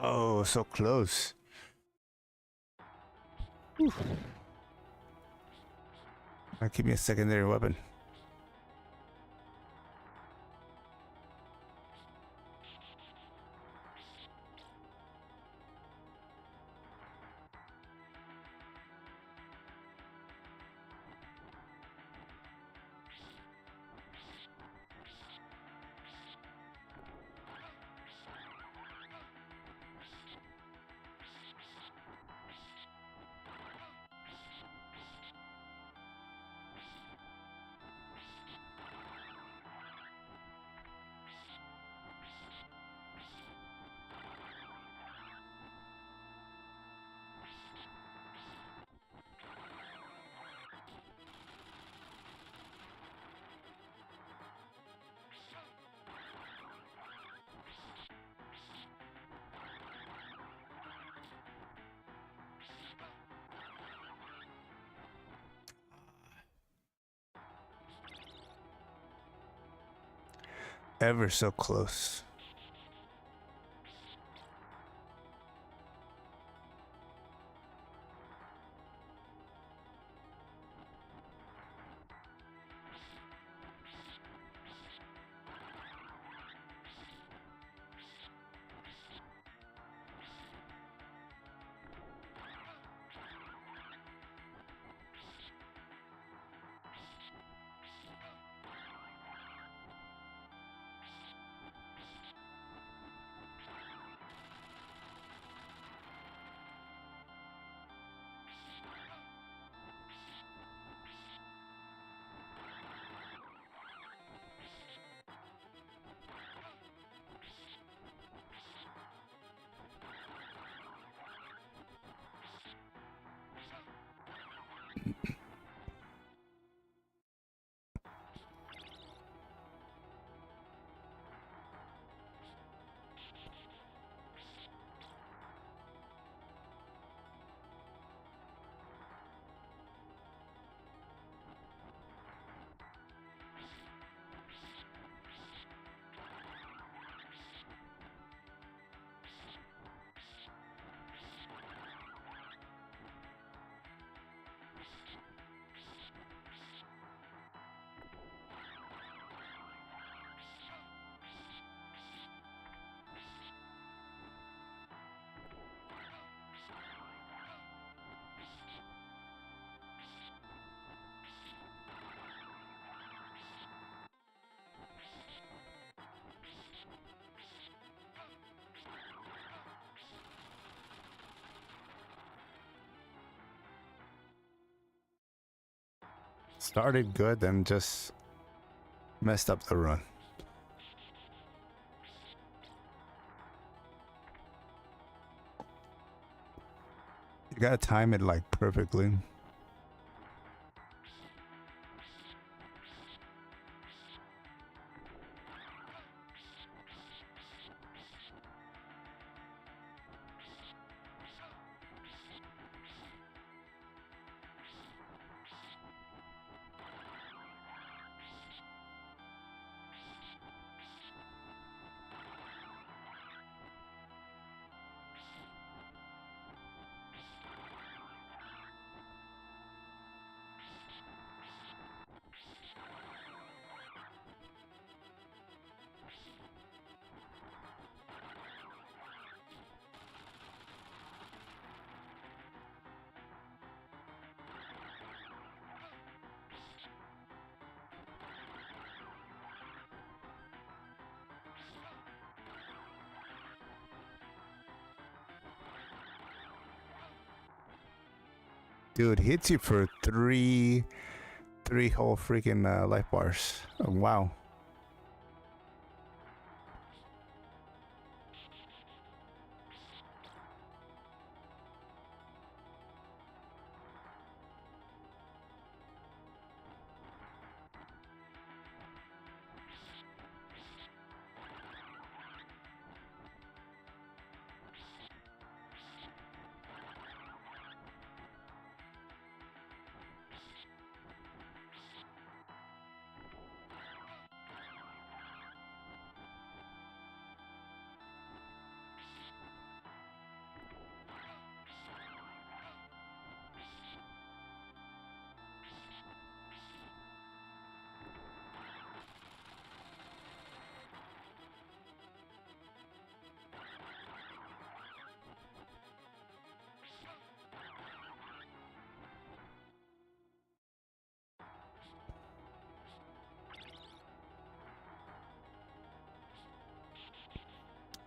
Oh, so close. Whew. Give me a secondary weapon. Ever so close. started good, then just messed up the run. You gotta time it like perfectly. Dude, hits you for three whole freaking life bars. Oh, wow.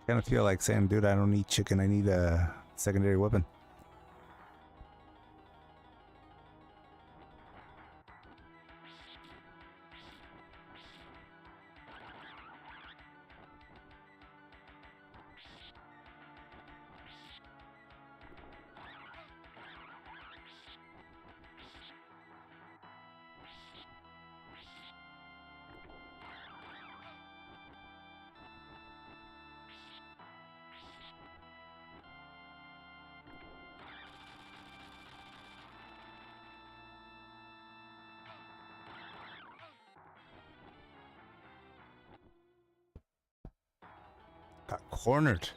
Kind of feel like saying, dude, I don't need chicken. I need a secondary weapon. Got cornered.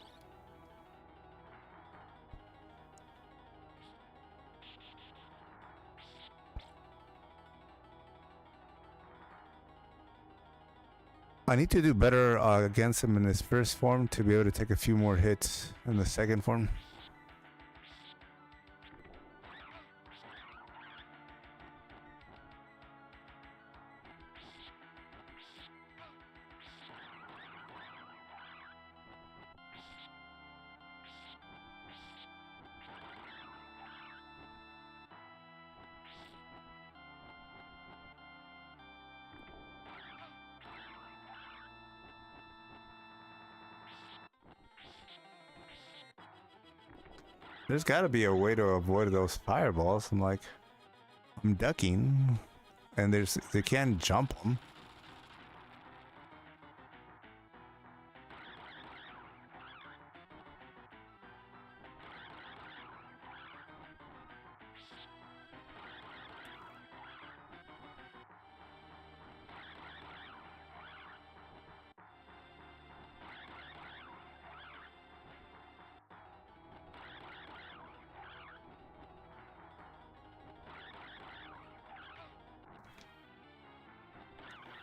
I need to do better against him in his first form to be able to take a few more hits in the second form. There's got to be a way to avoid those fireballs. I'm ducking, and they can't jump them.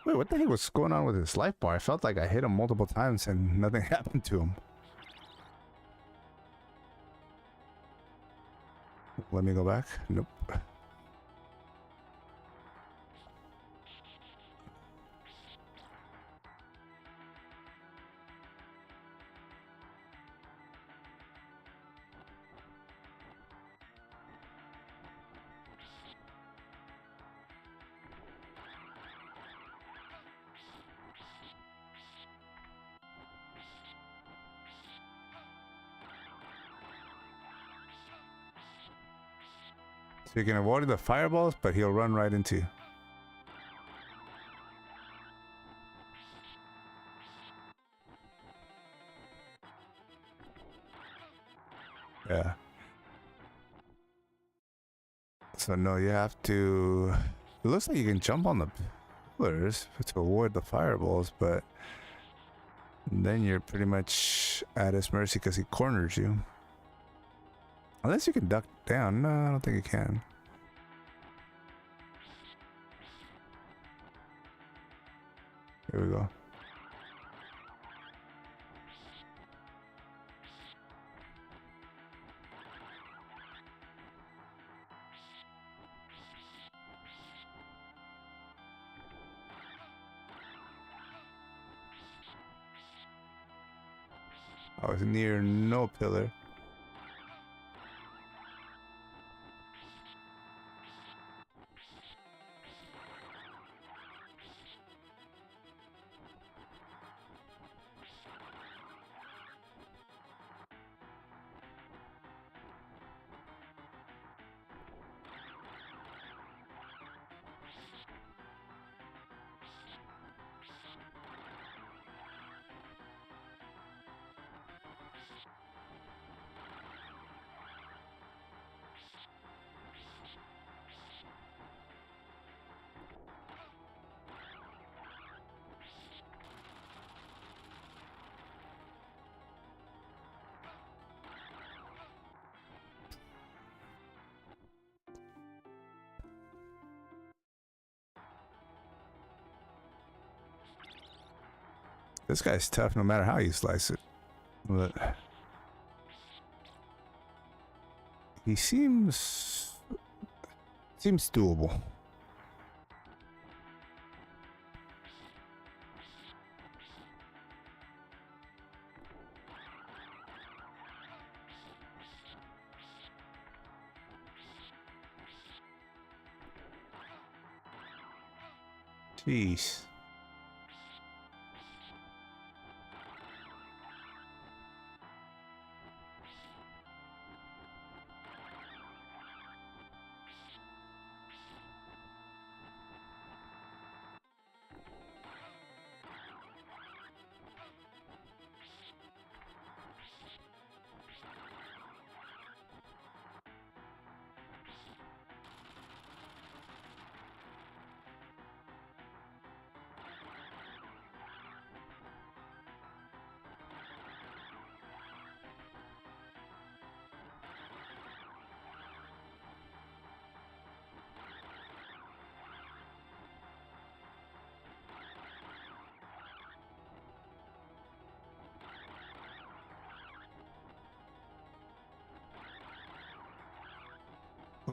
Wait, what the heck was going on with his life bar? I felt like I hit him multiple times and nothing happened to him. Let me go back. Nope. So you can avoid the fireballs, but he'll run right into you. Yeah. So no, you have to... It looks like you can jump on the pillars to avoid the fireballs, but then you're pretty much at his mercy because he corners you. Unless you can duck down. No, I don't think you can. Here we go. I was near no pillar. This guy's tough no matter how you slice it. But he seems doable. Jeez.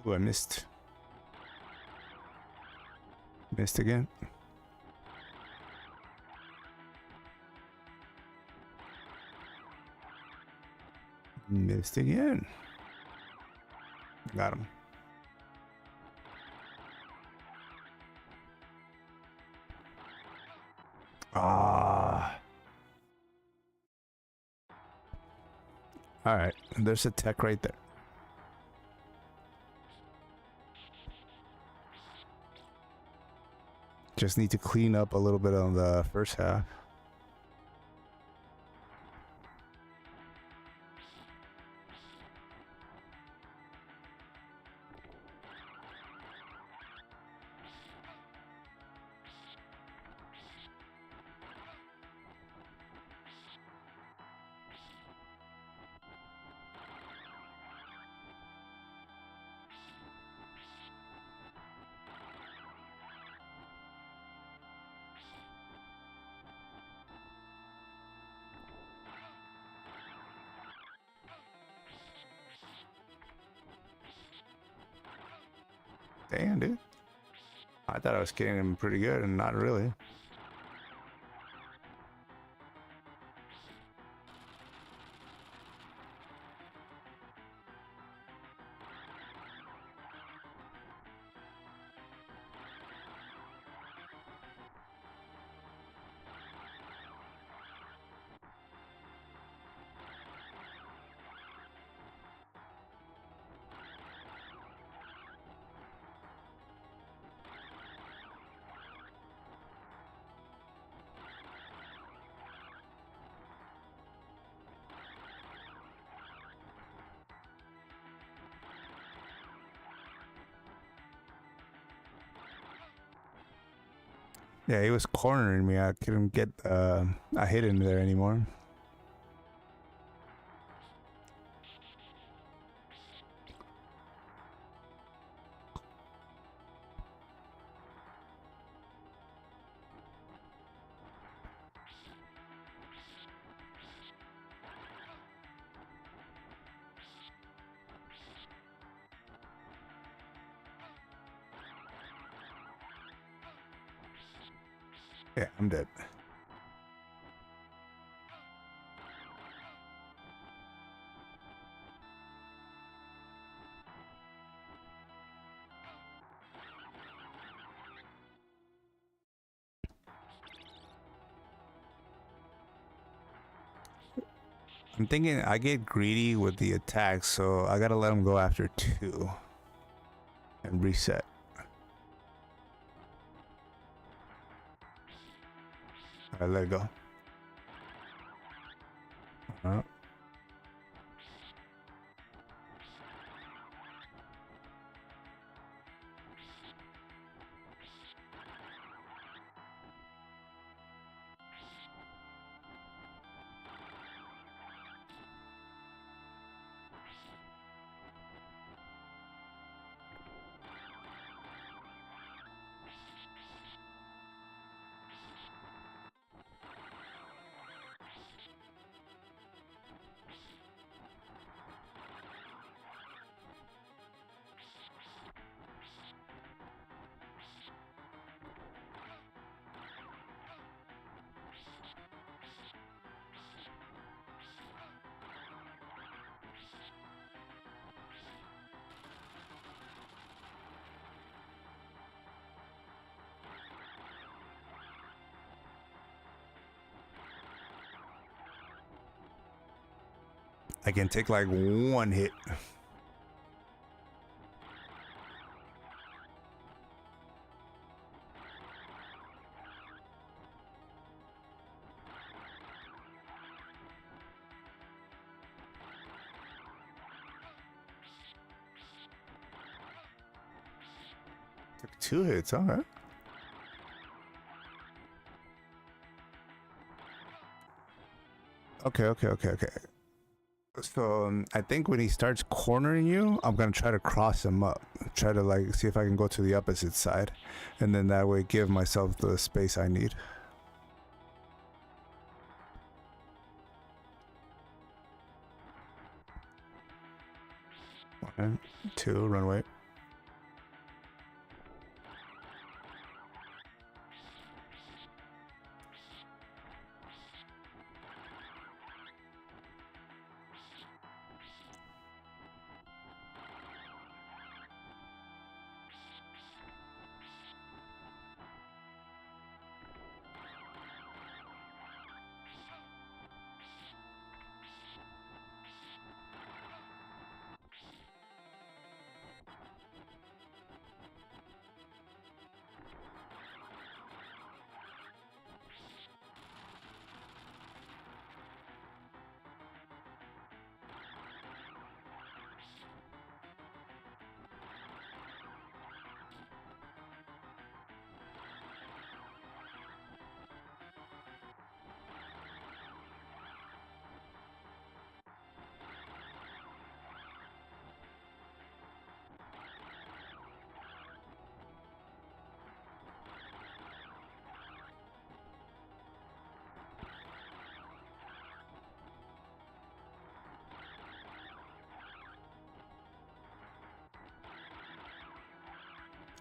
Oh, I missed. Missed again. Missed again. Got him. Ah. All right. There's a tech right there. Just need to clean up a little bit on the first half. Damn, dude. I thought I was getting him pretty good, and not really. Yeah, he was cornering me. I couldn't get a hit in there anymore. Yeah, I'm dead. I'm thinking I get greedy with the attacks, so I gotta let him go after 2 and reset. Alright, let it go. Uh-huh. I can take like 1 hit. Took 2 hits, alright. Okay. So I think when he starts cornering you, I'm gonna try to cross him up. Try to like see if I can go to the opposite side, and then that way give myself the space I need. 1, 2, run away.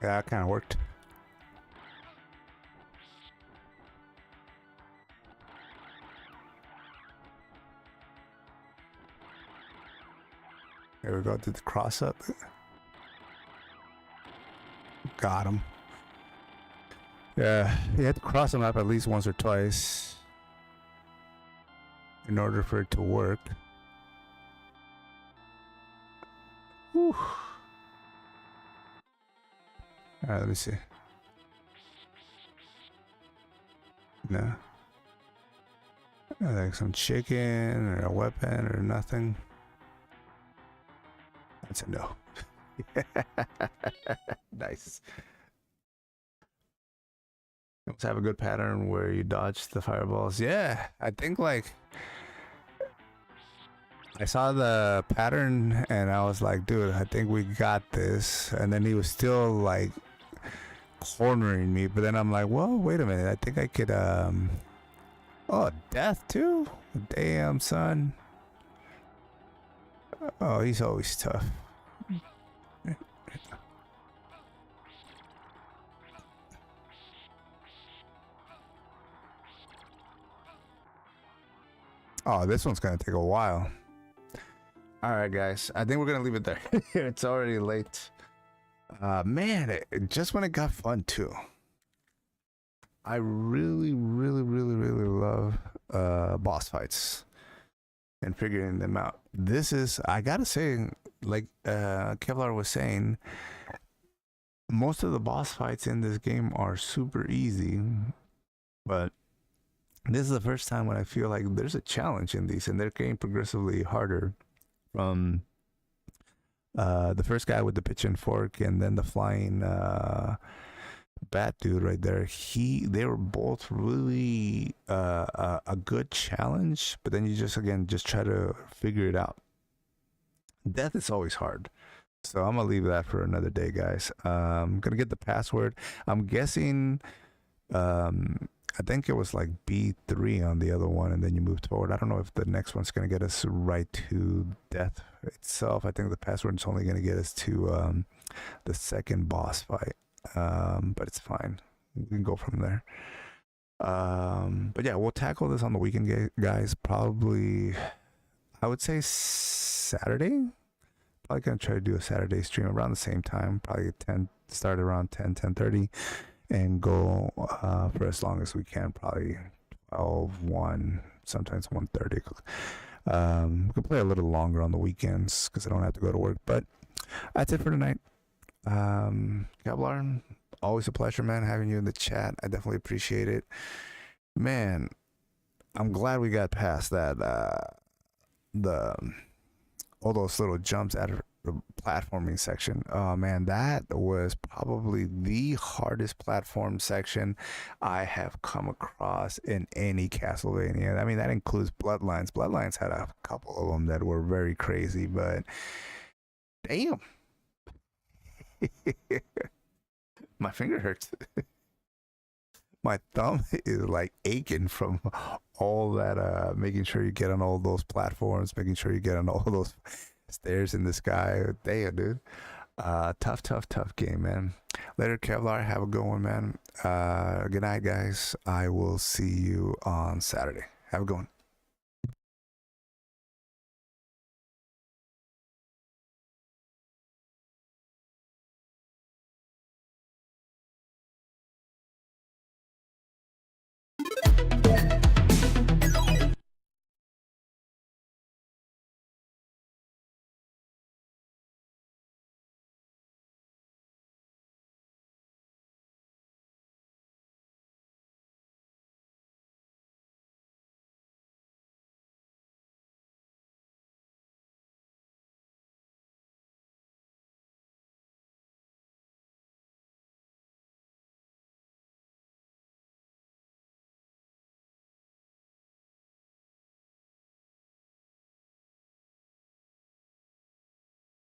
Yeah, that kind of worked. There we go. Did the cross up? Got him. Yeah, you had to cross him up at least once or twice in order for it to work. Whew. Alright, let me see. No. Like some chicken or a weapon or nothing. That's a no. Nice. Let's have a good pattern where you dodge the fireballs. Yeah, I think like I saw the pattern and I was like, dude, I think we got this. And then he was still like cornering me, but then I'm like, well, wait a minute. I think I could oh, death too? Damn, son. Oh, he's always tough. Oh, this one's gonna take a while. All right, guys. I think we're gonna leave it there. It's already late. Man, just when it got fun too. I really, really, really, really love boss fights and figuring them out. This is, I gotta say, like Kevlar was saying, most of the boss fights in this game are super easy, but this is the first time when I feel like there's a challenge in these, and they're getting progressively harder. From the first guy with the pitch and fork, and then the flying bat dude right there. They were both really a good challenge, but then you just try to figure it out. Death is always hard. So I'm gonna leave that for another day, guys. I'm gonna get the password. I'm guessing I think it was like B3 on the other one, and then you move forward. I don't know if the next one's gonna get us right to death itself. I think the password's only gonna get us to the second boss fight. But it's fine. We can go from there. But yeah, we'll tackle this on the weekend, guys. Probably, I would say Saturday. Probably gonna try to do a Saturday stream around the same time. Probably start around 10:30, and go for as long as we can. Probably 12, 1, sometimes 1:30. We can play a little longer on the weekends because I don't have to go to work. But that's it for tonight. Kevlar, always a pleasure, man, having you in the chat. I definitely appreciate it, man. I'm glad we got past that all those little jumps out of the platforming section. Oh man, that was probably the hardest platform section I have come across in any Castlevania. I mean, that includes Bloodlines. Bloodlines had a couple of them that were very crazy, but damn. My finger hurts. My thumb is like aching from all that making sure you get on all those platforms, making sure you get on all those stairs in the sky. Damn, dude. Tough game, man. Later, Kevlar. Have a good one, man. Good night, guys. I will see you on Saturday. Have a good one.